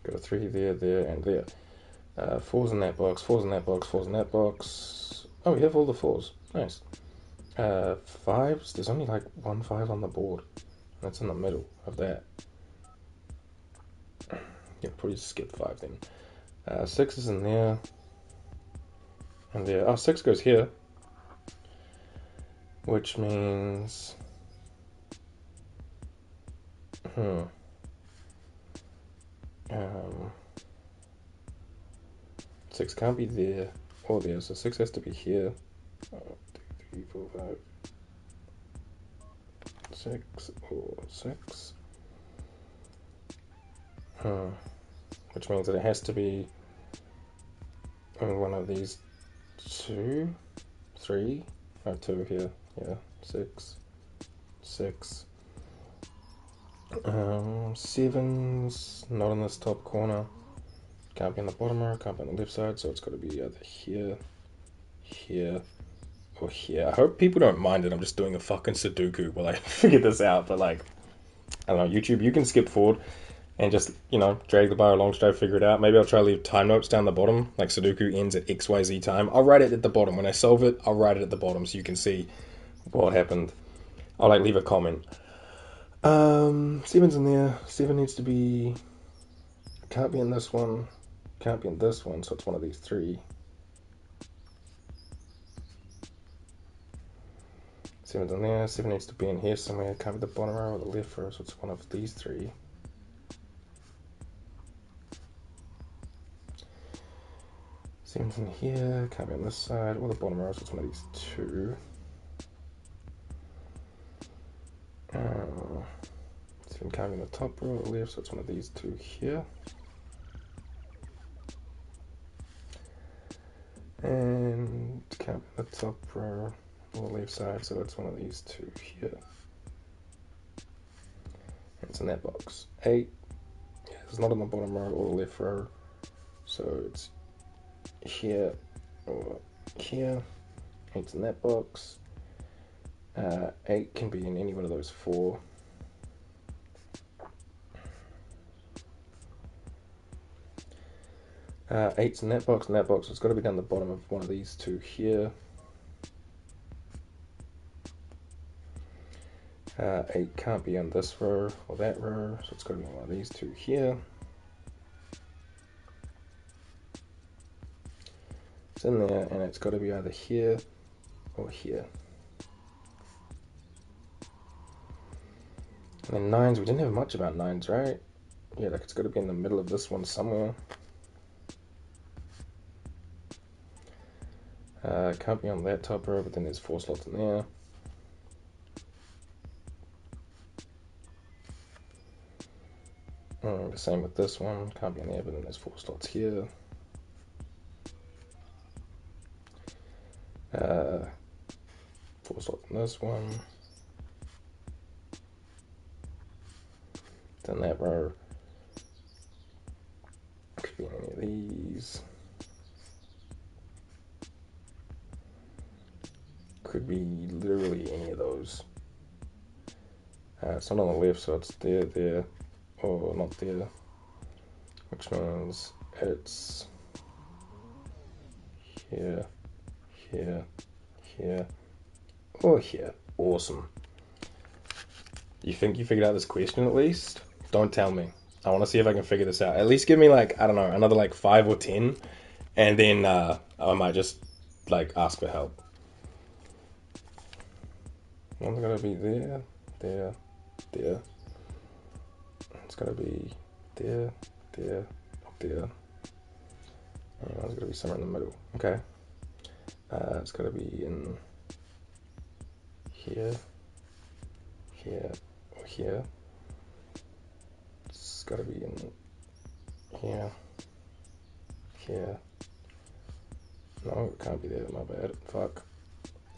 Got a 3 there, there, and there. 4's in that box. 4's in that box. 4's in that box. Oh, we have all the 4's. Nice. 5's. There's only like 1 5 on the board. That's in the middle of that. Yeah, probably just skip 5 then. 6 is in there. And there. Oh, 6 goes here. Which means... 6 can't be there or there, so 6 has to be here. 1, 2, 3, 4, 5. 6 or 6. Which means that it has to be And one of these 2, 3, oh, 2 here, yeah, 6, 6. 7's not in this top corner. Can't be in the bottom row, can't be on the left side, so it's got to be either here, here, or here. I hope people don't mind it. I'm just doing a fucking Sudoku while I figure this out, but like, I don't know, YouTube, you can skip forward and just, you know, drag the bar along, try to figure it out. Maybe I'll try to leave time notes down the bottom, like Sudoku ends at XYZ time. I'll write it at the bottom. When I solve it, I'll write it at the bottom so you can see what happened. I'll like leave a comment. 7's in there. 7 needs to be, can't be in this one, can't be in this one, so it's one of these 3. 7's in there. 7 needs to be in here somewhere. Can't be the bottom row or the left row, so it's one of these 3. 7's in here. Can't be on this side or the bottom row, so it's one of these 2. 7 can't be in the top row or the left, so it's one of these 2 here. And can't be in the top row or the left side, so it's one of these 2 here. And it's in that box. 8, yeah, it's not in the bottom row or the left row, so it's here or here. 8's in that box. 8 can be in any one of those 4. 8's in that box, so it's got to be down the bottom of one of these 2 here. 8 can't be on this row or that row, so it's got to be one of these 2 here. It's in there, and it's got to be either here or here. And then 9's, we didn't have much about 9's, right? Yeah, like it's got to be in the middle of this one somewhere. Can't be on that top row, but then there's 4 slots in there. The same with this one, can't be in there, but then there's 4 slots here. 4 slots in this one. Then that row could be in any of these. Could be literally any of those. It's not on the left, so it's there, or not there, which means it's here, here, here, or here. Awesome. You think you figured out this question at least? Don't tell me. I want to see if I can figure this out. At least give me like, I don't know, another like 5 or 10, and then I might just like ask for help. One's gotta be there, there, there. It's gotta be there, there, there. And one's gotta be somewhere in the middle. Okay. It's gotta be in here, here, or here. It's gotta be in here, here. No, it can't be there, my bad. Fuck.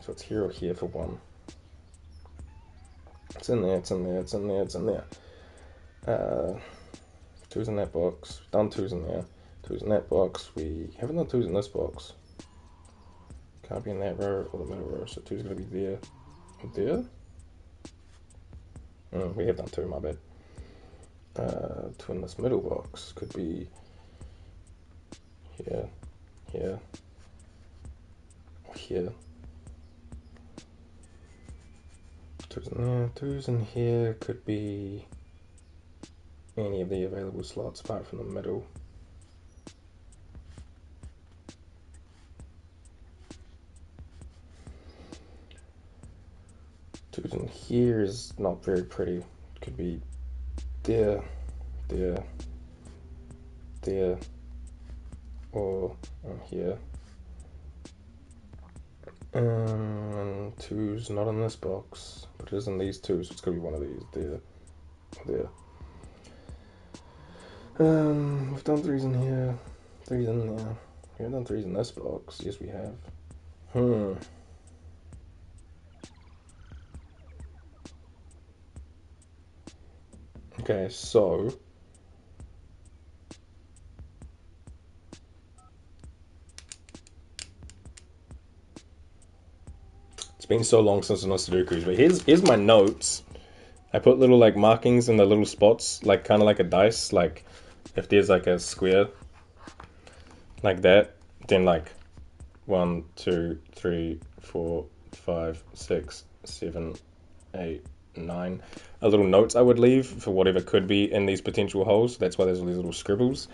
So it's here or here for 1. It's in there, it's in there, it's in there, it's in there. 2's in that box. Done 2's in there. 2's in that box. We haven't done 2's in this box. Can't be in that row or the middle row, so 2's gonna be there. Or there? We have done 2, my bad. 2 in this middle box. Could be here, here, or here. 2's in there, 2's in here, could be any of the available slots apart from the middle. Two's in here is not very pretty. Could be there, there, there, or here. And 2's not in this box, but it is in these 2, so it's gonna be one of these, there, or there. We've done 3's in here, 3's in there, We haven't done 3s in this box. Yes, we have. Okay, so... It's been so long since I've done Sudokus, but here's my notes. I put little, like, markings in the little spots, like, kind of like a dice, like, if there's, like, a square, like that, then, like, 1, 2, 3, 4, 5, 6, 7, 8, 9. A little notes I would leave for whatever could be in these potential holes. That's why there's all these little scribbles.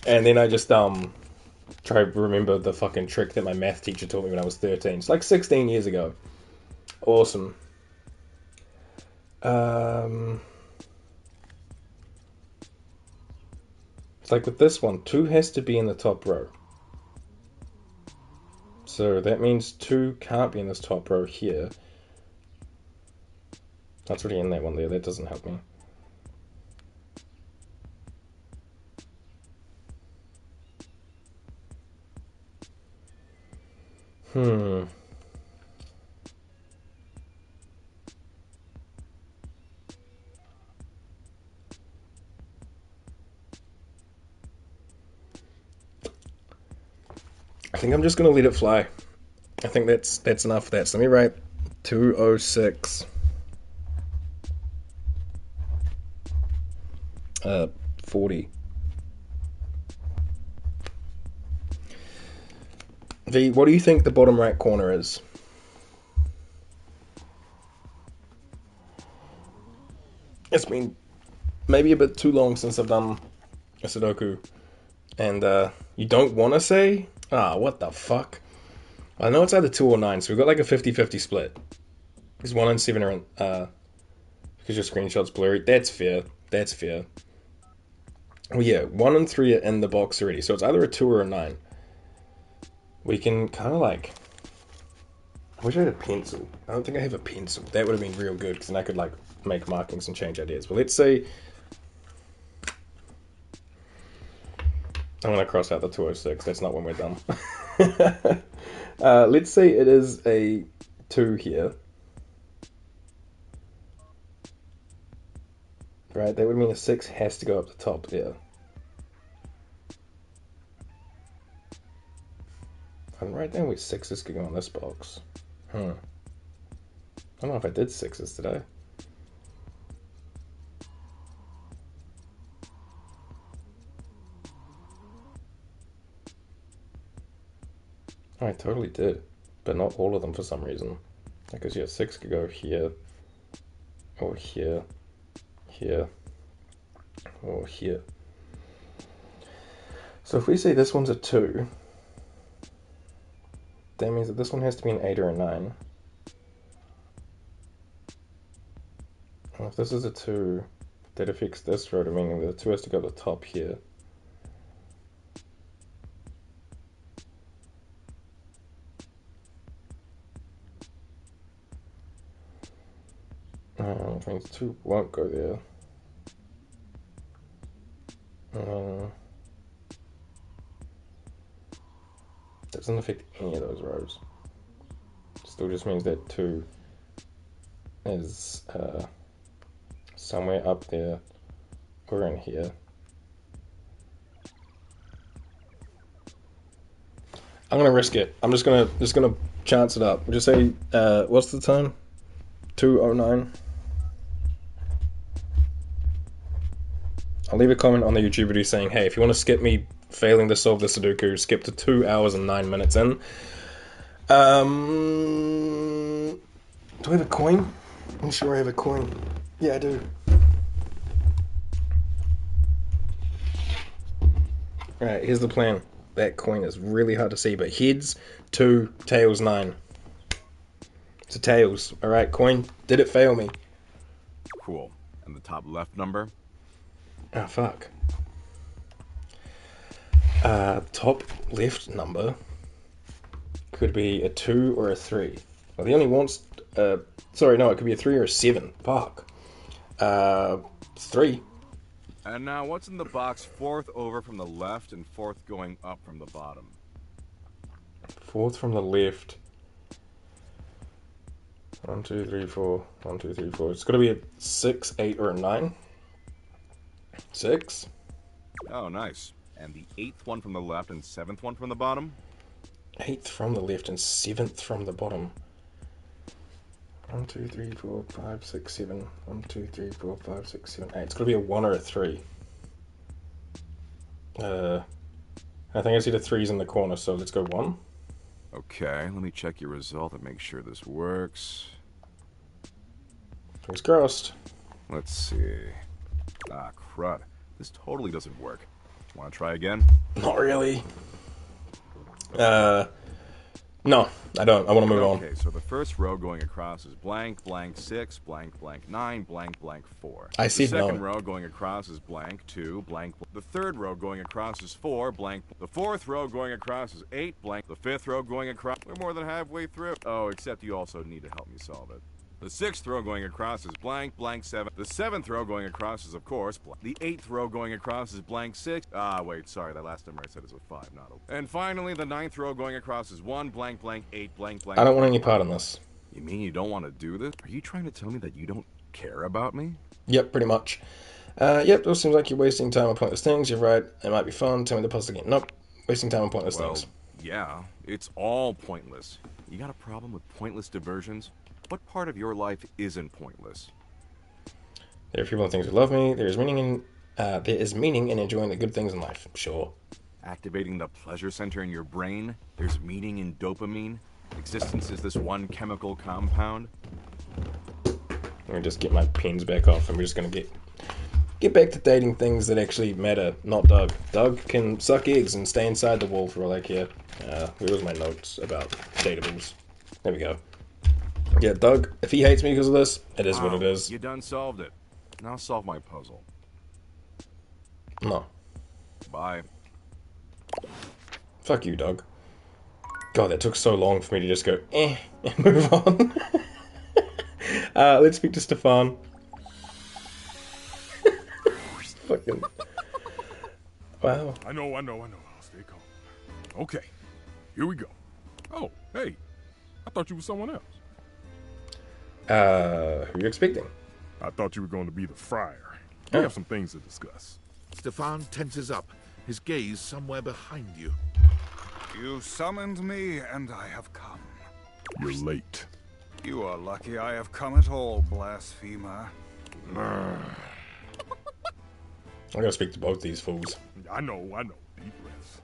And then I just try to remember the fucking trick that my math teacher taught me when I was 13. It's like 16 years ago. Awesome. It's like with this one, 2 has to be in the top row. So that means 2 can't be in this top row here. That's already in that one there. That doesn't help me. I think I'm just going to let it fly. I think that's enough of that. So let me write 206. 40. V, what do you think the bottom right corner is? It's been maybe a bit too long since I've done a Sudoku. And you don't want to say? Ah, what the fuck? I know it's either 2 or 9, so we've got like a 50-50 split. Because 1 and 7 are in, because your screenshot's blurry. That's fair. That's fair. Well, yeah, 1 and 3 are in the box already, so it's either a 2 or a 9. We can kind of like... I wish I had a pencil. I don't think I have a pencil. That would have been real good, because then I could like make markings and change ideas. But let's say... I'm going to cross out the 206. That's not when we're done. Let's say it is a 2 here. Right, that would mean a 6 has to go up the top there. I can write down where 6s could go in this box. I don't know if I did 6s today. I totally did, but not all of them for some reason. Because yeah, 6 could go here, or here, here, or here. So if we say this one's a 2, that means that this one has to be an 8 or a 9. And if this is a 2, that affects this row, meaning that the 2 has to go to the top here. Which means 2 won't go there. Doesn't affect any of those rows. Still just means that 2 is somewhere up there or in here. I'm gonna risk it. I'm just gonna chance it up. Just say what's the time? 2:09. I'll leave a comment on the YouTube video saying, hey, if you want to skip me failing to solve the Sudoku, skip to 2 hours and 9 minutes in. Do I have a coin? I'm sure I have a coin. Yeah, I do. Alright, here's the plan. That coin is really hard to see, but heads 2, tails 9. It's a tails. Alright, coin. Did it fail me? Cool. And the top left number? Oh, fuck. Top left number could be a 2 or a 3. Well, he only wants... sorry, no, it could be a 3 or a 7. Fuck. 3. And now, what's in the box fourth over from the left and fourth going up from the bottom? Fourth from the left. 1, 2, 3, 4. 1, 2, 3, 4. It's got to be a 6, 8, or a 9. 6. Oh, nice. And the 8th one from the left and 7th one from the bottom? 8th from the left and 7th from the bottom. 1, 2, 3, 4, 5, 6, 7. 1, 2, 3, 4, 5, 6, 7, 8. It's got to be a 1 or a 3. I think I see the 3's in the corner, so let's go 1. Okay, let me check your result and make sure this works. Fingers crossed. Let's see. Ah, crud. This totally doesn't work. Want to try again? Not really. No, I don't. I want to move on. Okay, so the first row going across is blank, blank 6, blank, blank 9, blank, blank 4. I see. The second row going across is blank 2, blank. The third row going across is 4, blank. The fourth row going across is 8, blank. The fifth row going across. We're more than halfway through. Oh, except you also need to help me solve it. The sixth row going across is blank, blank 7. The seventh row going across is, of course, blank. The eighth row going across is blank 6. Ah, wait, sorry, that last number I said is a 5, not a... And finally, the ninth row going across is 1, blank, blank, 8, blank, blank... I don't want any part in this. You mean you don't want to do this? Are you trying to tell me that you don't care about me? Yep, pretty much. Yep, it seems like you're wasting time on pointless things. You're right, it might be fun. Tell me the puzzle again. Nope, wasting time on pointless things. Yeah, it's all pointless. You got a problem with pointless diversions? What part of your life isn't pointless? There are people and things who love me. There is meaning in enjoying the good things in life. Sure. Activating the pleasure center in your brain. There's meaning in dopamine. Existence is this one chemical compound. Let me just get my pens back off, and we're just gonna get back to dating things that actually matter. Not Doug. Doug can suck eggs and stay inside the wall for all I care. Where was my notes about Dateables? There we go. Yeah, Doug, if he hates me because of this, it is what it is. You done solved it. Now solve my puzzle. No. Bye. Fuck you, Doug. God, that took so long for me to just go, and move on. Let's speak to Stefan. Fucking... Wow. I know. I'll stay calm. Okay, here we go. Oh, hey. I thought you were someone else. Who are you expecting? I thought you were going to be the friar. We have some things to discuss. Stefan tenses up, his gaze somewhere behind you. You summoned me, and I have come. You're late. You are lucky I have come at all, blasphemer. I gotta speak to both these fools. I know. Deep breaths.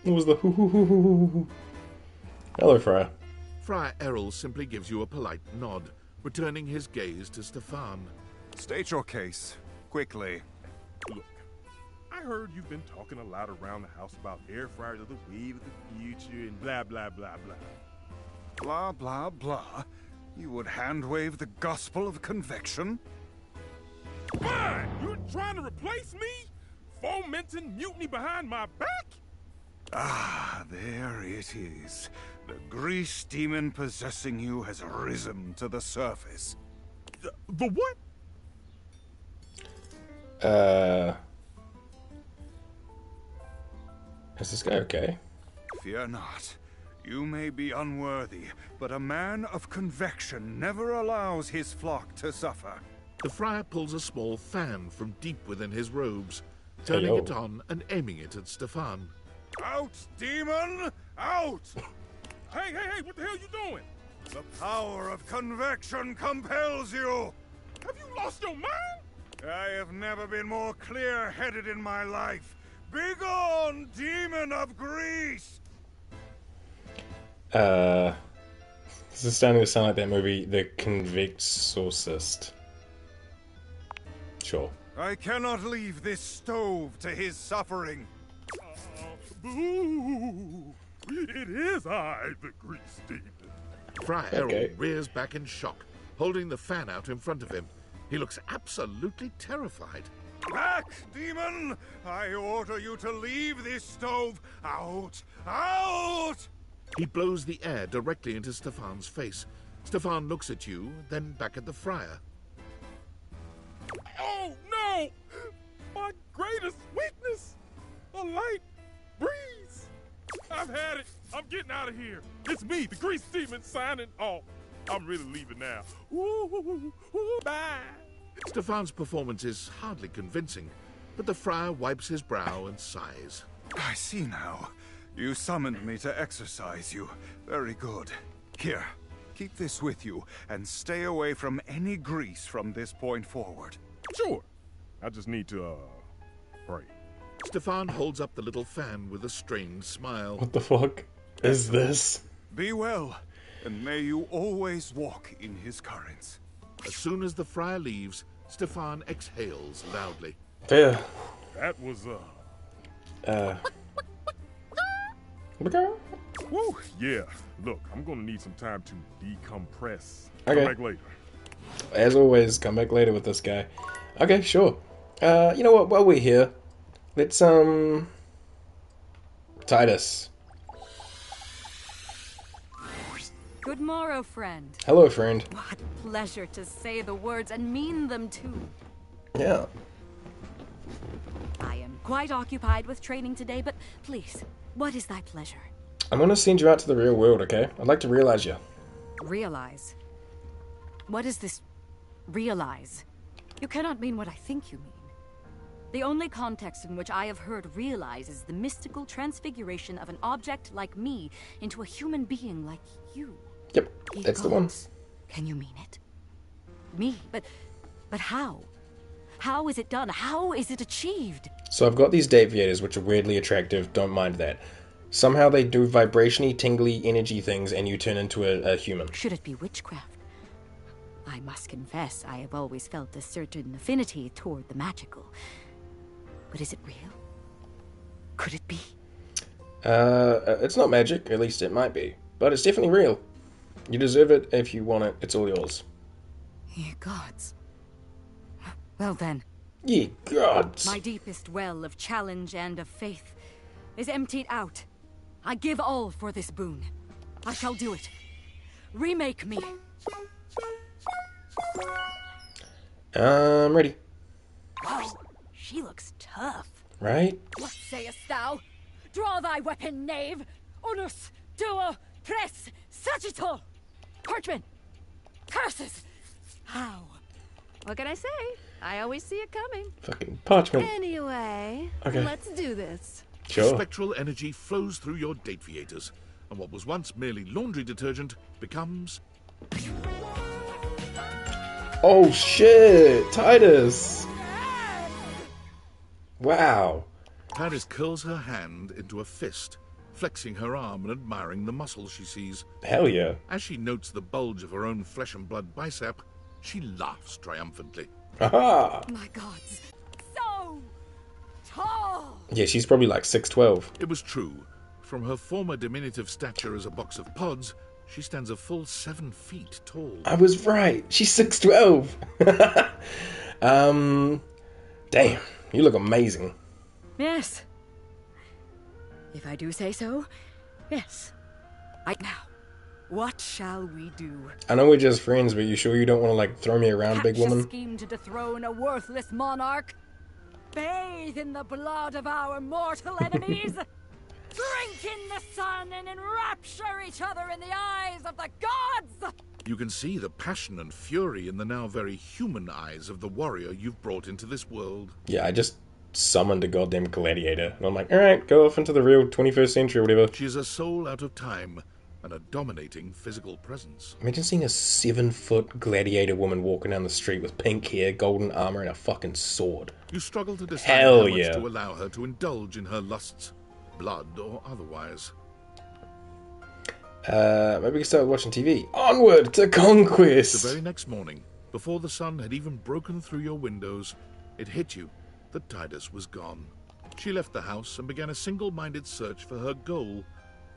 What was the hoo-hoo-hoo-hoo-hoo? Hello, Friar. Friar Errol simply gives you a polite nod, returning his gaze to Stefan. State your case, quickly. Look, I heard you've been talking a lot around the house about air fryers of the wave of the future and blah, blah, blah, blah. Blah, blah, blah. You would hand-wave the gospel of convection? Fine! You're trying to replace me? Fomenting mutiny behind my back? Ah, there it is. The grease demon possessing you has risen to the surface. The what? Is this guy okay? Fear not. You may be unworthy, but a man of convection never allows his flock to suffer. The friar pulls a small fan from deep within his robes, turning it on and aiming it at Stefan. Out, demon! Out! Hey, what the hell are you doing? The power of convection compels you! Have you lost your mind? I have never been more clear-headed in my life. Begone, demon of grease! This is starting to sound like that movie, The Convexorcist. Sure. I cannot leave this stove to his suffering. Boo! It is I, the grease demon. Friar Errol rears back in shock, holding the fan out in front of him. He looks absolutely terrified. Back, demon! I order you to leave this stove. Out! Out! He blows the air directly into Stefan's face, Stefan looks at you, then back at the friar. Oh, no! My greatest weakness! A light breeze! I've had it. I'm getting out of here. It's me, the grease demon, signing off. I'm really leaving now. Ooh, bye! Stefan's performance is hardly convincing, but the friar wipes his brow and sighs. I see now. You summoned me to exercise you. Very good. Here, keep this with you, and stay away from any grease from this point forward. Sure. I just need to, pray. Stefan holds up the little fan with a strained smile. What the fuck is this? Be well, and may you always walk in his currents. As soon as the friar leaves, Stefan exhales loudly. Yeah. That was, Woo, yeah. Look, I'm gonna need some time to decompress. Okay. Come back later. As always, come back later with this guy. Okay, sure. You know what? While we're here, let's, Titus. Good morrow, friend. Hello, friend. What pleasure to say the words and mean them too. Yeah. I am quite occupied with training today, but please, what is thy pleasure? I'm gonna send you out to the real world, okay? I'd like to realize you. Realize? What is this realize? You cannot mean what I think you mean. The only context in which I have heard realize is the mystical transfiguration of an object like me into a human being like you. Yep, that's the one. Can you mean it? Me? But how? How is it done? How is it achieved? So I've got these Dateables, which are weirdly attractive, don't mind that. Somehow they do vibration-y, tingly energy things and you turn into a human. Should it be witchcraft? I must confess, I have always felt a certain affinity toward the magical. But is it real? Could it be? It's not magic, at least it might be. But it's definitely real. You deserve it. If you want it, it's all yours. Ye gods. Well then. Ye gods. My deepest well of challenge and of faith is emptied out. I give all for this boon. I shall do it. Remake me. I'm ready. Wow, she looks tough. Right? What sayest thou? Draw thy weapon, knave! Unus, duo, tres, sagittal! Parchment! Curses! How? What can I say? I always see it coming. Fucking parchment. Anyway, Okay. let's do this. Sure. Spectral energy flows through your Dateables, and what was once merely laundry detergent becomes... Oh shit! Titus! Wow. Titus curls her hand into a fist, flexing her arm and admiring the muscles she sees. Hell yeah. As she notes the bulge of her own flesh and blood bicep, she laughs triumphantly. Aha! My gods. So tall! Yeah, she's probably like 6'12". It was true. From her former diminutive stature as a box of pods, she stands a full 7 feet tall. I was right. She's 6'12". Damn. You look amazing. Yes. If I do say so, yes. Right now, what shall we do? I know we're just friends, but you sure you don't want to, like, throw me around, big Hatch a woman? scheme to dethrone a worthless monarch? Bathe in the blood of our mortal enemies? Drink in the sun and enrapture each other in the eyes of the gods? You can see the passion and fury in the now very human eyes of the warrior you've brought into this world. Yeah, I just summoned a goddamn gladiator. And I'm like, alright, go off into the real 21st century or whatever. She is a soul out of time and a dominating physical presence. Imagine seeing a 7-foot gladiator woman walking down the street with pink hair, golden armor, and a fucking sword. You struggle to decide Hell how much yeah. to allow her to indulge in her lusts, blood or otherwise. Maybe we can start watching TV. Onward to conquest! The very next morning, before the sun had even broken through your windows, it hit you that Titus was gone. She left the house and began a single-minded search for her goal,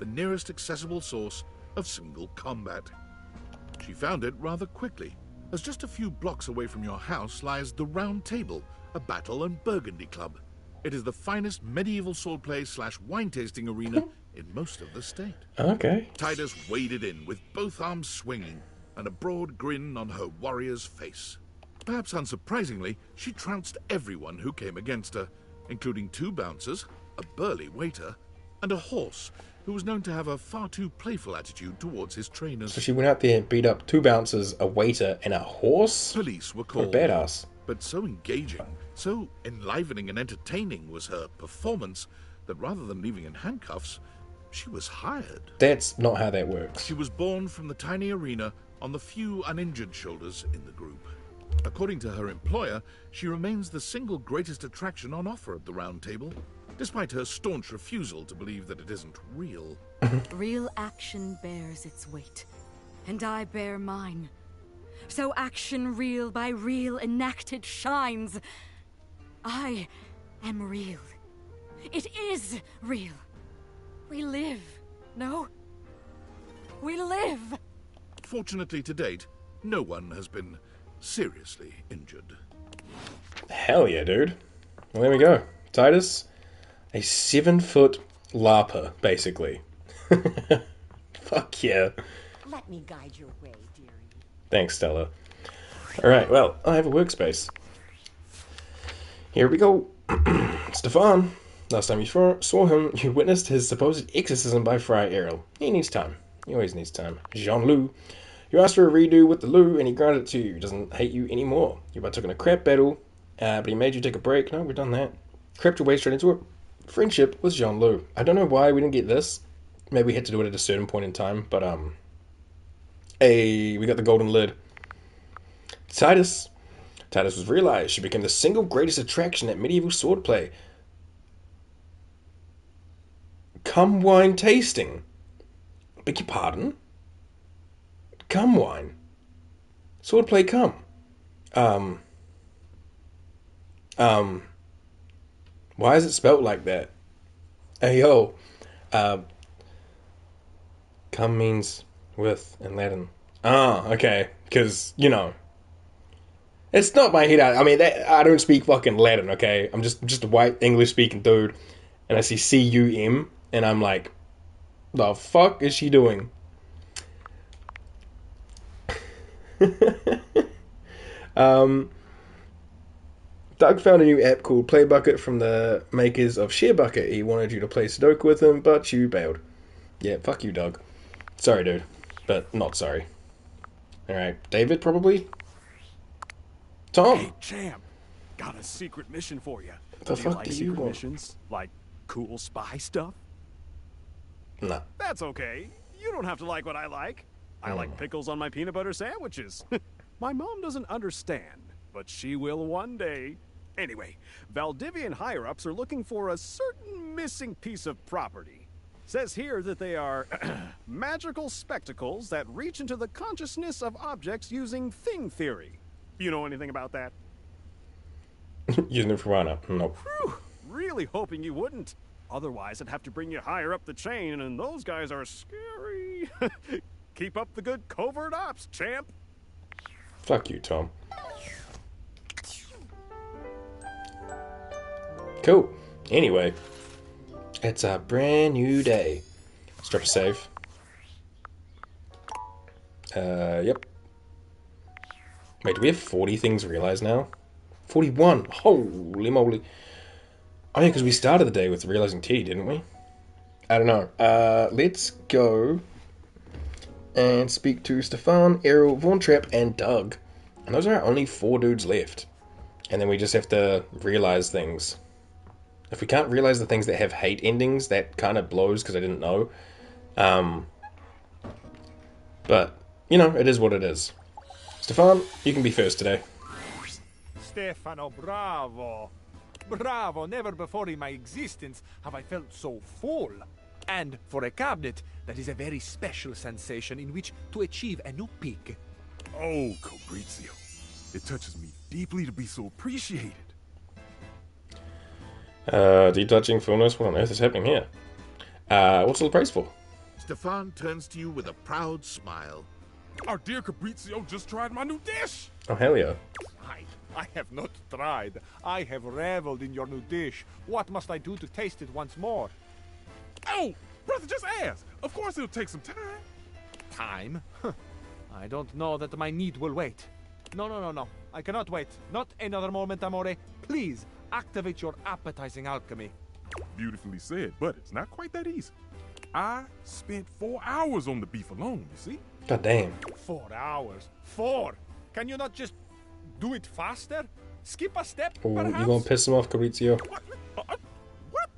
the nearest accessible source of single combat. She found it rather quickly, as just a few blocks away from your house lies the Round Table, a battle and burgundy club. It is the finest medieval swordplay / wine tasting arena in most of the state. Okay. Titus waded in with both arms swinging, and a broad grin on her warrior's face. Perhaps unsurprisingly, she trounced everyone who came against her, including 2 bouncers, a burly waiter, and a horse who was known to have a far too playful attitude towards his trainers. So she went out there and beat up 2 bouncers, a waiter, and a horse? Police were What called. a badass. But so engaging, so enlivening and entertaining was her performance that rather than leaving in handcuffs, she was hired. That's not how that works. She was born from the tiny arena on the few uninjured shoulders in the group. According to her employer, she remains the single greatest attraction on offer at the Round Table, despite her staunch refusal to believe that it isn't real. Real action bears its weight, and I bear mine. So action real by real enacted shines. I am real. It is real. We live, no? We live! Fortunately to date, no one has been seriously injured. Hell yeah, dude. Well, there we go. Titus, a 7-foot LARPer, basically. Fuck yeah. Let me guide your way, dearie. Thanks, Stella. Alright, well, I have a workspace. Here we go. Stefan. Last time you saw him, you witnessed his supposed exorcism by Friar Errol. He needs time. He always needs time. Jean-Loup. You asked for a redo with the Lou, and he granted it to you. He doesn't hate you anymore. You about took in a crap battle, but he made you take a break. No, we've done that. Crept your way straight into a friendship with Jean-Loup. I don't know why we didn't get this. Maybe we had to do it at a certain point in time, but, hey, we got the golden lid. Titus. Titus was realized she became the single greatest attraction at medieval swordplay. Cum wine tasting. Beg your pardon? Cum wine. Swordplay cum. Why is it spelt like that? Hey yo. Cum means with in Latin. Ah, okay. Because, you know. It's not my head. I mean, I don't speak fucking Latin, okay? I'm just a white English-speaking dude. And I see C-U-M. And I'm like, the fuck is she doing? Doug found a new app called Playbucket from the makers of ShareBucket. He wanted you to play Sudoku with him, but you bailed. Yeah, fuck you, Doug. Sorry, dude. But not sorry. Alright, David, probably? Tom! Hey, champ! Got a secret mission for you. The do fuck you like do you secret want? missions? Like cool spy stuff? Nah. That's okay. You don't have to like what I like. I like pickles on my peanut butter sandwiches. My mom doesn't understand, but she will one day. Anyway, Valdivian higher-ups are looking for a certain missing piece of property. Says here that they are magical spectacles that reach into the consciousness of objects using thing theory. You know anything about that? Using it for Rana. Nope. Whew, really hoping you wouldn't. Otherwise, I'd have to bring you higher up the chain, and those guys are scary. Keep up the good covert ops, champ. Fuck you, Tom. Cool. Anyway, it's a brand new day. Let's drop a save. Yep. Wait, do we have 40 things realized now? 41! Holy moly. Oh yeah, because we started the day with realizing T, didn't we? I don't know. Let's go and speak to Stefan, Errol, Von Trapp, and Doug. And those are our only 4 dudes left. And then we just have to realize things. If we can't realize the things that have hate endings, that kind of blows because I didn't know. But, you know, it is what it is. Stefan, you can be first today. Stefano, bravo. Bravo, never before in my existence have I felt so full. And for a cabinet, that is a very special sensation in which to achieve a new peak. Oh, Fabrizio. It touches me deeply to be so appreciated. Detouching fullness, what on earth is happening here? What's all the praise for? Stefan turns to you with a proud smile. Our dear Fabrizio just tried my new dish. Oh, hell yeah. I have not tried. I have reveled in your new dish. What must I do to taste it once more? Oh, brother, just ask. Of course it'll take some time. Time? Huh. I don't know that my need will wait. No. I cannot wait. Not another moment, Amore. Please, activate your appetizing alchemy. Beautifully said, but it's not quite that easy. I spent 4 hours on the beef alone, you see? God damn. 4 hours? 4? Can you not just do it faster? Skip a step, Ooh, perhaps? you gonna piss him off, Fabrizio? What?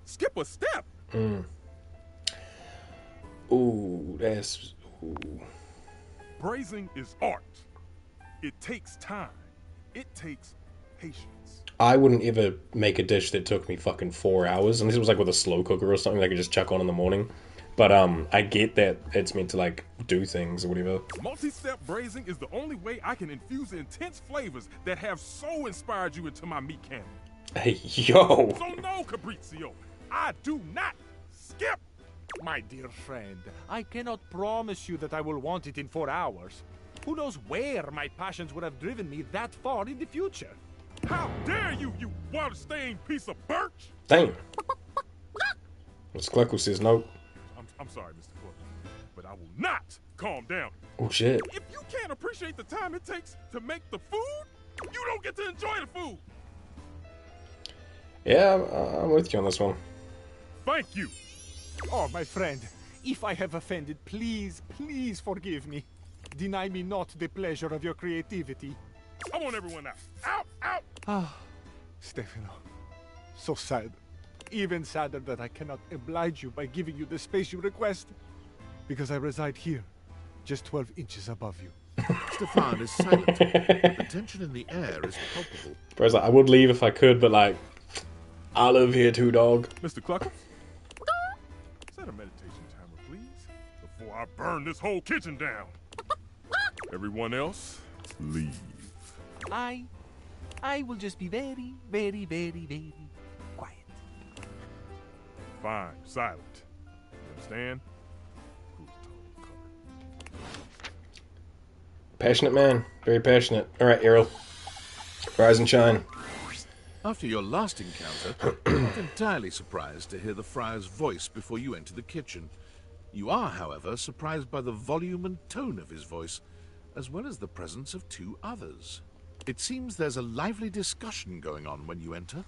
Skip a step? Ooh, that's... Ooh. Braising is art. It takes time. It takes patience. I wouldn't ever make a dish that took me fucking 4 hours, unless it was like with a slow cooker or something that I could just chuck on in the morning. But I get that it's meant to like do things or whatever. Multi-step braising is the only way I can infuse the intense flavors that have so inspired you into my meat cannon. Hey, yo! So no, Fabrizio, I do not skip. My dear friend, I cannot promise you that I will want it in 4 hours. Who knows where my passions would have driven me that far in the future? How dare you, you water-stained piece of birch! Damn. Mr. Glecko says no. I'm sorry, Mr. Cluck, but I will not calm down. Oh, shit. If you can't appreciate the time it takes to make the food, you don't get to enjoy the food. Yeah, I'm with you on this one. Thank you. Oh, my friend, if I have offended, please forgive me. Deny me not the pleasure of your creativity. I want everyone out. Out, out! Ah, Stefano. So sad. Even sadder that I cannot oblige you by giving you the space you request. Because I reside here, just 12 inches above you. Stefan is silent. The tension in the air is palpable. Bro's like, I would leave if I could, but like, I live here too, dog. Mr. Clucker? Set a meditation timer, please, before I burn this whole kitchen down. Everyone else, leave. I will just be very, very, very, very quiet. Fine, silent. You understand? Passionate man. Very passionate. Alright, Errol. Rise and shine. After your last encounter, I'm not entirely surprised to hear the friar's voice before you enter the kitchen. You are, however, surprised by the volume and tone of his voice, as well as the presence of two others. It seems there's a lively discussion going on when you enter.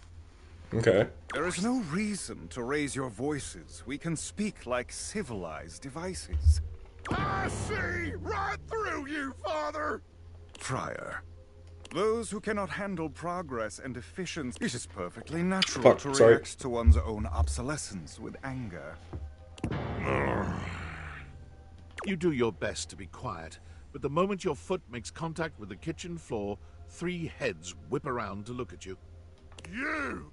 Okay. There is no reason to raise your voices. We can speak like civilized devices. I see right through you, Father! Friar, those who cannot handle progress and efficiency, it is perfectly natural Fuck, to sorry. react to one's own obsolescence with anger. You do your best to be quiet, but the moment your foot makes contact with the kitchen floor, 3 heads whip around to look at you. You!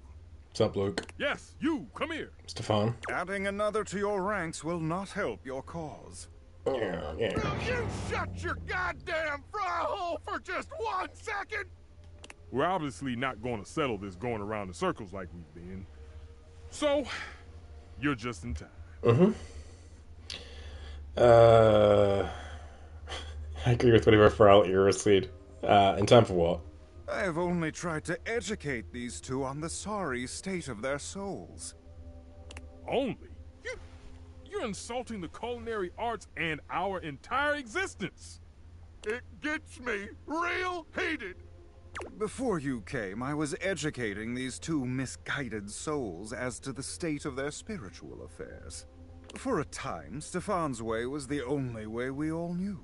What's up, Luke? Yes, you! Come here! Stefan? Adding another to your ranks will not help your cause. Yeah. Will you shut your goddamn fry hole for just 1 second? We're obviously not going to settle this going around in circles like we've been. So, you're just in time. I agree with whatever Pharrell Era said. In time for what? I have only tried to educate these two on the sorry state of their souls. Only? You're insulting the culinary arts and our entire existence. It gets me real heated. Before you came, I was educating these two misguided souls as to the state of their spiritual affairs. For a time, Stefan's way was the only way we all knew.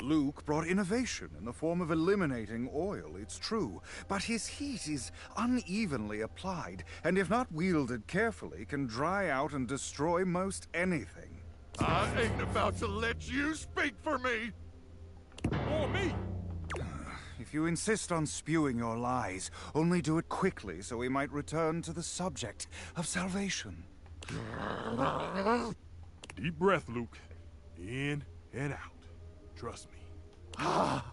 Luke brought innovation in the form of eliminating oil, it's true, but his heat is unevenly applied, and if not wielded carefully, can dry out and destroy most anything. I ain't about to let you speak for me. Or me. If you insist on spewing your lies, only do it quickly so we might return to the subject of salvation. Deep breath, Luke. In and out. Trust me. Oh,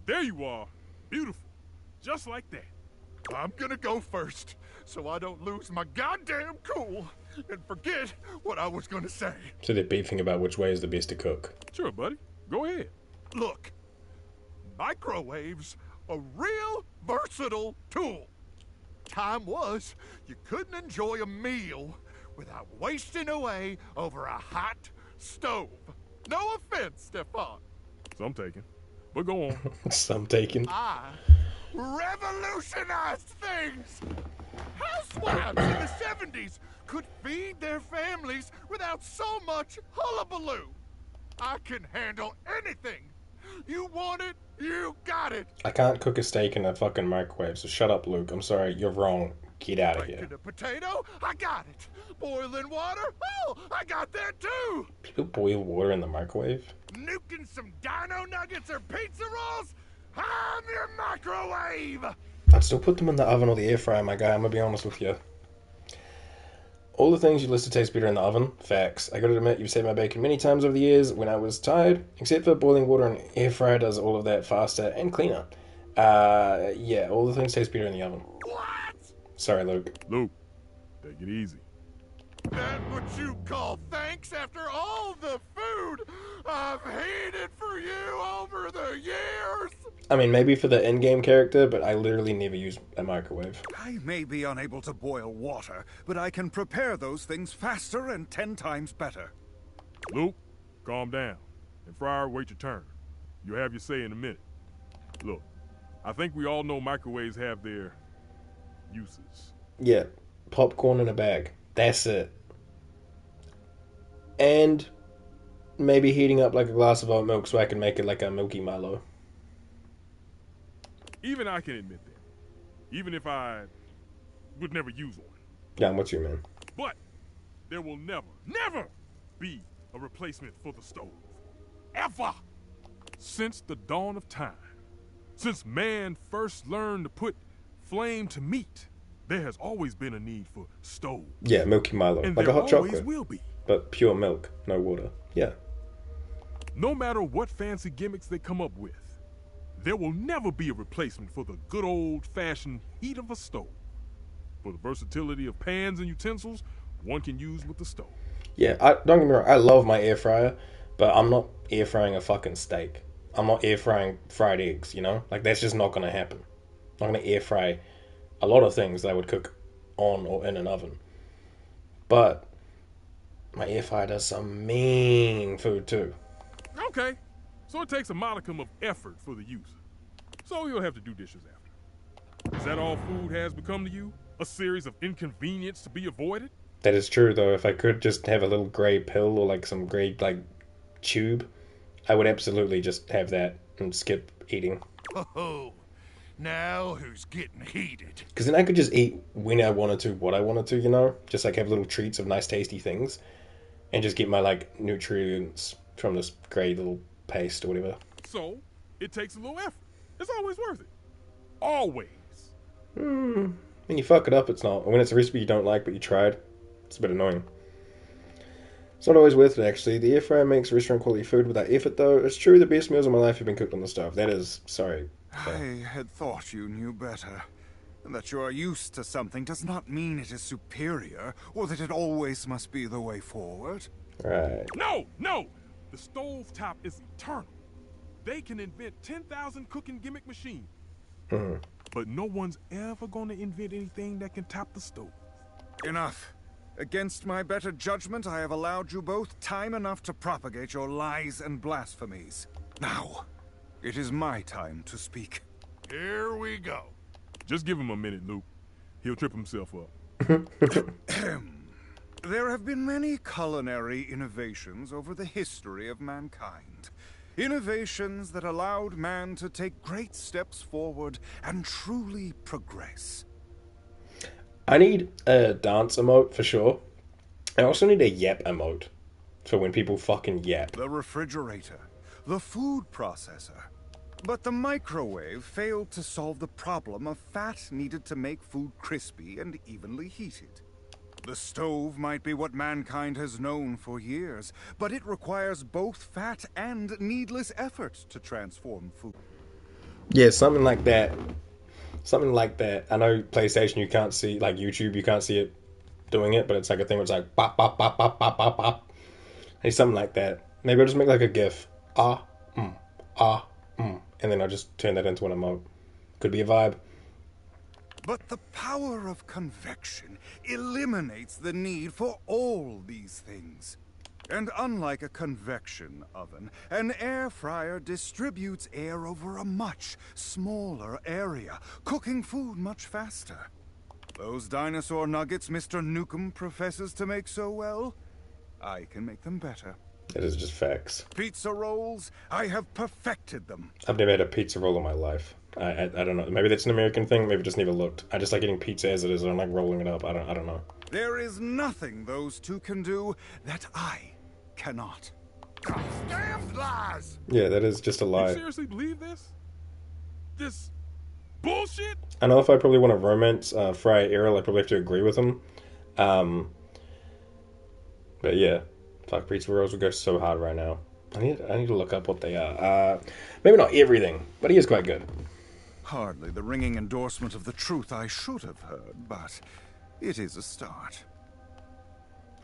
there you are. Beautiful. Just like that. I'm gonna go first, so I don't lose my goddamn cool and forget what I was gonna say. So they're beefing about which way is the best to cook. Sure, buddy. Go ahead. Look, microwaves, a real versatile tool. Time was, you couldn't enjoy a meal without wasting away over a hot stove. No offense, Stefan. Some taken. But go on. Some taken. I revolutionized things. Housewives in the 70s could feed their families without so much hullabaloo. I can handle anything. You want it, you got it. I can't cook a steak in a fucking microwave, so shut up, Luke. I'm sorry, you're wrong. Get out of here. Breaking a potato, I got it. Boiling water, oh, I got that too. People boil water in the microwave? Nuking some dino nuggets or pizza rolls, I'm your microwave. I'd still put them in the oven or the air fryer, my guy, I'm gonna be honest with you. All the things you listed taste better in the oven. Facts. I gotta admit, you've saved my bacon many times over the years when I was tired. Except for boiling water, and air fryer does all of that faster and cleaner. Yeah, all the things taste better in the oven. What? Sorry, Luke. Luke, take it easy. That what you call thanks after all the food I've hated for you over the years? I mean, maybe for the in-game character, but I literally never use a microwave. I may be unable to boil water, but I can prepare those things faster and 10 times better. Luke, calm down. And Friar, wait your turn. You'll have your say in a minute. Look, I think we all know microwaves have their uses. Yeah, popcorn in a bag. That's it. And maybe heating up like a glass of oat milk so I can make it like a milky Milo. Even I can admit that. Even if I would never use one. Yeah, I'm with you, man. But there will never be a replacement for the stove. Ever! Since the dawn of time, since man first learned to put flame to meat, there has always been a need for stoves. Yeah, milky Milo. And like a hot chocolate. Will be. But pure milk, no water. Yeah. No matter what fancy gimmicks they come up with, there will never be a replacement for the good old-fashioned heat of a stove. For the versatility of pans and utensils one can use with the stove. Yeah, don't get me wrong, I love my air fryer, but I'm not air frying a fucking steak. I'm not air frying fried eggs, you know? Like, that's just not going to happen. I'm not going to air fry a lot of things that I would cook on or in an oven. But my air fryer does some mean food too. Okay, so it takes a modicum of effort for the user. So you'll have to do dishes after. Is that all food has become to you? A series of inconvenience to be avoided? That is true, though. If I could just have a little grey pill or like some grey tube, I would absolutely just have that and skip eating. Oh, now who's getting heated? Because then I could just eat when I wanted to, what I wanted to, you know? Just like have little treats of nice tasty things. And just get my nutrients from this grey little paste or whatever. So, it takes a little effort. It's always worth it. Always. When you fuck it up, it's not. When it's a recipe you don't like but you tried, it's a bit annoying. It's not always worth it, actually. The air fryer makes restaurant quality food without effort, though. It's true the best meals of my life have been cooked on the stove. That is, sorry. I had thought you knew better. That you are used to something does not mean it is superior, or that it always must be the way forward. Right. No! The stovetop is eternal. They can invent 10,000 cooking gimmick machines. But no one's ever gonna invent anything that can top the stove. Enough. Against my better judgment, I have allowed you both time enough to propagate your lies and blasphemies. Now, it is my time to speak. Here we go. Just give him a minute, Luke. He'll trip himself up. There have been many culinary innovations over the history of mankind. Innovations that allowed man to take great steps forward and truly progress. I need a dance emote for sure. I also need a yap emote for when people fucking yap. The refrigerator, the food processor. But the microwave failed to solve the problem of fat needed to make food crispy and evenly heated. The stove might be what mankind has known for years, but it requires both fat and needless effort to transform food. Yeah, something like that. Something like that. I know PlayStation you can't see, like YouTube you can't see it doing it, but it's like a thing where it's like bop, bop, bop, bop, bop, bop, bop. Hey, something like that. Maybe I'll just make like a GIF. And then I'll just turn that into an emote. Could be a vibe. But the power of convection eliminates the need for all these things. And unlike a convection oven, an air fryer distributes air over a much smaller area, cooking food much faster. Those dinosaur nuggets Mr. Nukem professes to make so well, I can make them better. It is just facts. Pizza rolls, I have perfected them. I've never had a pizza roll in my life. I don't know. Maybe that's an American thing. Maybe just never looked. I just like eating pizza as it is. I don't like rolling it up. I don't know. There is nothing those two can do that I cannot. Damn lies! Yeah, that is just a lie. You seriously believe this? This bullshit? I know if I probably want to romance Fry Errol, I probably have to agree with him. But yeah, fuck, pizza rolls would go so hard right now. I need to look up what they are. Maybe not everything, but he is quite good. Hardly the ringing endorsement of the truth I should have heard, but it is a start.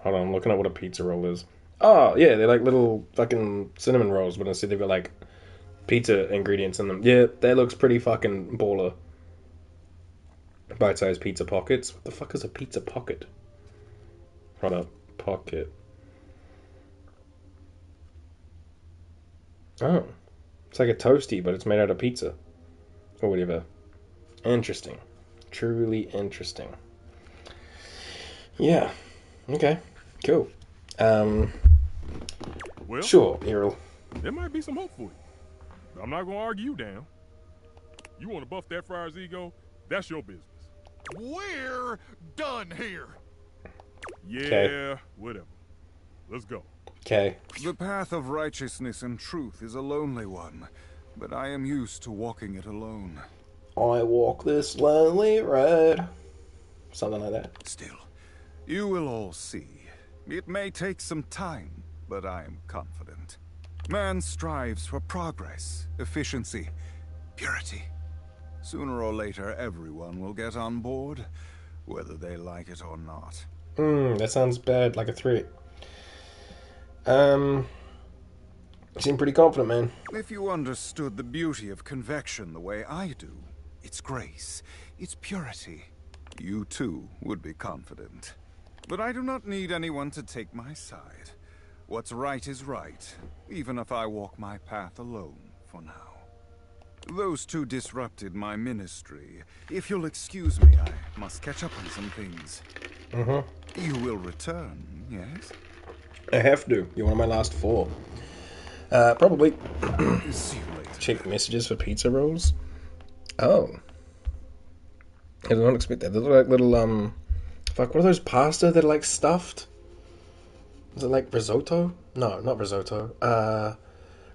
Hold on, I'm looking at what a pizza roll is. Oh, yeah, they're like little fucking cinnamon rolls, but instead they've got like pizza ingredients in them. Yeah, that looks pretty fucking baller. Bite-sized pizza pockets. What the fuck is a pizza pocket? Hold up. Pocket. Oh. It's like a toasty, but it's made out of pizza. Or whatever. Interesting. Truly interesting. Yeah. Okay. Cool. Well, sure, Errol. There might be some hope for you. But I'm not gonna argue you down. You want to buff that friar's ego? That's your business. We're done here. Yeah, Kay. whatever. Let's go. Okay. The path of righteousness and truth is a lonely one, but I am used to walking it alone. I walk this lonely road. Something like that. Still, you will all see. It may take some time, but I am confident. Man strives for progress, efficiency, purity. Sooner or later, everyone will get on board, whether they like it or not. That sounds bad, like a threat. You seem pretty confident, man. If you understood the beauty of convection the way I do, its grace, its purity, you too would be confident. But I do not need anyone to take my side. What's right is right, even if I walk my path alone for now. Those two disrupted my ministry. If you'll excuse me, I must catch up on some things. You will return, yes? I have to. You're one of my last 4. Probably. See you later. Check messages for pizza rolls. Oh. I did not expect that. They look like little, fuck, what are those pasta that are like stuffed? Is it like risotto? No, not risotto.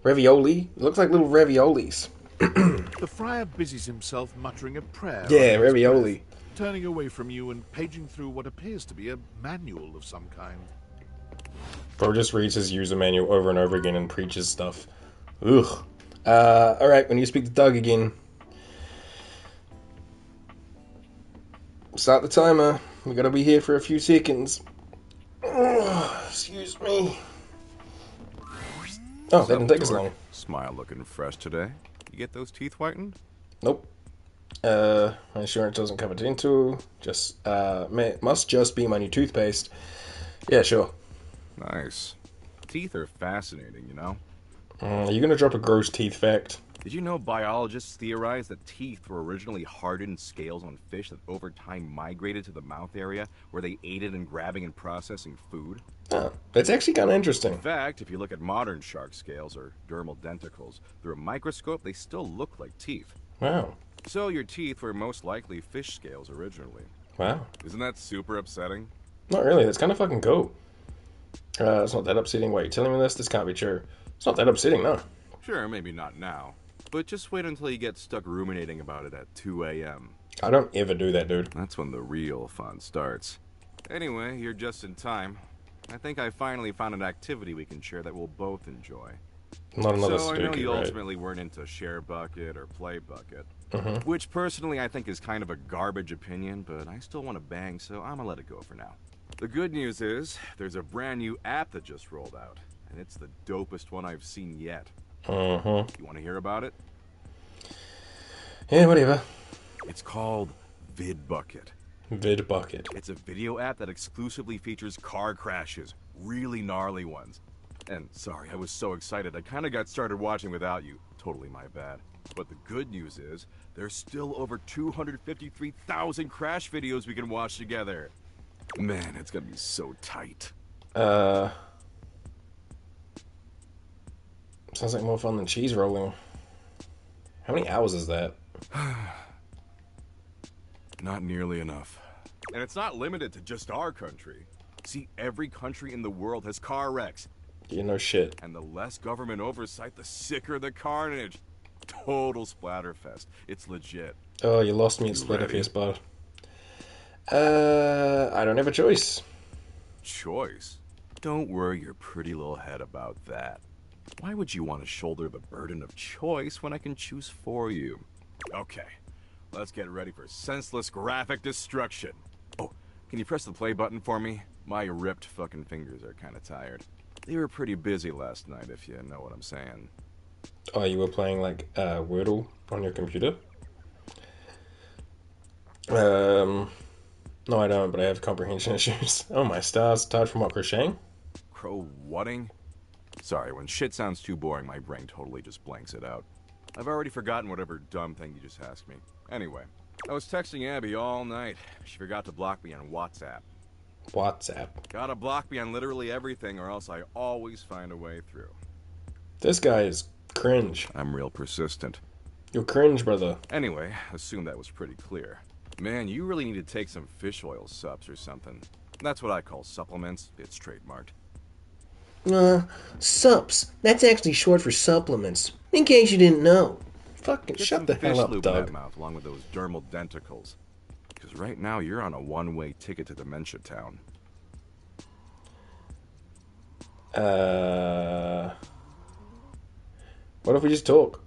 Ravioli. It looks like little raviolis. The friar busies himself muttering a prayer. Yeah, ravioli. Breath, turning away from you and paging through what appears to be a manual of some kind. Bro just reads his user manual over and over again and preaches stuff. Ugh. Alright, when you speak to Doug again, start the timer. We gotta be here for a few seconds. Excuse me. Oh, that didn't take us long. Smile looking fresh today. You get those teeth whitened? Nope. My insurance doesn't cover dental. Just, must just be my new toothpaste. Yeah, sure. Nice. Teeth are fascinating, you know? Are you gonna drop a gross teeth fact? Did you know biologists theorized that teeth were originally hardened scales on fish that over time migrated to the mouth area where they aided in grabbing and processing food? Oh, that's actually kind of interesting. In fact, if you look at modern shark scales or dermal denticles, through a microscope, they still look like teeth. Wow. So your teeth were most likely fish scales originally. Wow. Isn't that super upsetting? Not really, that's kind of fucking cool. It's not that upsetting. Wait, you're telling me this? This can't be true. It's not that upsetting, no. Sure, maybe not now. But just wait until you get stuck ruminating about it at 2 a.m. I don't ever do that, dude. That's when the real fun starts. Anyway, you're just in time. I think I finally found an activity we can share that we'll both enjoy. Not another So I know you right? ultimately weren't into share bucket or play bucket. Which personally I think is kind of a garbage opinion, but I still want to bang, so I'm gonna let it go for now. The good news is, there's a brand new app that just rolled out, and it's the dopest one I've seen yet. You want to hear about it? Yeah, whatever. It's called VidBucket. VidBucket. It's a video app that exclusively features car crashes, really gnarly ones. And sorry, I was so excited, I kind of got started watching without you. Totally my bad. But the good news is, there's still over 253,000 crash videos we can watch together. Man, it's gonna be so tight. Sounds like more fun than cheese rolling. How many hours is that? Not nearly enough. And it's not limited to just our country. See, every country in the world has car wrecks. You know shit. And the less government oversight, the sicker the carnage. Total splatterfest. It's legit. Oh, you lost me at Splatterfest, bud. I don't have a choice. Choice? Don't worry your pretty little head about that. Why would you want to shoulder the burden of choice when I can choose for you? Okay, let's get ready for senseless graphic destruction. Oh, can you press the play button for me? My ripped fucking fingers are kind of tired. They were pretty busy last night, if you know what I'm saying. Oh, you were playing like Wordle on your computer? No, I don't, but I have comprehension issues. Oh my stars, tired from what, crocheting? Crow-whatting? Sorry, when shit sounds too boring, my brain totally just blanks it out. I've already forgotten whatever dumb thing you just asked me. Anyway, I was texting Abby all night. She forgot to block me on WhatsApp. WhatsApp. Gotta block me on literally everything or else I always find a way through. This guy is cringe. I'm real persistent. You're cringe, brother. Anyway, assume that was pretty clear. Man, you really need to take some fish oil subs or something. That's what I call supplements. It's trademarked. Sups. That's actually short for supplements. In case you didn't know. Fucking Get shut the hell up, in Doug. that mouth along with those dermal denticles. Because right now you're on a one-way ticket to Dementia Town. What if we just talk?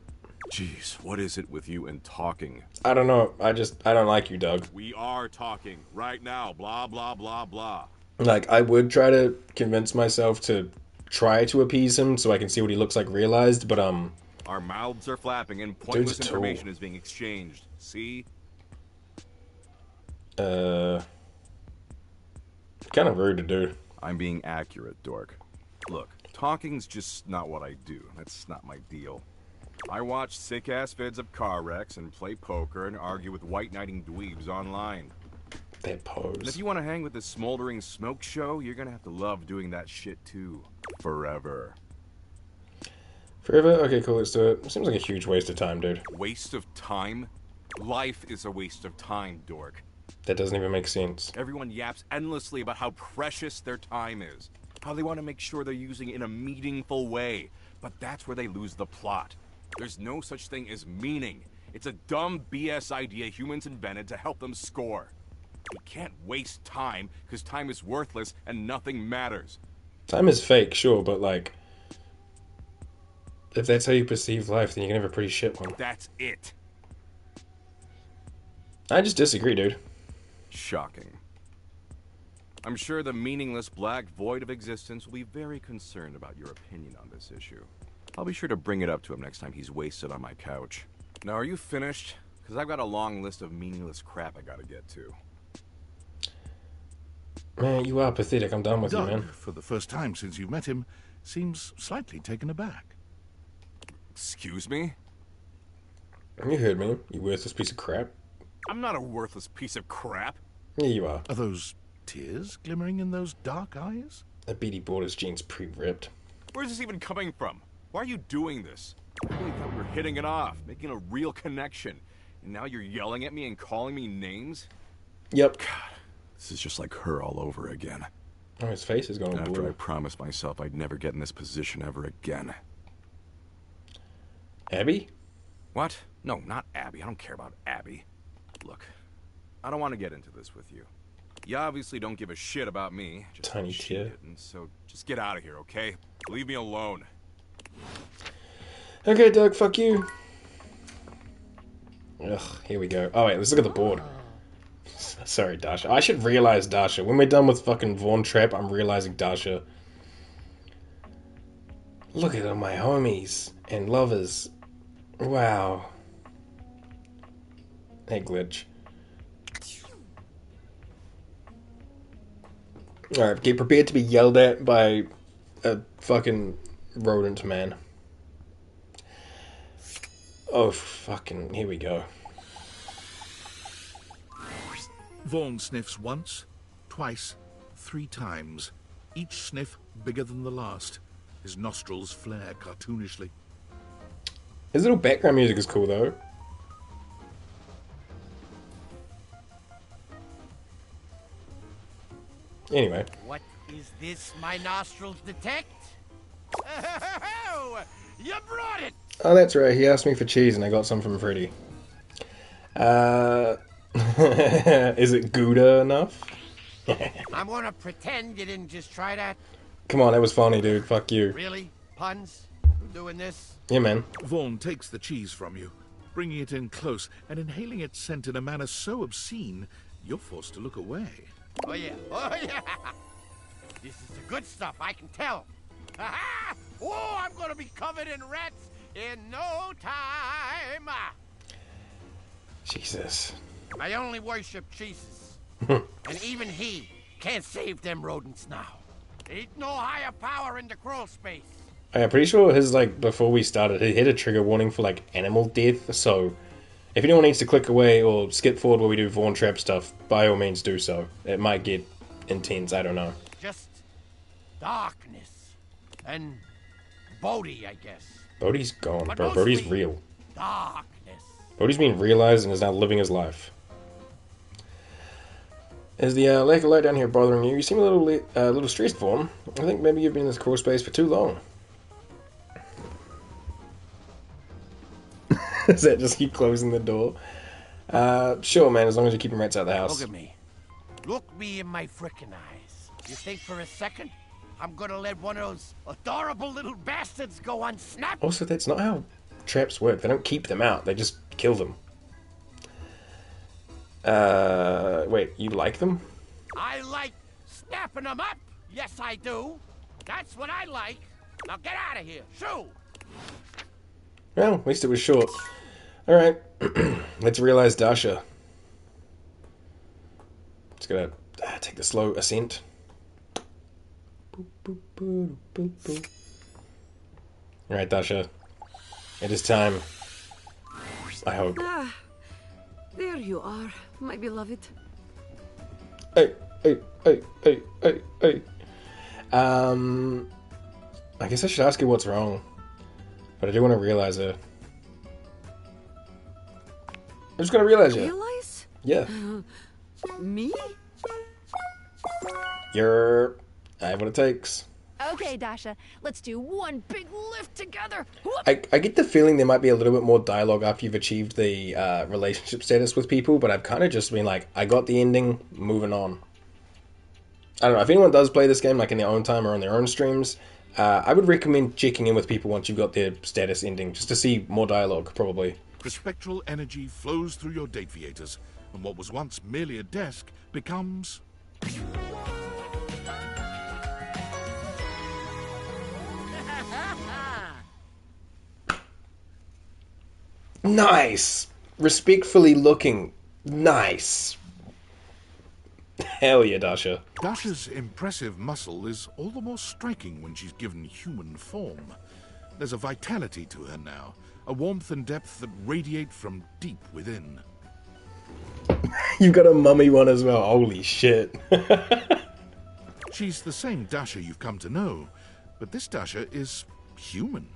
Jeez, what is it with you and talking? I don't know. I don't like you, Doug. We are talking right now. Blah, blah, blah, blah. Like, I would try to convince myself to try to appease him so I can see what he looks like realized, but Our mouths are flapping and pointless Dude's a tool. information is being exchanged. See? Kind of rude to do. I'm being accurate, dork. Look, talking's just not what I do. That's not my deal. I watch sick-ass vids of car wrecks and play poker and argue with white-knighting dweebs online. That pose. And if you want to hang with this smoldering smoke show, you're gonna have to love doing that shit too. Forever. Forever? Okay, cool, let's do it. Seems like a huge waste of time, dude. Waste of time? Life is a waste of time, dork. That doesn't even make sense. Everyone yaps endlessly about how precious their time is. How they want to make sure they're using it in a meaningful way. But that's where they lose the plot. There's no such thing as meaning. It's a dumb BS idea humans invented to help them score. You can't waste time, because time is worthless and nothing matters. Time is fake, sure, but like, if that's how you perceive life, then you're gonna have a pretty shit one. That's it. I just disagree, dude. Shocking. I'm sure the meaningless black void of existence will be very concerned about your opinion on this issue. I'll be sure to bring it up to him next time he's wasted on my couch. Now, are you finished? Because I've got a long list of meaningless crap I gotta get to. Man, you are pathetic. I'm done with Doug, you, man. for the first time since you've met him, seems slightly taken aback. Excuse me? You heard me, you worthless piece of crap. I'm not a worthless piece of crap. Yeah, you are. Are those tears glimmering in those dark eyes? That BD Borders jeans pre-ripped. Where's this even coming from? Why are you doing this? I really thought we were hitting it off, making a real connection. And now you're yelling at me and calling me names? Yep. God, this is just like her all over again. Oh, his face is going After blue. I promised myself I'd never get in this position ever again. Abby? What? No, not Abby. I don't care about Abby. Look, I don't want to get into this with you. You obviously don't give a shit about me. Just Tiny she tear. didn't, so just get out of here, okay? Leave me alone. Okay, Doug, fuck you. Ugh, here we go. Oh, wait, let's look at the board. Sorry, Dasha. I should realize Dasha. When we're done with fucking Vaughn Trap, I'm realizing Dasha. Look at all my homies and lovers. Wow. Hey, Glitch. Alright, get prepared to be yelled at by a fucking rodent man. Oh, fucking, here we go. Vaughn sniffs once, twice, 3 times. Each sniff bigger than the last. His nostrils flare cartoonishly. His little background music is cool, though. Anyway. What is this my nostrils detect? You brought it! Oh, that's right. He asked me for cheese and I got some from Freddy. Is it Gouda enough? I'm gonna pretend you didn't just try that. Come on, that was funny, dude. Fuck you. Really? Puns? Doing this? Yeah, man. Vaughn takes the cheese from you, bringing it in close and inhaling its scent in a manner so obscene, you're forced to look away. Oh yeah, oh yeah! This is the good stuff, I can tell. Oh, I'm gonna be covered in rats in no time! Jesus. I only worship Jesus. And even he can't save them rodents now. Ain't no higher power in the crawl space. I'm pretty sure his, like, before we started, he had a trigger warning for, like, animal death, so if anyone needs to click away or skip forward while we do Vaughn Trap stuff, by all means do so. It might get intense, I don't know. Just darkness. And Bodhi, I guess. Bodhi's gone, But bro. mostly Bodhi's real. Darkness. Bodhi's been realized and is now living his life. Is the lack of light down here bothering you? You seem a little stressed, Vaughn. I think maybe you've been in this crawl space for too long. Does that just keep closing the door? Sure, man, as long as you're keeping rats out of the house. Look at me. Look me in my frickin' eyes. You think for a second I'm gonna let one of those adorable little bastards go unsnapped? Also, that's not how traps work. They don't keep them out. They just kill them. Wait, you like them? I like snapping them up. Yes, I do. That's what I like. Now get out of here. Shoo! Well, at least it was short. Alright, let's realize Dasha. Just gotta take the slow ascent. Alright, Dasha. It is time. I hope. Ah, there you are, my beloved. Hey. I guess I should ask you what's wrong. But I do want to realize her. I'm just gonna realize you. Realize? Yeah. Me? I have what it takes. Okay, Dasha, let's do one big lift together. Whoop. I get the feeling there might be a little bit more dialogue after you've achieved the relationship status with people, but I've kind of just been like, I got the ending, moving on. I don't know, if anyone does play this game, like in their own time or on their own streams, I would recommend checking in with people once you've got their status ending, just to see more dialogue, probably. The spectral energy flows through your Dateaviators, and what was once merely a desk becomes... Nice! Respectfully looking. Nice. Hell yeah, Dasha. Dasha's impressive muscle is all the more striking when she's given human form. There's a vitality to her now, a warmth and depth that radiate from deep within. You've got a mummy one as well. Holy shit. She's the same Dasha you've come to know, but this Dasha is human.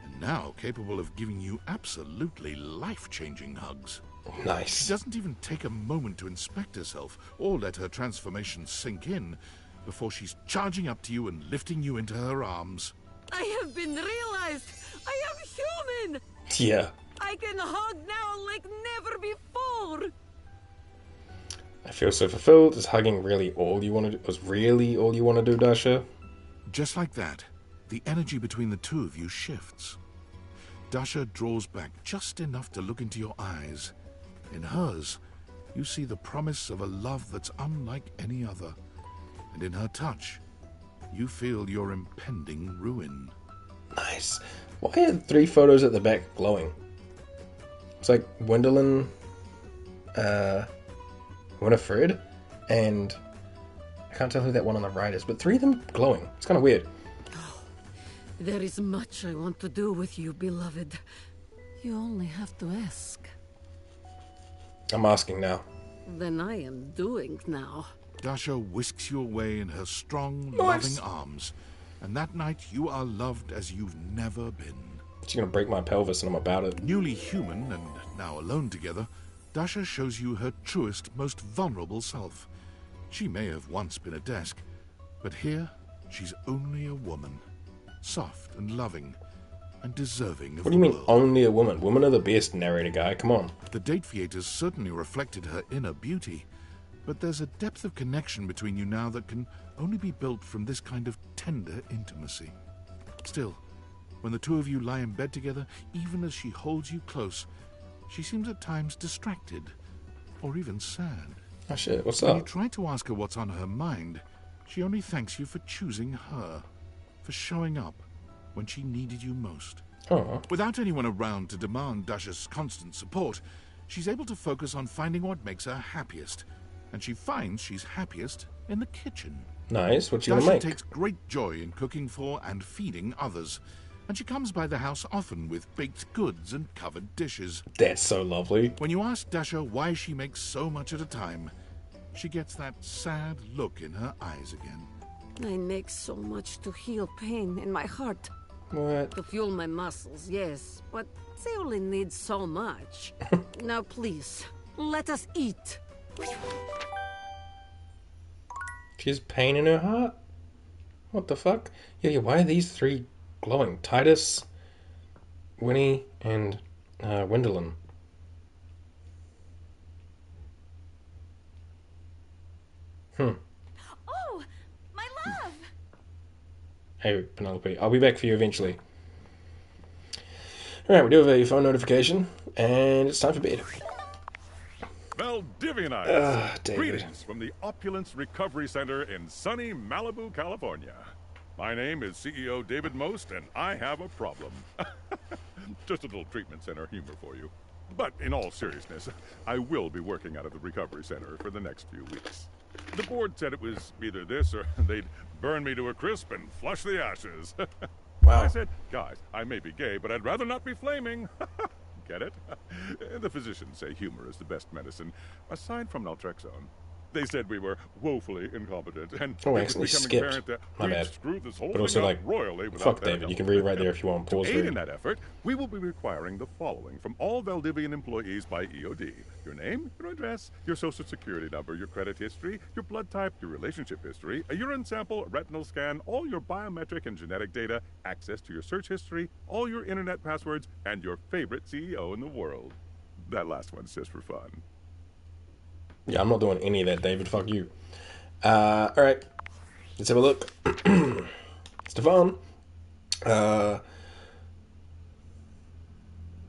And now capable of giving you absolutely life-changing hugs. Nice. She doesn't even take a moment to inspect herself or let her transformation sink in before she's charging up to you and lifting you into her arms. I have been realized. I am human. Yeah. I can hug now like never before. I feel so fulfilled. Is hugging really all you want to do? Was really all you want to do, Dasha? Just like that, the energy between the two of you shifts. Dasha draws back just enough to look into your eyes. In hers, you see the promise of a love that's unlike any other. And in her touch, you feel your impending ruin. Nice. Why are 3 photos at the back glowing? It's like Gwendolyn, Winifred, and I can't tell who that one on the right is, but 3 of them glowing. It's kind of weird. There is much I want to do with you, beloved. You only have to ask. I'm asking now. Then I am doing now. Dasha whisks you away in her strong, Nice. loving arms, and that night you are loved as you've never been. She's gonna break my pelvis and I'm about it. Newly human and now alone together, Dasha shows you her truest, most vulnerable self. She may have once been a desk, but here she's only a woman, soft and loving, and deserving of What do you mean, the world. only a woman? Women are the best, narrator guy. Come on. The date theaters certainly reflected her inner beauty, but there's a depth of connection between you now that can only be built from this kind of tender intimacy. Still, when the 2 of you lie in bed together, even as she holds you close, she seems at times distracted, or even sad. Oh shit, what's When up? you try to ask her what's on her mind, she only thanks you for choosing her, for showing up when she needed you most. Oh. Without anyone around to demand Dasha's constant support, she's able to focus on finding what makes her happiest, and she finds she's happiest in the kitchen. Nice, what you gonna Dasha make? takes great joy in cooking for and feeding others, and she comes by the house often with baked goods and covered dishes. That's so lovely. When you ask Dasha why she makes so much at a time, she gets that sad look in her eyes again. I make so much to heal pain in my heart. What? To fuel my muscles, yes, but they only need so much. Now please, let us eat. She has pain in her heart? What the fuck? Yeah, why are these 3 glowing? Titus, Winnie, and Wendelin. Oh, my love! Hey, Penelope. I'll be back for you eventually. Alright, we do have a phone notification, and it's time for bed. Valdivianites, David. greetings from the Opulence Recovery Center in sunny Malibu, California. My name is CEO David Most, and I have a problem. Just a little treatment center humor for you. But in all seriousness, I will be working out of the recovery center for the next few weeks. The board said it was either this or they'd burn me to a crisp and flush the ashes. Wow. I said, guys, I may be gay, but I'd rather not be flaming. Get it? The physicians say humor is the best medicine, aside from naltrexone. They said we were woefully incompetent, and Oh, it actually was becoming skipped. apparent that My we'd bad. screwed this whole But also, thing like, up royally without fuck their David. You help. can read it right there if you want. Pause To aid read. in that effort, we will be requiring the following from all Valdivian employees by EOD. Your name, your address, your social security number, your credit history, your blood type, your relationship history, a urine sample, a retinal scan, all your biometric and genetic data, access to your search history, all your internet passwords, and your favorite CEO in the world. That last one's just for fun. Yeah, I'm not doing any of that, David. Fuck you. Alright. Let's have a look. Stefan. Let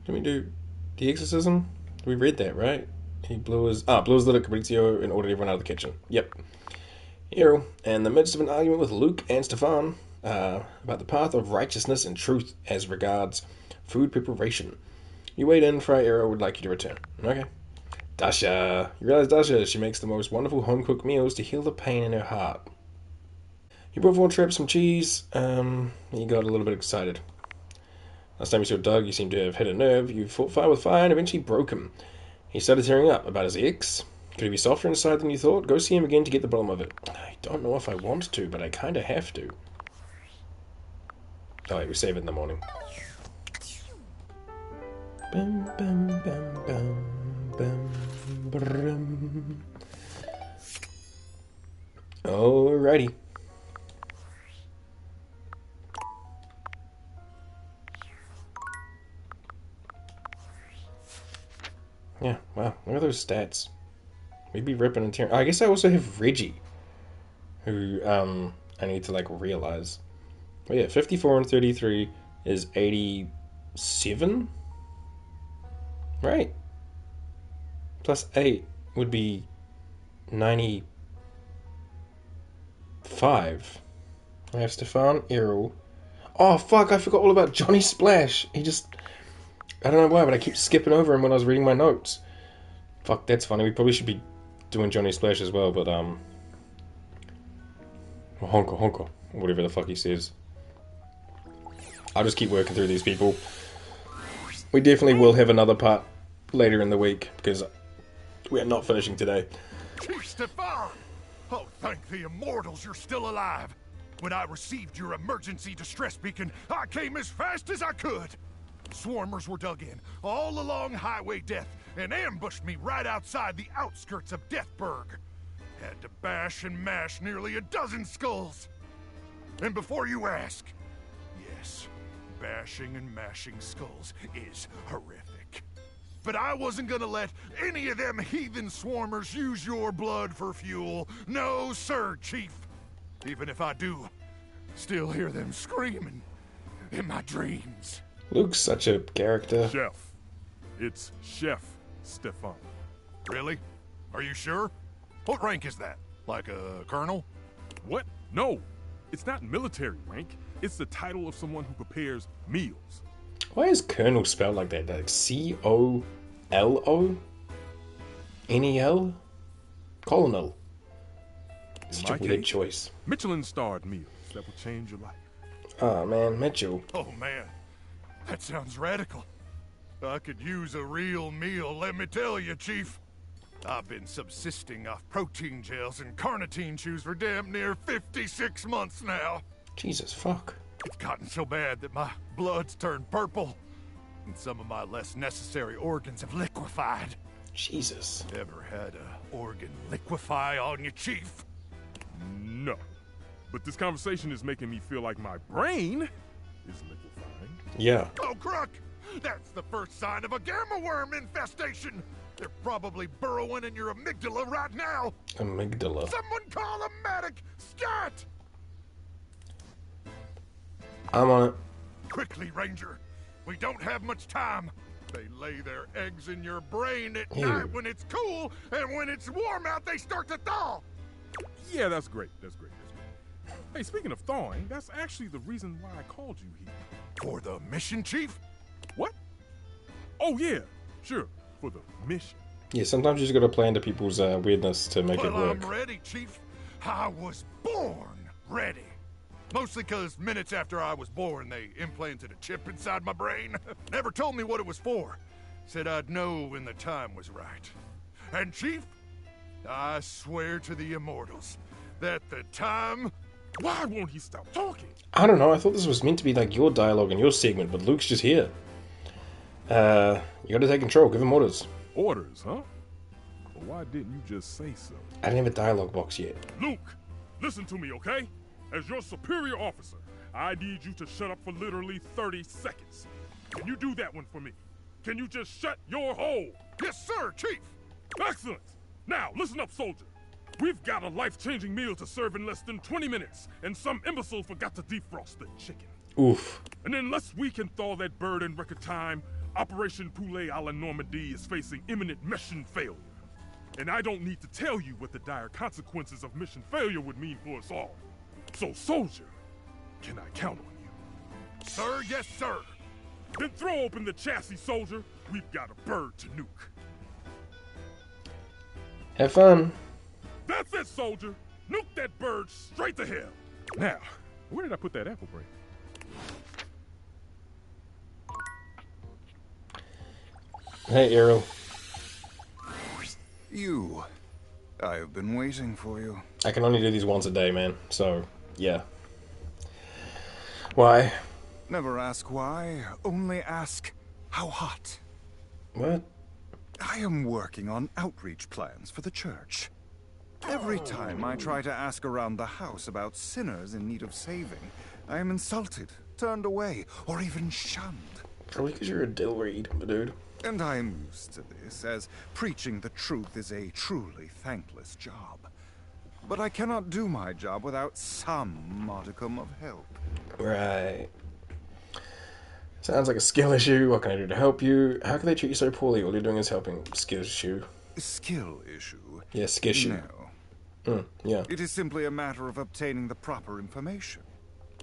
me do the exorcism. We read that, right? He blew his little Fabrizio and ordered everyone out of the kitchen. Yep. Hero, in the midst of an argument with Luke and Stefan about the path of righteousness and truth as regards food preparation. You wait in, Fry Arrow would like you to return. Okay. Dasha. You realize Dasha, she makes the most wonderful home-cooked meals to heal the pain in her heart. You brought Von Trapp some cheese. You got a little bit excited. Last time you saw Doug, you seemed to have hit a nerve. You fought fire with fire and eventually broke him. He started tearing up about his ex. Could he be softer inside than you thought? Go see him again to get the bottom of it. I don't know if I want to, but I kind of have to. Oh wait, we save it in the morning. Bum, bum, bum, bum, bum, brum. Alrighty. Yeah, wow, look at those stats. We'd be ripping and tearing. I guess I also have Reggie, who I need to like realize. But yeah, 54 and 33 is 87, right? Plus 8 would be 95. I have Stefan Errol. Oh fuck! I forgot all about Johnny Splash. I don't know why, but I keep skipping over him when I was reading my notes. Fuck, that's funny. We probably should be doing Johnny Splash as well, but Honka honka, whatever the fuck he says. I'll just keep working through these people. We definitely will have another part later in the week, because we are not finishing today. Chief Stefan! Oh, thank the immortals you're still alive. When I received your emergency distress beacon, I came as fast as I could. Swarmers were dug in, all along Highway Death, and ambushed me right outside the outskirts of Deathburg. Had to bash and mash nearly a dozen skulls. And before you ask, yes, bashing and mashing skulls is horrific. But I wasn't gonna let any of them heathen swarmers use your blood for fuel. No, sir, Chief. Even if I do, still hear them screaming in my dreams. Luke's such a character. Chef. It's Chef Stefan. Really? Are you sure? What rank is that? Like a colonel? What? No. It's not military rank. It's the title of someone who prepares meals. Why is Colonel spelled like that? Like C-O-L-O-N-E-L? Colonel. Such a weird choice. Michelin-starred meals that will change your life. Oh man, Mitchell. Oh man, that sounds radical. I could use a real meal, let me tell you, Chief. I've been subsisting off protein gels and carnitine chews for damn near 56 months now. Jesus fuck. It's gotten so bad that my blood's turned purple, and some of my less necessary organs have liquefied. Jesus. Ever had a organ liquefy on you, Chief? No. But this conversation is making me feel like my brain is liquefying. Yeah. Oh, Crook! That's the first sign of a gamma worm infestation! They're probably burrowing in your amygdala right now! Amygdala. Someone call a medic! Scott! I'm on it. Quickly, Ranger. We don't have much time. They lay their eggs in your brain at Ew. night when it's cool, and when it's warm out, they start to thaw! Yeah, that's great. That's great. That's great. Hey, speaking of thawing, that's actually the reason why I called you here. For the mission, Chief? What? Oh, yeah. Sure. For the mission. Yeah, sometimes you just gotta play into people's weirdness to make it Well, work. I'm ready, Chief. I was born ready. Mostly because minutes after I was born, they implanted a chip inside my brain. Never told me what it was for. Said I'd know when the time was right. And Chief, I swear to the immortals that the time... Why won't he stop talking? I don't know, I thought this was meant to be like your dialogue and your segment, but Luke's just here. You gotta take control, give him orders. Orders, huh? Well, why didn't you just say so? I didn't have a dialogue box yet. Luke, listen to me, okay? As your superior officer, I need you to shut up for literally 30 seconds. Can you do that one for me? Can you just shut your hole? Yes, sir, Chief! Excellent! Now, listen up, soldier. We've got a life-changing meal to serve in less than 20 minutes, and some imbecile forgot to defrost the chicken. Oof. And unless we can thaw that bird in record time, Operation Poulet a la Normandie is facing imminent mission failure. And I don't need to tell you what the dire consequences of mission failure would mean for us all. So, soldier, can I count on you? Sir, yes, sir. Then throw open the chassis, soldier. We've got a bird to nuke. Have fun. That's it, soldier. Nuke that bird straight to hell. Now, where did I put that apple brain? Hey, Errol. You. I have been waiting for you. I can only do these once a day, man. So, yeah. Why? Never ask why, only ask how hot. What? I am working on outreach plans for the church. Every time I try to ask around the house about sinners in need of saving, I am insulted, turned away, or even shunned. Probably because you're a dill reed, dude. And I am used to this, as preaching the truth is a truly thankless job. But I cannot do my job without some modicum of help. Right. Sounds like a skill issue. What can I do to help you? How can they treat you so poorly? All you're doing is helping. Skill issue. Skill issue? Yeah, skissue. No. Yeah. It is simply a matter of obtaining the proper information.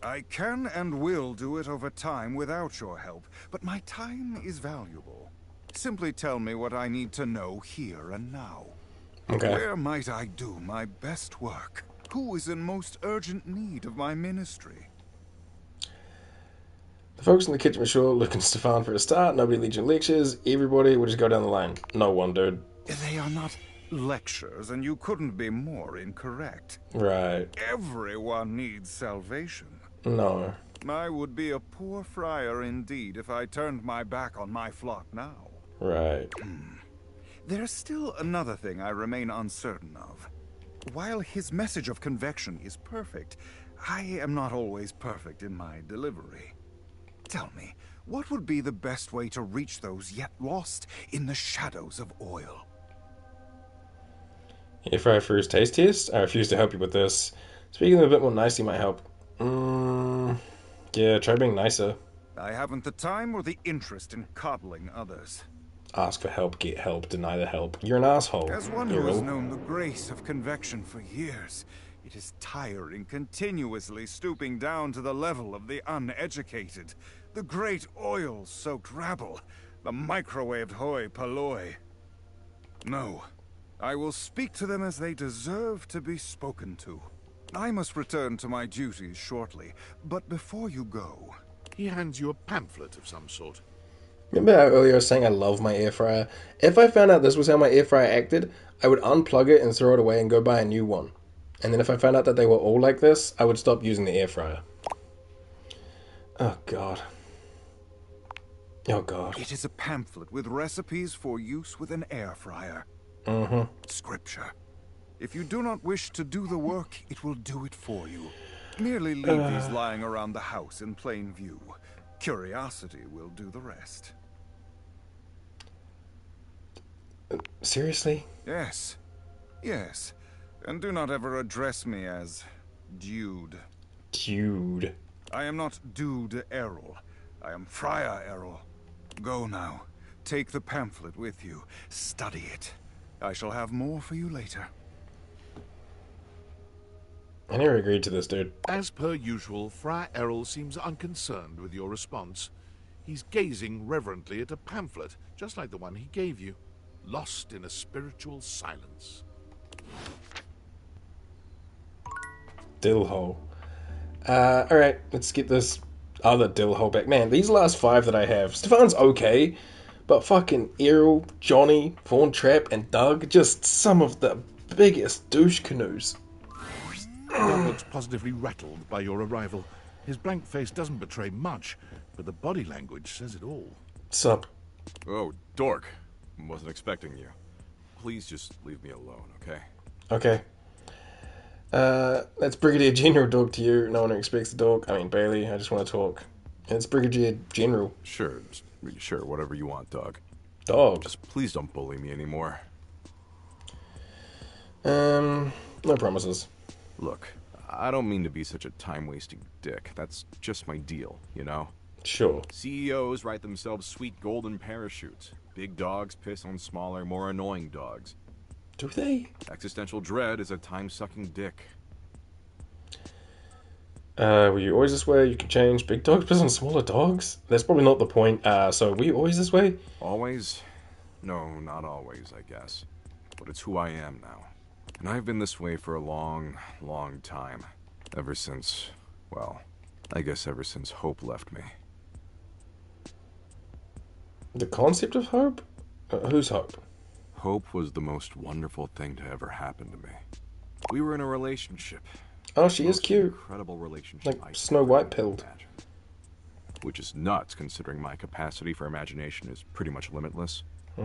I can and will do it over time without your help, but my time is valuable. Simply tell me what I need to know here and now. Okay. Where might I do my best work? Who is in most urgent need of my ministry? The folks in the kitchen were sure looking Stefan for a start. Nobody leads you lectures. Everybody will just go down the line. No one, dude. They are not lectures, and you couldn't be more incorrect. Right. Everyone needs salvation. No. I would be a poor friar indeed if I turned my back on my flock now. Right. There's still another thing I remain uncertain of. While his message of convection is perfect, I am not always perfect in my delivery. Tell me, what would be the best way to reach those yet lost in the shadows of oil? Air fryer for his taste test? I refuse to help you with this. Speaking a bit more nicely might help. Yeah, try being nicer. I haven't the time or the interest in coddling others. Ask for help, get help, deny the help. You're an asshole. As one who has known the grace of convection for years, it is tiring continuously stooping down to the level of the uneducated. The great oil-soaked rabble. The microwaved hoi polloi. No. I will speak to them as they deserve to be spoken to. I must return to my duties shortly, but before you go... He hands you a pamphlet of some sort. Remember how earlier I was saying I love my air fryer? If I found out this was how my air fryer acted, I would unplug it and throw it away and go buy a new one. And then if I found out that they were all like this, I would stop using the air fryer. Oh god. Oh god. It is a pamphlet with recipes for use with an air fryer. Scripture. If you do not wish to do the work, it will do it for you. Merely leave these lying around the house in plain view. Curiosity will do the rest. Seriously? Yes. Yes. And do not ever address me as Dude. Dude. I am not Dude Errol. I am Friar Errol. Go now. Take the pamphlet with you. Study it. I shall have more for you later. I never agreed to this, dude. As per usual, Friar Errol seems unconcerned with your response. He's gazing reverently at a pamphlet, just like the one he gave you, lost in a spiritual silence. Dill hole. Alright, let's get this other dill hole back. Man, these last 5 that I have, Stefan's okay, but fucking Errol, Johnny, Fawn Trap, and Doug, just some of the biggest douche canoes. Doug looks positively rattled by your arrival. His blank face doesn't betray much, but the body language says it all. Sup? Oh, dork. Wasn't expecting you. Please just leave me alone, okay? Okay. That's Brigadier General Dog to you. No one expects the dog. I mean, Bailey, I just want to talk. It's Brigadier General. Sure, whatever you want, dog. Dog? Just please don't bully me anymore. No promises. Look, I don't mean to be such a time-wasting dick. That's just my deal, you know? Sure. CEOs write themselves sweet golden parachutes. Big dogs piss on smaller, more annoying dogs. Do they? Existential dread is a time-sucking dick. Were you always this way? You can change. Big dogs piss on smaller dogs? That's probably not the point. So were you always this way? Always? No, not always, I guess. But it's who I am now. And I've been this way for a long, long time. Ever since, well, I guess ever since Hope left me. The concept of hope? Who's Hope? Hope was the most wonderful thing to ever happen to me. We were in a relationship. Oh, she is cute. Incredible relationship. Like Snow White pilled. Which is nuts, considering my capacity for imagination is pretty much limitless.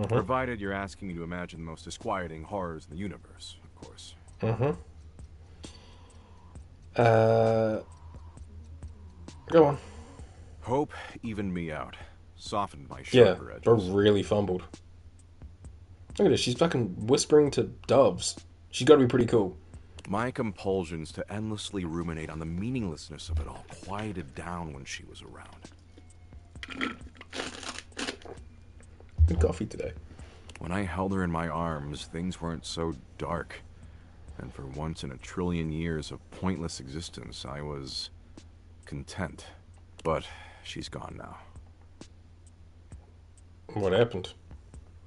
Provided you're asking me to imagine the most disquieting horrors in the universe, of course. Go on. Hope evened me out. Softened my sharper edges. Yeah, really fumbled. Look at this, she's fucking whispering to doves. She's got to be pretty cool. My compulsions to endlessly ruminate on the meaninglessness of it all quieted down when she was around. Good coffee today. When I held her in my arms, things weren't so dark. And for once in a trillion years of pointless existence, I was content. But she's gone now. What happened?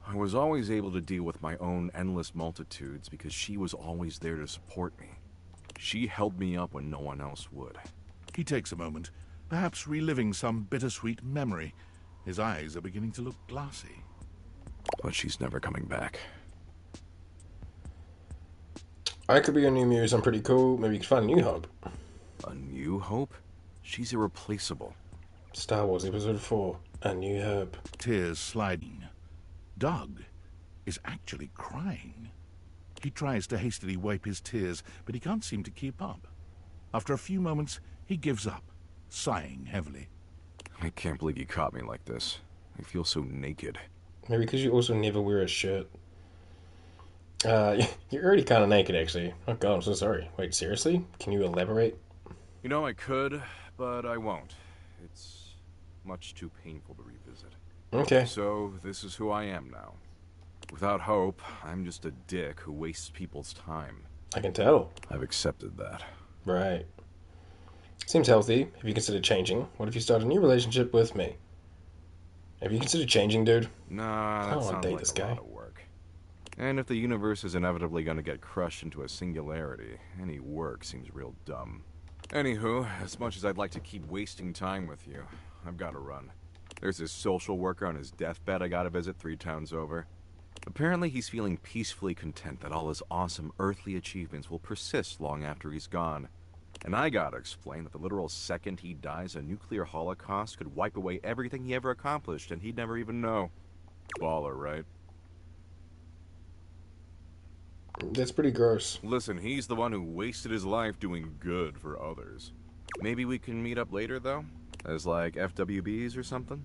I was always able to deal with my own endless multitudes because she was always there to support me. She held me up when no one else would. He takes a moment, perhaps reliving some bittersweet memory. His eyes are beginning to look glassy. But she's never coming back. I could be a new muse. I'm pretty cool. Maybe you could find a new hope. A new hope? She's irreplaceable. Star Wars Episode 4, A New Hope. Tears sliding. Doug is actually crying. He tries to hastily wipe his tears, but he can't seem to keep up. After a few moments, he gives up, sighing heavily. I can't believe you caught me like this. I feel so naked. Maybe because you also never wear a shirt. You're already kind of naked, actually. Oh god, I'm so sorry. Wait, seriously? Can you elaborate? You know, I could, but I won't. It's much too painful to revisit. Okay. So, this is who I am now. Without hope, I'm just a dick who wastes people's time. I can tell. I've accepted that. Right. Seems healthy. Have you considered changing? What if you start a new relationship with me? Have you considered changing, dude? Nah, that I don't want sounds to date like this a guy. lot of work. And if the universe is inevitably going to get crushed into a singularity, any work seems real dumb. Anywho, as much as I'd like to keep wasting time with you, I've got to run. There's this social worker on his deathbed I gotta visit 3 towns over. Apparently he's feeling peacefully content that all his awesome earthly achievements will persist long after he's gone. And I gotta explain that the literal second he dies, a nuclear holocaust could wipe away everything he ever accomplished and he'd never even know. Baller, right? That's pretty gross. Listen, he's the one who wasted his life doing good for others. Maybe we can meet up later, though? As, like, FWBs or something?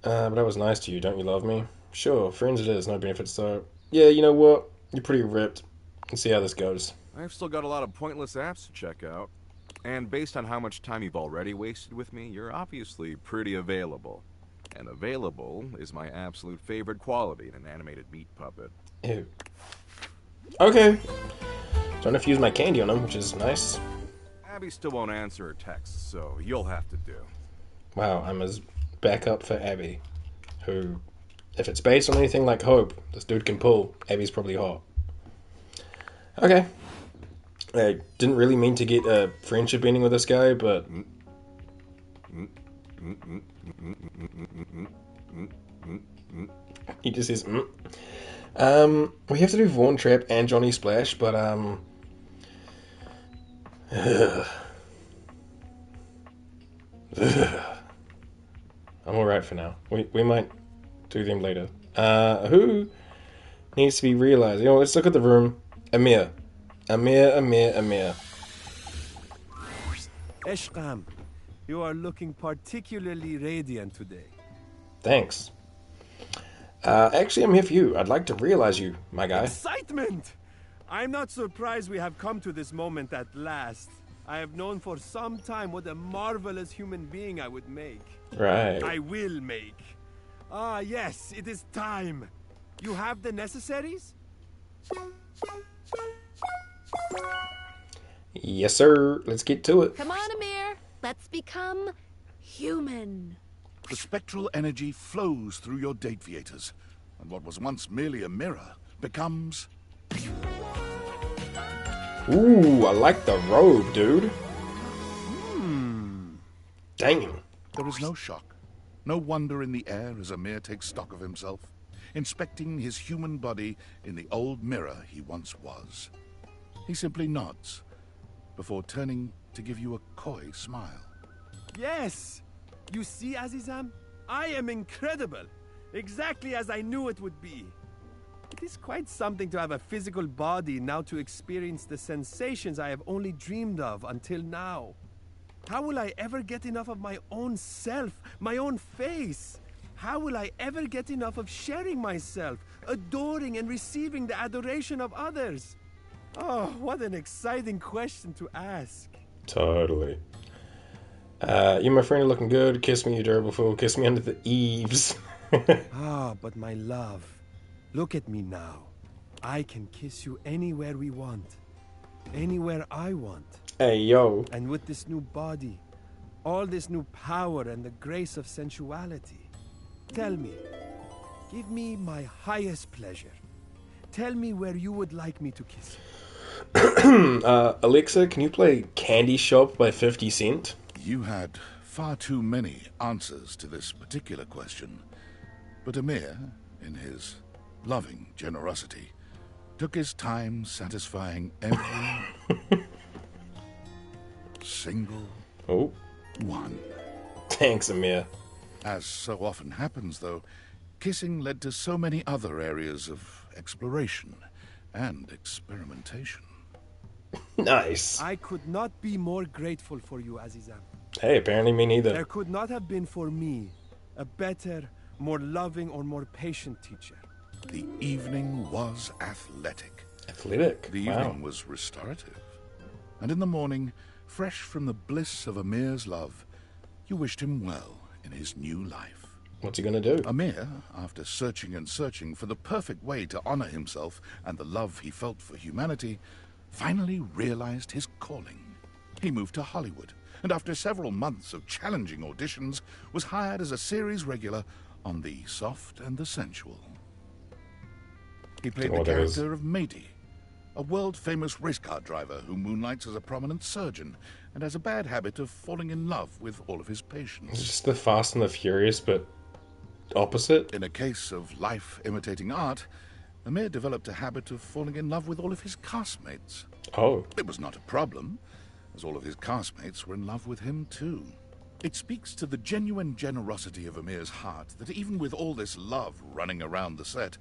But I was nice to you. Don't you love me? Sure, friends it is. No benefits, though. Yeah, you know what? You're pretty ripped. Let's see how this goes. I've still got a lot of pointless apps to check out. And based on how much time you've already wasted with me, you're obviously pretty available. And available is my absolute favorite quality in an animated meat puppet. Ew. Okay. Don't have to use my candy on him, which is nice. Abby still won't answer her texts, so you'll have to do. Wow, I'm as backup for Abby, who, if it's based on anything like Hope, this dude can pull. Abby's probably hot. Okay. I didn't really mean to get a friendship ending with this guy, but... He just says, we have to do Vaughn Trap and Johnny Splash, but, I'm alright for now. We might do them later. Who needs to be realized? You know, let's look at the room. Amir. Eshkam, you are looking particularly radiant today. Thanks. Actually, I'm here for you. I'd like to realize you, my guy. Excitement! I'm not surprised we have come to this moment at last. I have known for some time what a marvelous human being I would make. Right. I will make. Ah, yes, it is time. You have the necessaries? Yes, sir. Let's get to it. Come on, Amir. Let's become human. The spectral energy flows through your Dateables, and what was once merely a mirror becomes... Ooh, I like the robe, dude. Damn. There is no shock, no wonder in the air as Amir takes stock of himself, inspecting his human body in the old mirror he once was. He simply nods, before turning to give you a coy smile. Yes! You see, Azizam? I am incredible. Exactly as I knew it would be. It is quite something to have a physical body now to experience the sensations I have only dreamed of until now. How will I ever get enough of my own self, my own face? How will I ever get enough of sharing myself, adoring and receiving the adoration of others? Oh, what an exciting question to ask. Totally. You, my friend, are looking good. Kiss me, you durable fool. Kiss me under the eaves. Ah, but my love, look at me now. I can kiss you anywhere we want. Anywhere I want. Hey, yo. And with this new body, all this new power and the grace of sensuality. Tell me, give me my highest pleasure. Tell me where you would like me to kiss Alexa, can you play Candy Shop by 50 Cent? You had far too many answers to this particular question, but Amir, in his loving generosity, took his time satisfying every single one. Thanks, Amir. As so often happens, though, kissing led to so many other areas of exploration and experimentation. Nice. I could not be more grateful for you, Azizam. Hey, apparently me neither. There could not have been for me a better, more loving, or more patient teacher. The evening was athletic. Athletic? The Wow. evening was restorative. And in the morning, fresh from the bliss of Amir's love, you wished him well in his new life. What's he gonna do? Amir, after searching and searching for the perfect way to honor himself and the love he felt for humanity, finally realized his calling. He moved to Hollywood, and after several months of challenging auditions, was hired as a series regular on The Soft and the Sensual. He played the character of Mady, a world-famous race car driver who moonlights as a prominent surgeon and has a bad habit of falling in love with all of his patients. It's just the Fast and the Furious, but opposite. In a case of life imitating art, Amir developed a habit of falling in love with all of his castmates. Oh. It was not a problem, as all of his castmates were in love with him too. It speaks to the genuine generosity of Amir's heart that even with all this love running around the set,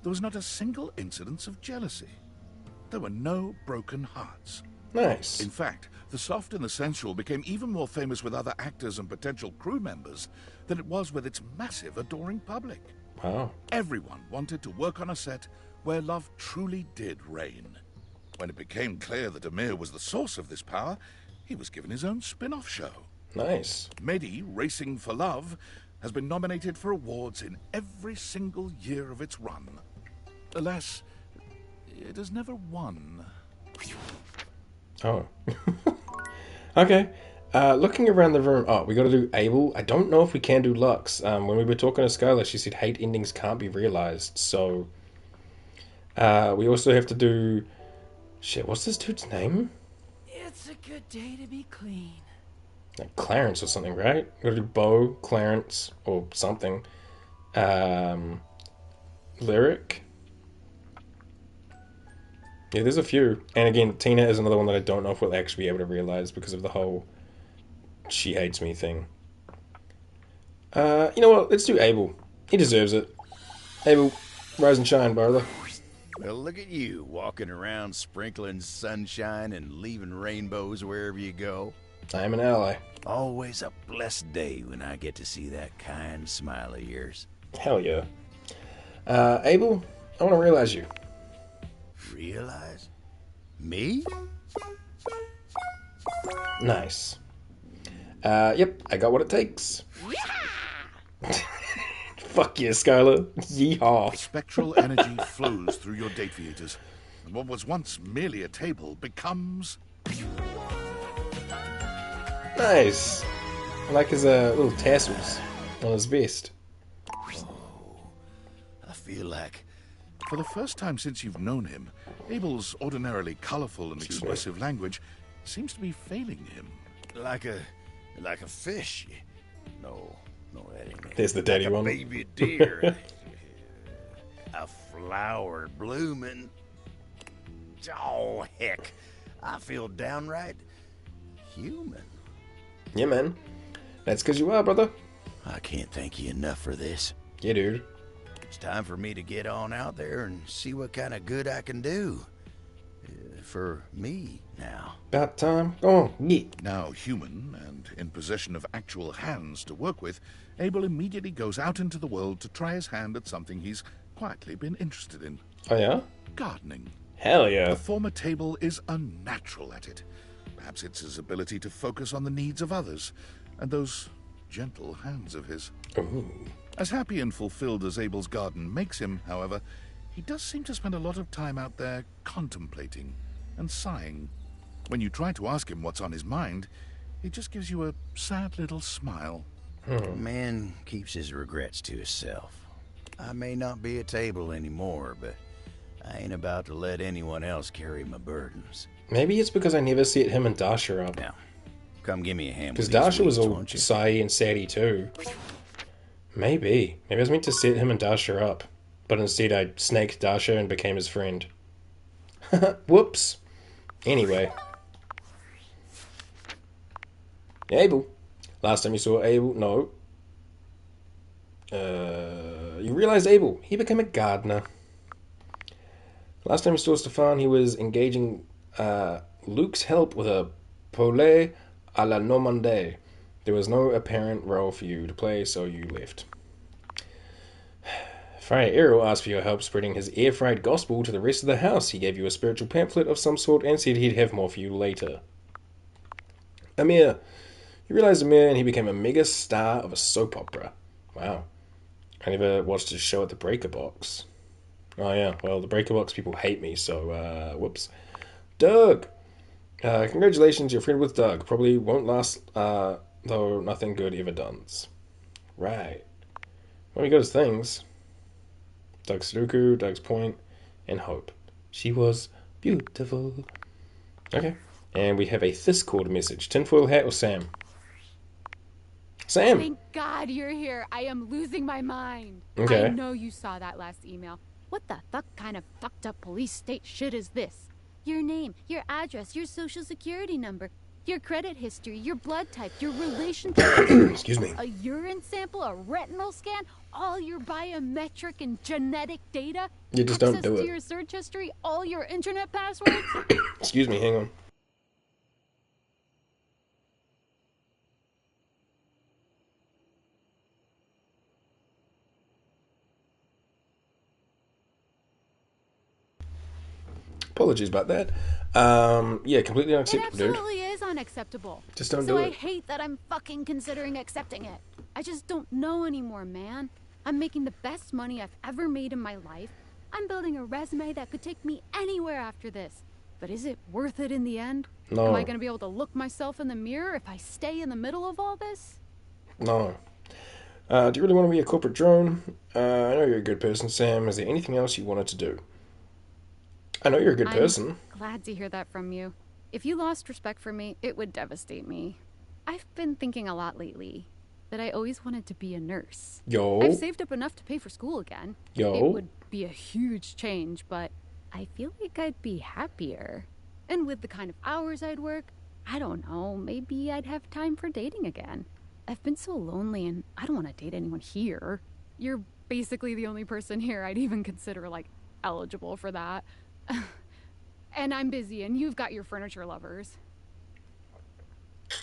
there was not a single incidence of jealousy. There were no broken hearts. Nice. In fact, The Soft and the Sensual became even more famous with other actors and potential crew members than it was with its massive, adoring public. Wow. Everyone wanted to work on a set where love truly did reign. When it became clear that Amir was the source of this power, he was given his own spin-off show. Nice. Mady, Racing for Love, has been nominated for awards in every single year of its run. Alas, it has never won. Oh. Okay. Looking around the room. Oh, we gotta do Abel. I don't know if we can do Lux. When we were talking to Skylar, she said hate endings can't be realized. So, we also have to do... Shit, what's this dude's name? It's a good day to be clean. Like Clarence or something, right? We gotta do Bo, Clarence, or something. Lyric. Yeah, there's a few. And again, Tina is another one that I don't know if we'll actually be able to realize because of the whole she hates me thing. You know what? Let's do Abel. He deserves it. Abel, rise and shine, brother. Well, look at you, walking around sprinkling sunshine and leaving rainbows wherever you go. I am an ally. Always a blessed day when I get to see that kind smile of yours. Hell yeah. Abel, I want to realize you. Realize? Me? Nice. Yep, I got what it takes. Fuck yeah, Skylar. Yeehaw. Spectral energy flows through your date theaters, and what was once merely a table becomes... Nice. I like his little tassels on his vest. I feel like... For the first time since you've known him, Abel's ordinarily colorful and expressive language seems to be failing him. Like a fish. No, that ain't it. There's the daddy like a one. Baby deer. A flower blooming. Oh, heck. I feel downright human. Yeah, man. That's because you are, brother. I can't thank you enough for this. Yeah, dude. It's time for me to get on out there and see what kind of good I can do. For me, now. About time. Go on, get. Now human, and in possession of actual hands to work with, Abel immediately goes out into the world to try his hand at something he's quietly been interested in. Oh, yeah? Gardening. Hell yeah. The former Table is unnatural at it. Perhaps it's his ability to focus on the needs of others, and those gentle hands of his. Ooh. As happy and fulfilled as Abel's garden makes him, however, he does seem to spend a lot of time out there contemplating and sighing. When you try to ask him what's on his mind, he just gives you a sad little smile. Man keeps his regrets to himself. I may not be a Table anymore, but I ain't about to let anyone else carry my burdens. Maybe it's because I never set him and Dasha up. Now, come give me a hand Because with these Dasha was weeds, all won't you? sighy and saddy too. Maybe. Maybe I was meant to set him and Dasha up. But instead I snaked Dasha and became his friend. Whoops. Anyway. Abel. Last time you saw Abel, no. You realized Abel. He became a gardener. Last time you saw Stefan, he was engaging Luke's help with a poulet à la Normandie. There was no apparent role for you to play, so you left. Friar Errol asked for your help spreading his air-fried gospel to the rest of the house. He gave you a spiritual pamphlet of some sort and said he'd have more for you later. Amir. You realized Amir and he became a mega star of a soap opera. Wow. I never watched his show at the Breaker Box. Oh yeah, well the Breaker Box people hate me, so whoops. Doug! Congratulations, you're friend with Doug. Probably won't last, though nothing good ever does. Right. Well, we got his things. Doug's Sudoku, Doug's Point, and Hope. She was beautiful. Okay. And we have a Discord message. Tinfoil hat or Sam? Sam! Thank God you're here. I am losing my mind. Okay. I know you saw that last email. What the fuck kind of fucked up police state shit is this? Your name, your address, your social security number, your credit history, your blood type, your relationship history. Excuse me. A urine sample, a retinal scan, all your biometric and genetic data. You just don't do Access to it. your search history, all your internet passwords. Excuse me, hang on. Apologies about that. Yeah, completely It unacceptable, dude. absolutely is unacceptable. Just don't so do I it. hate that I'm fucking considering accepting it. I just don't know anymore, man. I'm making the best money I've ever made in my life. I'm building a resume that could take me anywhere after this. But is it worth it in the end? No. Am I going to be able to look myself in the mirror if I stay in the middle of all this? No. Do you really want to be a corporate drone? I know you're a good person, Sam. Is there anything else you wanted to do? I know you're a good person. I'm glad to hear that from you. If you lost respect for me, it would devastate me. I've been thinking a lot lately that I always wanted to be a nurse. Yo. I've saved up enough to pay for school again. Yo. It would be a huge change, but I feel like I'd be happier. And with the kind of hours I'd work, I don't know, maybe I'd have time for dating again. I've been so lonely and I don't want to date anyone here. You're basically the only person here I'd even consider, like, eligible for that. And I'm busy, and you've got your furniture lovers.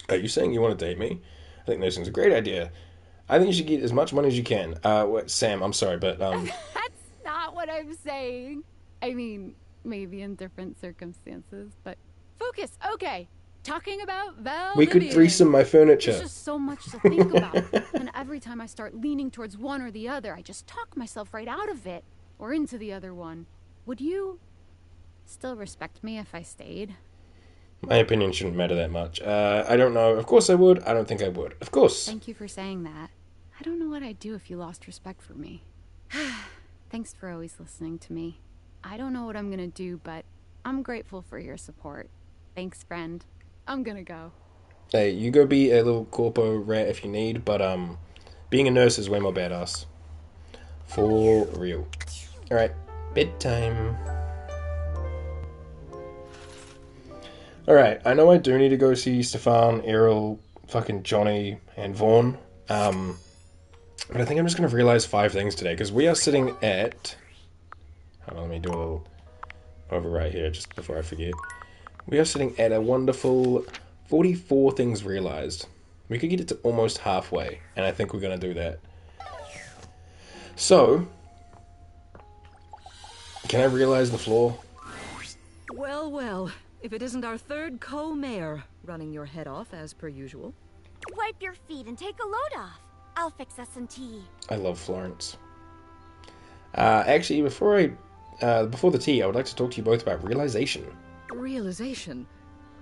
Are you saying you want to date me? I think nursing's a great idea. I think you should get as much money as you can. Sam, I'm sorry, but That's not what I'm saying. I mean, maybe in different circumstances, but focus. Okay, talking about Val. we could threesome my furniture. There's just so much to think about, and every time I start leaning towards one or the other, I just talk myself right out of it or into the other one. Would you still respect me if I stayed? My opinion shouldn't matter that much. I don't know. Of course I would. I don't think I would. Of course. Thank you for saying that. I don't know what I'd do if you lost respect for me. Thanks for always listening to me. I don't know what I'm gonna do, but I'm grateful for your support. Thanks, friend. I'm gonna go. Hey, you go be a little corpo rat if you need, but being a nurse is way more badass. For real. Alright, bedtime. Alright, I know I do need to go see Stefan, Errol, fucking Johnny, and Vaughn. But I think I'm just going to realize 5 things today, because we are sitting at... Hold on, let me do a little overwrite here, just before I forget. We are sitting at a wonderful 44 things realized. We could get it to almost halfway, and I think we're going to do that. So, can I realize the floor? Well, well. If it isn't our third co-mayor running your head off as per usual. Wipe your feet and take a load off. I'll fix us some tea. I love Florence. Actually, before the tea, I would like to talk to you both about realization. Realization?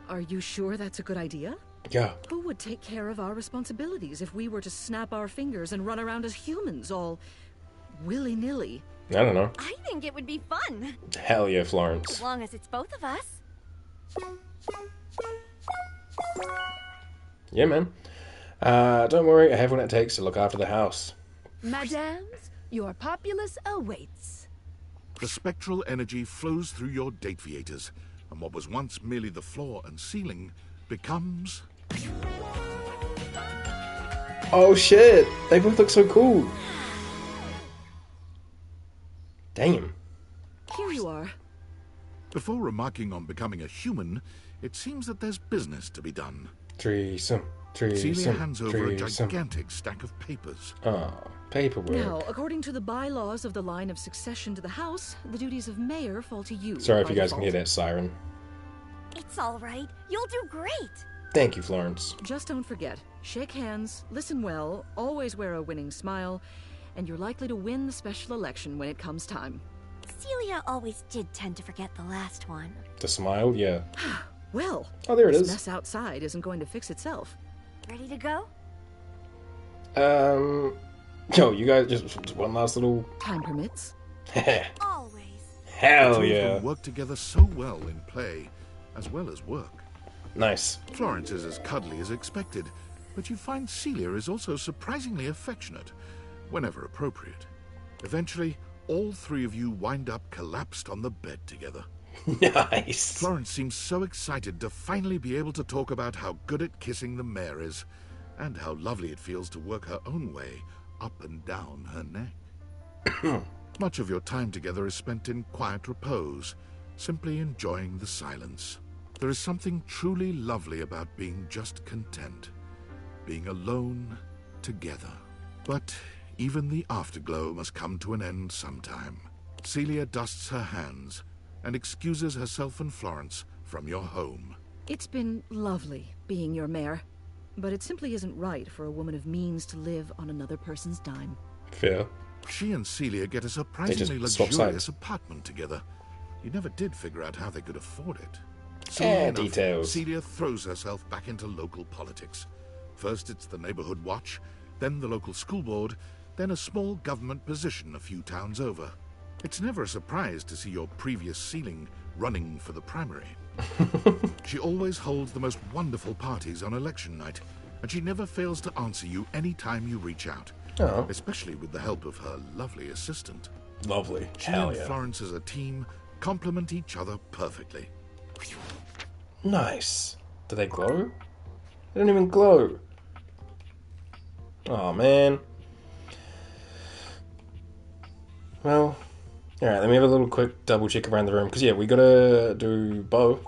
Are you sure that's a good idea? Yeah. Who would take care of our responsibilities if we were to snap our fingers and run around as humans, all willy-nilly? I don't know. I think it would be fun. Hell yeah, Florence. As long as it's both of us. Yeah, man. Don't worry, I have what it takes to look after the house. Madams, your populace awaits. The spectral energy flows through your Dateables, and what was once merely the floor and ceiling becomes... Oh shit! They both look so cool. Damn. Here you are. Before remarking on becoming a human, it seems that there's business to be done. Threesome. Celia hands over a gigantic stack of papers. Oh, paperwork. Now, according to the bylaws of the line of succession to the house, the duties of mayor fall to you. Sorry if you guys default. can hear that siren. It's all right. You'll do great. Thank you, Florence. Just don't forget, shake hands, listen well, always wear a winning smile, and you're likely to win the special election when it comes time. Celia always did tend to forget the last one. The smile, yeah. Well, oh, there it this is. mess outside isn't going to fix itself. Ready to go? Yo, you guys just one last little... Time permits. Always. Hell the two of yeah. them work together so well in play, as well as work. Nice. Florence is as cuddly as expected, but you find Celia is also surprisingly affectionate, whenever appropriate. Eventually, all three of you wind up collapsed on the bed together. Nice. Florence seems so excited to finally be able to talk about how good at kissing the mayor is, and how lovely it feels to work her own way up and down her neck. Much of your time together is spent in quiet repose, simply enjoying the silence. There is something truly lovely about being just content, being alone together. But even the afterglow must come to an end sometime. Celia dusts her hands and excuses herself and Florence from your home. It's been lovely being your mayor, but it simply isn't right for a woman of means to live on another person's dime. Fair. She and Celia get a surprisingly just swap luxurious sides. apartment together. You never did figure out how they could afford it. Details. Celia throws herself back into local politics. First it's the neighborhood watch, then the local school board, then a small government position a few towns over. It's never a surprise to see your previous ceiling running for the primary. She always holds the most wonderful parties on election night, and she never fails to answer you any time you reach out. Oh. Especially with the help of her lovely assistant. Lovely. She Hell and yeah. Florence as a team complement each other perfectly. Nice. Do they glow? They don't even glow. Oh man. Well, alright, let me have a little quick double check around the room, because yeah, we gotta do Bo.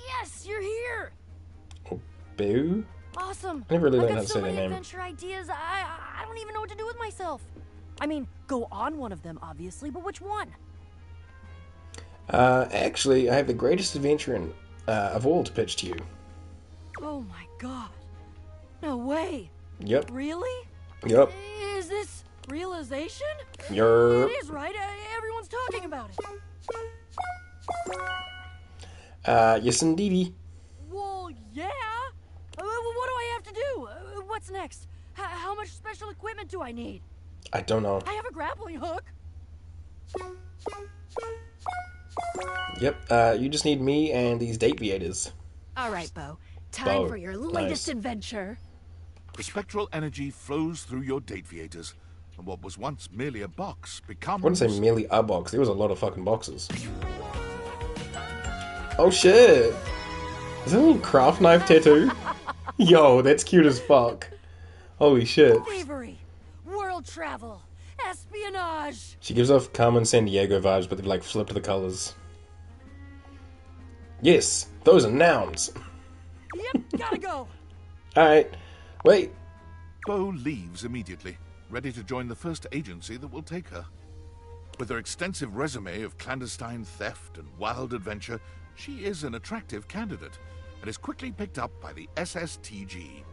Yes, you're here. Boo? Awesome. I never really I've learned got how to so say their many name. adventure ideas. I don't even know what to do with myself. I mean, go on one of them, obviously, but which one? Actually, I have the greatest adventure of all to pitch to you. Oh my god. No way. Yep. Really? Yep. Is this realization? Yerp. It is, right? Everyone's talking about it. Yes indeedy. Well, yeah. What do I have to do? What's next? How much special equipment do I need? I don't know. I have a grappling hook. Yep, you just need me and these Dateables. All right, Bo. Time Bo. for your latest Nice. adventure. The spectral energy flows through your Dateables, and what was once merely a box I becomes... wouldn't say merely a box, there was a lot of fucking boxes. Oh shit! Is that a little craft knife tattoo? Yo, that's cute as fuck. Holy shit. Thievery, world travel, espionage. She gives off Carmen Sandiego vibes, but they've like flipped the colors. Yes, those are nouns. Yep, gotta go. Alright, wait. Bo leaves immediately, ready to join the first agency that will take her. With her extensive resume of clandestine theft and wild adventure, she is an attractive candidate, and is quickly picked up by the SSTG,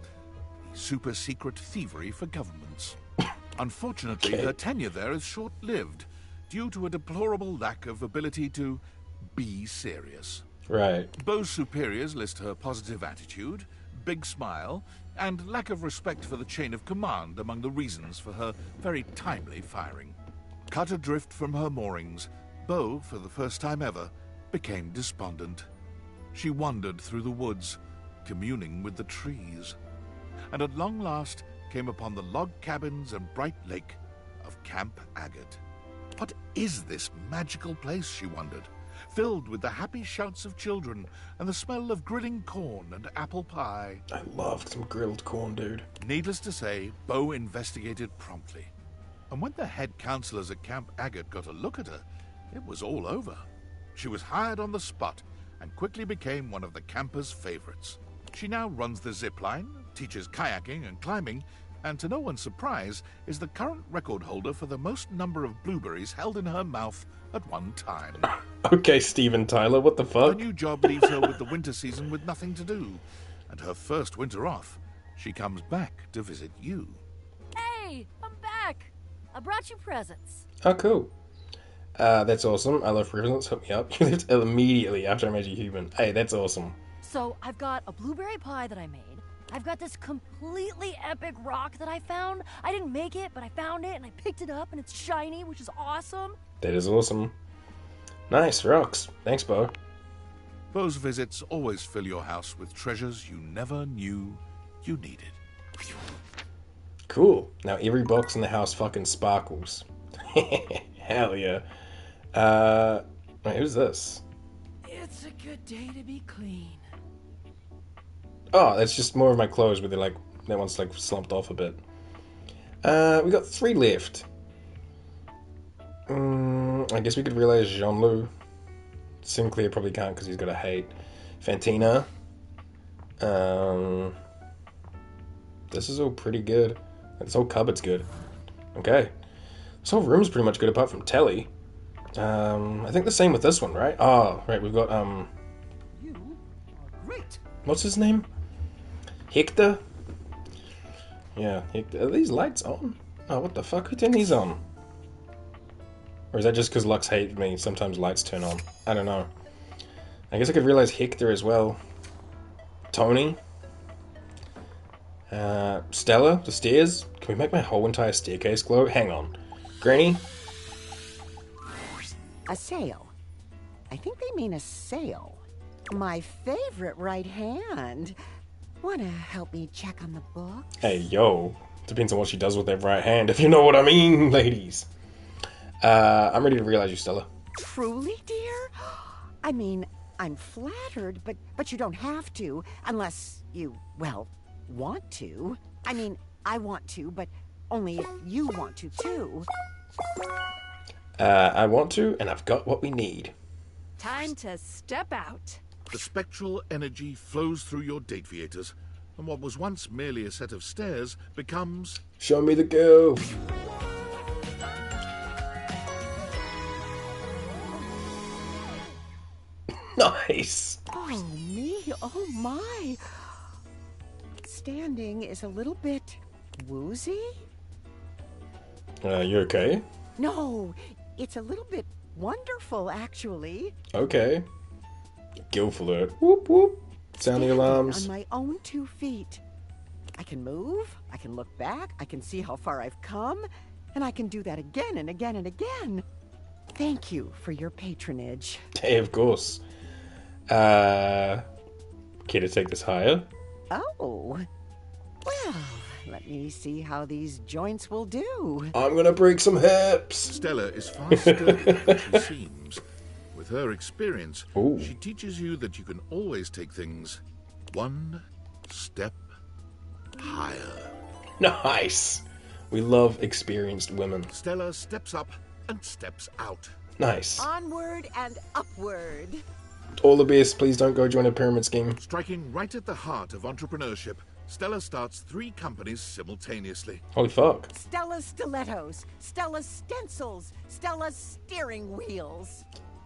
the super secret thievery for governments. Unfortunately, Okay. her tenure there is short-lived, due to a deplorable lack of ability to be serious. Right. Bo's superiors list her positive attitude, big smile and lack of respect for the chain of command among the reasons for her very timely firing. Cut adrift from her moorings, Bo, for the first time ever, became despondent. She wandered through the woods, communing with the trees, and at long last came upon the log cabins and bright lake of Camp Agate. What is this magical place, she wondered, filled with the happy shouts of children and the smell of grilling corn and apple pie? I loved some grilled corn, dude. Needless to say, Bo investigated promptly. And when the head counselors at Camp Agate got a look at her, it was all over. She was hired on the spot and quickly became one of the campers' favorites. She now runs the zip line, teaches kayaking and climbing, and to no one's surprise, is the current record holder for the most number of blueberries held in her mouth at one time. Okay, Steven Tyler, what the fuck? Her new job leaves her with the winter season with nothing to do, and her first winter off, she comes back to visit you. Hey, I'm back. I brought you presents. Oh, cool. That's awesome. I love presents. Hook me up. You left immediately after I made you human. Hey, that's awesome. So, I've got a blueberry pie that I made. I've got this completely epic rock that I found. I didn't make it, but I found it and I picked it up and it's shiny, which is awesome. That is awesome. Nice rocks. Thanks, Bo. Bo's visits always fill your house with treasures you never knew you needed. Cool. Now every box in the house fucking sparkles. Hell yeah. Wait, who's this? It's a good day to be clean. Oh, that's just more of my clothes where they're like, that one's like slumped off a bit. We got 3 left. I guess we could realize Jean-Lu. Sinclair probably can't because he's got a hate. Fantina. This is all pretty good. This whole cupboard's good. Okay. This whole room's pretty much good apart from Telly. I think the same with this one, right? Oh, right, we've got, You are great. what's his name? Hector? Yeah, Hector. Are these lights on? Oh, what the fuck? Who turned these on? Or is that just because Lux hates me? Sometimes lights turn on. I don't know. I guess I could realize Hector as well. Tony? Stella? The stairs? Can we make my whole entire staircase glow? Hang on. Granny? A sail. I think they mean a sail. My favorite right hand. Wanna help me check on the book? Hey, yo. Depends on what she does with that right hand, if you know what I mean, ladies. I'm ready to realize you, Stella. Truly, dear? I mean, I'm flattered, but you don't have to, unless you, well, want to. I mean, I want to, but only if you want to, too. I want to, and I've got what we need. Time to step out. The spectral energy flows through your Dateables, and what was once merely a set of stairs becomes... Show me the go! Nice! Oh, me, oh my. Standing is a little bit woozy? You okay? No, it's a little bit wonderful, actually. Okay. Guilt alert. Whoop whoop. Sound the alarms. On my own 2 feet. I can move, I can look back, I can see how far I've come, and I can do that again and again and again. Thank you for your patronage. Hey, of course. Care to take this higher? Oh. Well, let me see how these joints will do. I'm gonna break some hips. Stella is far sturdier than she seems. With her experience, she teaches you that you can always take things 1 step higher. Nice. We love experienced women. Stella steps up and steps out. Nice. Onward and upward. All the best. Please don't go join a pyramid scheme. Striking right at the heart of entrepreneurship, Stella starts 3 companies simultaneously. Holy fuck. Stella's stilettos, Stella's stencils, Stella's steering wheels.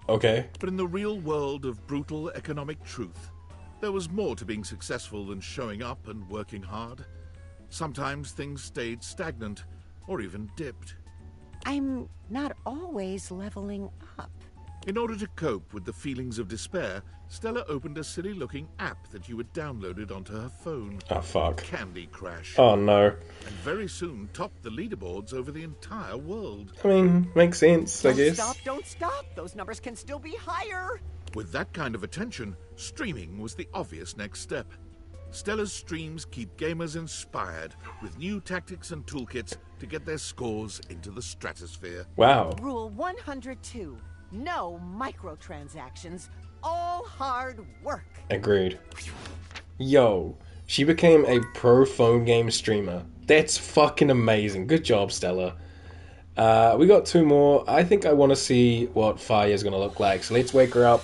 Okay. But in the real world of brutal economic truth, there was more to being successful than showing up and working hard. Sometimes things stayed stagnant or even dipped. I'm not always leveling up. In order to cope with the feelings of despair, Stella opened a silly-looking app that you had downloaded onto her phone. Oh, fuck. Candy Crush. Oh, no. And very soon topped the leaderboards over the entire world. I mean, makes sense, I guess. Don't stop. Those numbers can still be higher. With that kind of attention, streaming was the obvious next step. Stella's streams keep gamers inspired with new tactics and toolkits to get their scores into the stratosphere. Wow. Rule 102. No microtransactions. All hard work. Agreed. Yo, she became a pro phone game streamer. That's fucking amazing. Good job, Stella. We got 2 more. I think I want to see what Fire's going to look like. So let's wake her up.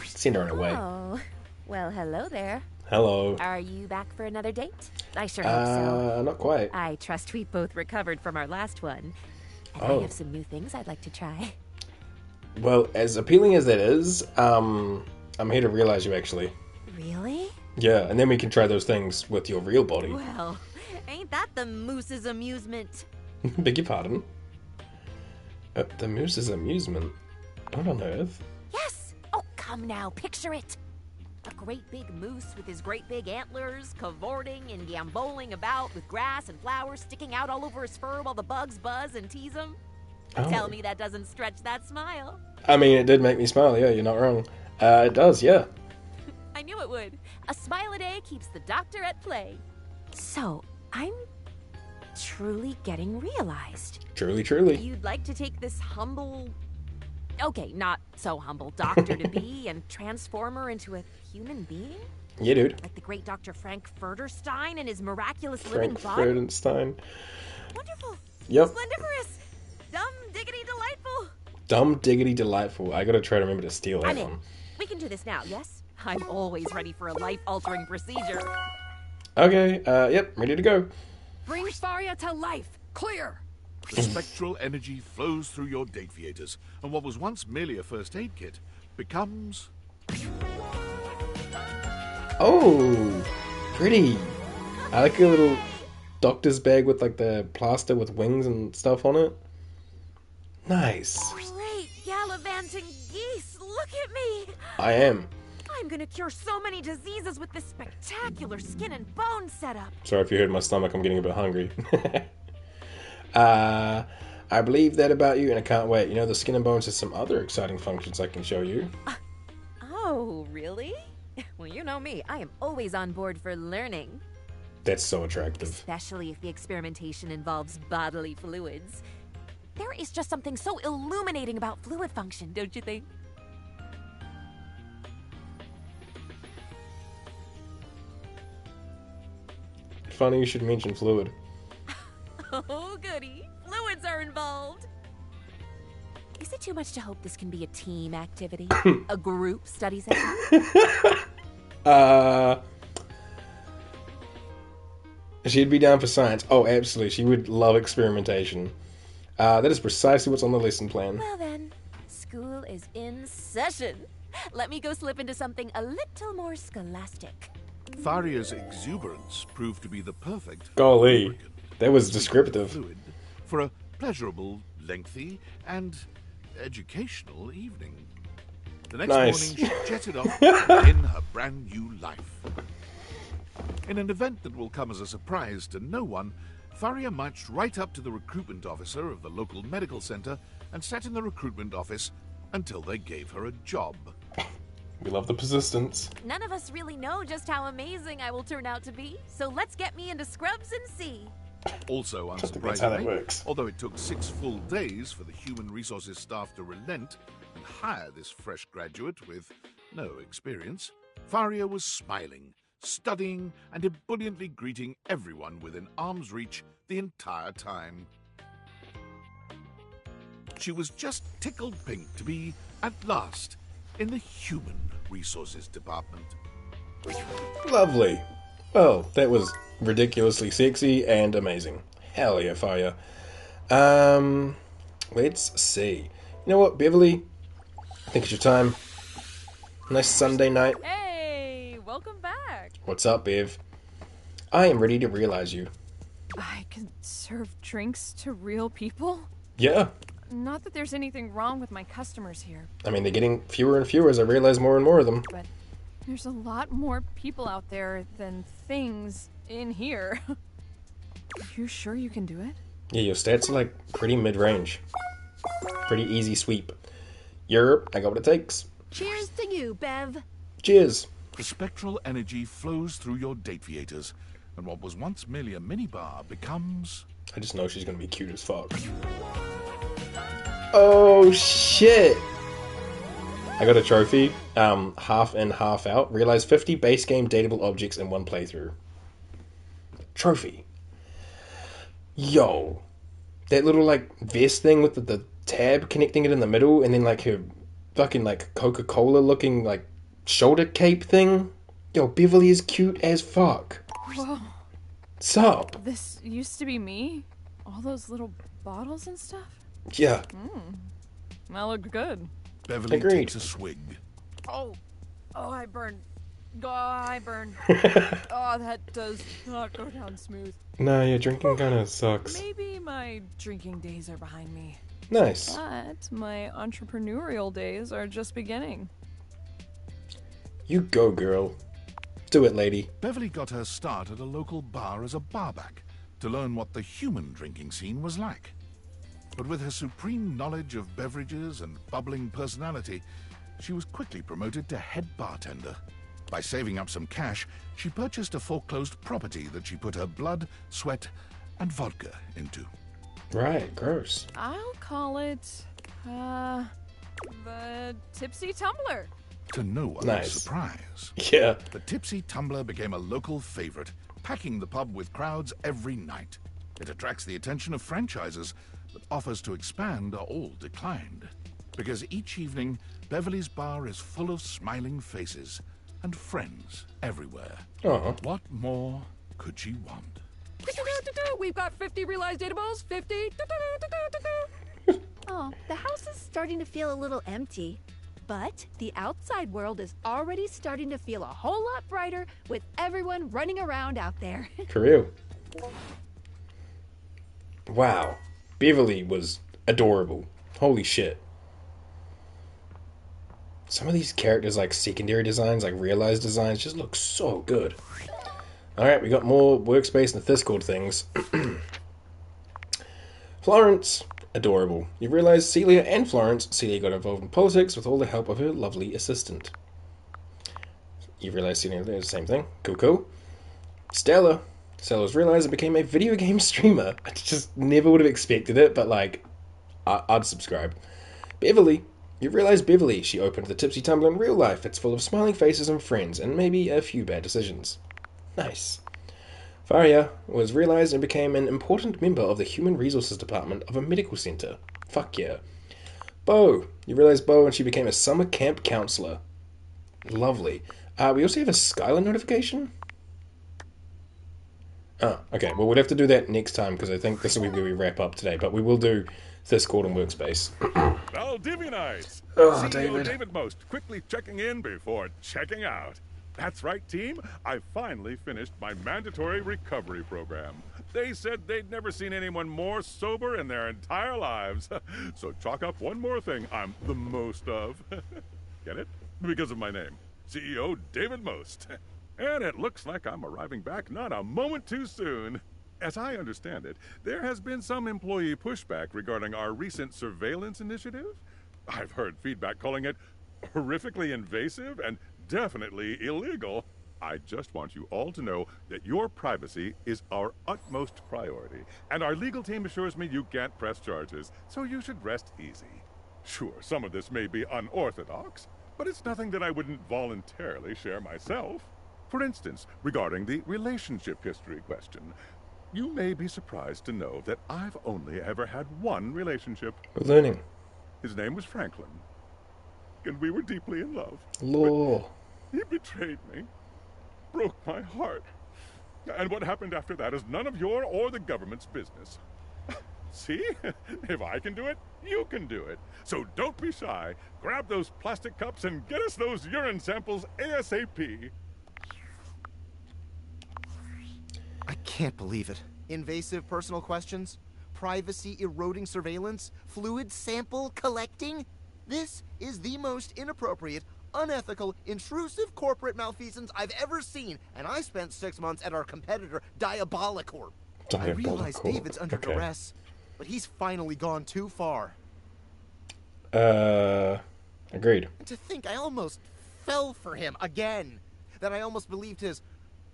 Send her on her way. Oh, well, hello there. Hello. Are you back for another date? I sure hope so. Not quite. I trust we both recovered from our last one. And Oh. I have some new things I'd like to try. Well, as appealing as that is, I'm here to realize you, actually. Really? Yeah, and then we can try those things with your real body. Well, ain't that the moose's amusement? Beg your pardon? The moose's amusement? What on earth? Yes! Oh, come now, picture it! A great big moose with his great big antlers, cavorting and gamboling about with grass and flowers sticking out all over his fur while the bugs buzz and tease him. Oh. Tell me that doesn't stretch that smile. I mean, it did make me smile, yeah, you're not wrong. It does, yeah. I knew it would. A smile a day keeps the doctor at play. So, I'm truly getting realized. Truly, truly. You'd like to take this humble... Okay, not so humble doctor to be and transform her into a human being? Yeah, dude. Like the great Dr. Frank Furterstein and his miraculous living Frank body? Furtenstein. Wonderful. Yep. Splendiferous. Dumb, diggity, delightful. Dumb, diggity, delightful. I gotta try to remember to steal that I'm in. one. We can do this now, yes? I'm always ready for a life-altering procedure. Okay, yep, ready to go. Bring Faria to life. Clear. The spectral energy flows through your date theaters, and what was once merely a first aid kit becomes... Oh, pretty. I like a little doctor's bag with like the plaster with wings and stuff on it. Nice. Great gallivanting geese, look at me! I am. I'm gonna cure so many diseases with this spectacular skin and bone setup. Sorry if you heard my stomach, I'm getting a bit hungry. I believe that about you and I can't wait. You know, the Skin and Bones has some other exciting functions I can show you. Oh, really? Well, you know me. I am always on board for learning. That's so attractive. Especially if the experimentation involves bodily fluids. There is just something so illuminating about fluid function, don't you think? Funny you should mention fluid. Oh, goody. Fluids are involved. Is it too much to hope this can be a team activity? A group study session? She'd be down for science. Oh, absolutely. She would love experimentation. That is precisely what's on the lesson plan. Well then, school is in session. Let me go slip into something a little more scholastic. Faria's exuberance proved to be the perfect... Golly, that was descriptive. ...fluid for a pleasurable, lengthy, and educational evening. The next Nice. morning, she jetted off to begin her brand new life. In an event that will come as a surprise to no one, Faria marched right up to the recruitment officer of the local medical center and sat in the recruitment office until they gave her a job. We love the persistence. None of us really know just how amazing I will turn out to be, so let's get me into scrubs and see. Also think that's how that unsurprisingly, works. although it took 6 full days for the human resources staff to relent and hire this fresh graduate with no experience, Faria was smiling, studying, and ebulliently greeting everyone within arm's reach the entire time. She was just tickled pink to be, at last, in the human resources department. Lovely. Well, that was ridiculously sexy and amazing. Hell yeah, Fire. Let's see. You know what, Beverly? I think it's your time. Nice Sunday night. Hey, welcome back. What's up, Bev? I am ready to realize you. I can serve drinks to real people? Yeah. Not that there's anything wrong with my customers here, I mean, they're getting fewer and fewer as I realize more and more of them. but there's a lot more people out there than things in here. You sure you can do it? Yeah, your stats are like pretty mid-range. Pretty easy sweep. Europe, I got what it takes. Cheers to you, Bev. Cheers. The spectral energy flows through your Dateaviators, and what was once merely a minibar becomes... I just know she's gonna be cute as fuck. Oh shit! I got a trophy, half in, half out. Realized 50 base game dateable objects in one playthrough. Trophy. Yo. That little, like, vest thing with the tab connecting it in the middle, and then, like, her fucking, like, Coca-Cola looking, like, shoulder cape thing. Yo, Beverly is cute as fuck. Whoa. Sup? This used to be me? All those little bottles and stuff? Yeah. That looked good. Beverly Agreed. takes a swig. Oh, I burned. Oh, I burned. Oh, that does not go down smooth. Nah, your drinking kinda sucks. Maybe my drinking days are behind me. Nice. But my entrepreneurial days are just beginning. You go, girl. Do it, lady. Beverly got her start at a local bar as a barback to learn what the human drinking scene was like. But with her supreme knowledge of beverages and bubbling personality, she was quickly promoted to head bartender. By saving up some cash, she purchased a foreclosed property that she put her blood, sweat, and vodka into. Right, gross. I'll call it, the Tipsy Tumbler. To no one's Nice. surprise. Yeah. The Tipsy Tumbler became a local favorite, packing the pub with crowds every night. It attracts the attention of franchises, but offers to expand are all declined. Because each evening, Beverly's bar is full of smiling faces and friends everywhere. Uh-huh. What more could she want? We've got 50 realized dateables. 50. Oh, the house is starting to feel a little empty. But the outside world is already starting to feel a whole lot brighter with everyone running around out there. For real. Wow. Beverly was adorable. Holy shit. Some of these characters, like secondary designs, like realized designs, just look so good. Alright, we got more workspace and Discord things. Florence. Adorable. You realize Celia and Florence. Celia got involved in politics with all the help of her lovely assistant. You realize Celia did the same thing. Cool, cool. Stella. Stella's realized and became a video game streamer. I just never would have expected it, but like, I'd subscribe. Beverly. You realize Beverly. She opened the Tipsy Tumbler in real life. It's full of smiling faces and friends, and maybe a few bad decisions. Nice. Faria was realized and became an important member of the Human Resources Department of a medical center. Fuck yeah. Bo. You realized Bo and she became a summer camp counselor. Lovely. We also have a Skylar notification. Oh, okay. Well, we'll have to do that next time because I think this will be where we wrap up today. But we will do Discord and Workspace. Valdivianites! Oh, CEO David. Most quickly checking in before checking out. That's right, team. I finally finished my mandatory recovery program. They said they'd never seen anyone more sober in their entire lives. So chalk up one more thing I'm the most of. Get it? Because of my name. CEO David Most. And it looks like I'm arriving back not a moment too soon. As I understand it, there has been some employee pushback regarding our recent surveillance initiative. I've heard feedback calling it horrifically invasive and definitely illegal. I just want you all to know that your privacy is our utmost priority, and our legal team assures me you can't press charges, so you should rest easy. Sure, some of this may be unorthodox, but it's nothing that I wouldn't voluntarily share myself. For instance, regarding the relationship history question, you may be surprised to know that I've only ever had one relationship. We're learning. His name was Franklin, and we were deeply in love. Law. He betrayed me, broke my heart, and what happened after that is none of your or the government's business. See? If I can do it, you can do it. So don't be shy. Grab those plastic cups and get us those urine samples ASAP. I can't believe it. Invasive personal questions? privacy-eroding surveillance, fluid sample collecting. This is the most inappropriate, unethical, intrusive corporate malfeasance I've ever seen, and I spent 6 months at our competitor, Diabolicorp. I realize David's under duress, but he's finally gone too far. Agreed. And to think I almost fell for him again. That I almost believed his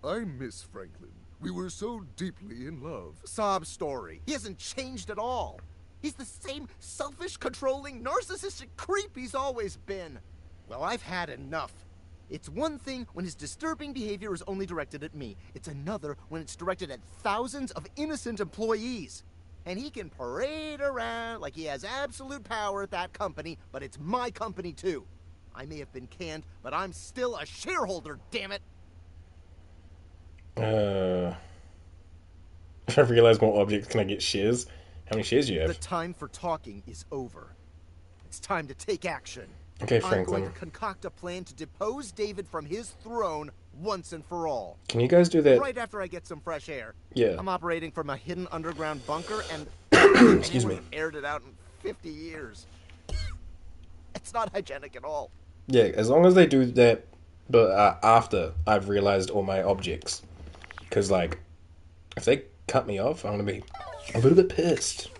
I miss Franklin. We were so deeply in love. Sob story. He hasn't changed at all. He's the same selfish, controlling, narcissistic creep he's always been. Well, I've had enough. It's one thing when his disturbing behavior is only directed at me. It's another when it's directed at thousands of innocent employees. And he can parade around like he has absolute power at that company, but it's my company too. I may have been canned, but I'm still a shareholder, damn it! I realize more objects can I get shares? How many shares do you have? The time for talking is over. It's time to take action. Okay, I'm Franklin. going to concoct a plan to depose David from his throne once and for all. Can you guys do that? Right after I get some fresh air. Yeah. I'm operating from a hidden underground bunker and Excuse me. aired it out in 50 years. It's not hygienic at all. Yeah, as long as they do that, but after I've realized all my objects. Because, like, if they cut me off, I'm going to be a little bit pissed.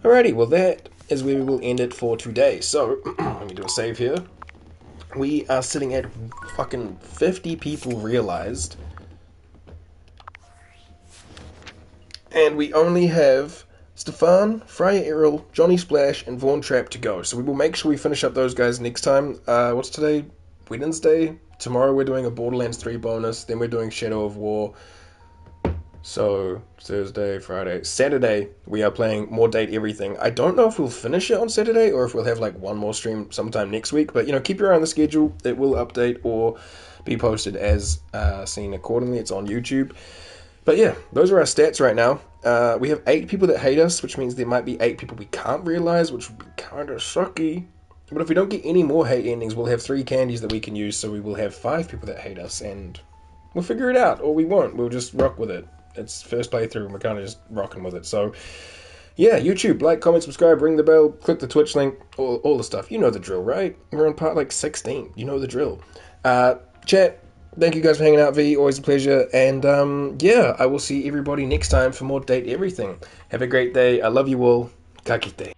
Alrighty, well that is where we will end it for today. So, let me do a save here. We are sitting at fucking 50 people realized. And we only have Stefan, Freya Errol, Johnny Splash, and Vaughn Trap to go. So we will make sure we finish up those guys next time. What's today? Wednesday? Tomorrow we're doing a Borderlands 3 bonus. Then we're doing Shadow of War. So, Thursday, Friday, Saturday, we are playing more Date Everything. I don't know if we'll finish it on Saturday or if we'll have like one more stream sometime next week. But, you know, keep your eye on the schedule. It will update or be posted as seen accordingly. It's on YouTube. But yeah, those are our stats right now. We have 8 people that hate us, which means there might be 8 people we can't realize, which would be kind of sucky. But if we don't get any more hate endings, we'll have 3 candies that we can use, so we will have 5 people that hate us, and we'll figure it out, or we won't. We'll just rock with it. It's first playthrough, and we're kind of just rocking with it. So, yeah, YouTube, like, comment, subscribe, ring the bell, click the Twitch link, all the stuff. You know the drill, right? We're on part, like, 16. You know the drill. Chat, thank you guys for hanging out, V. Always a pleasure. And, yeah, I will see everybody next time for more Date Everything. Have a great day. I love you all. Ka kite.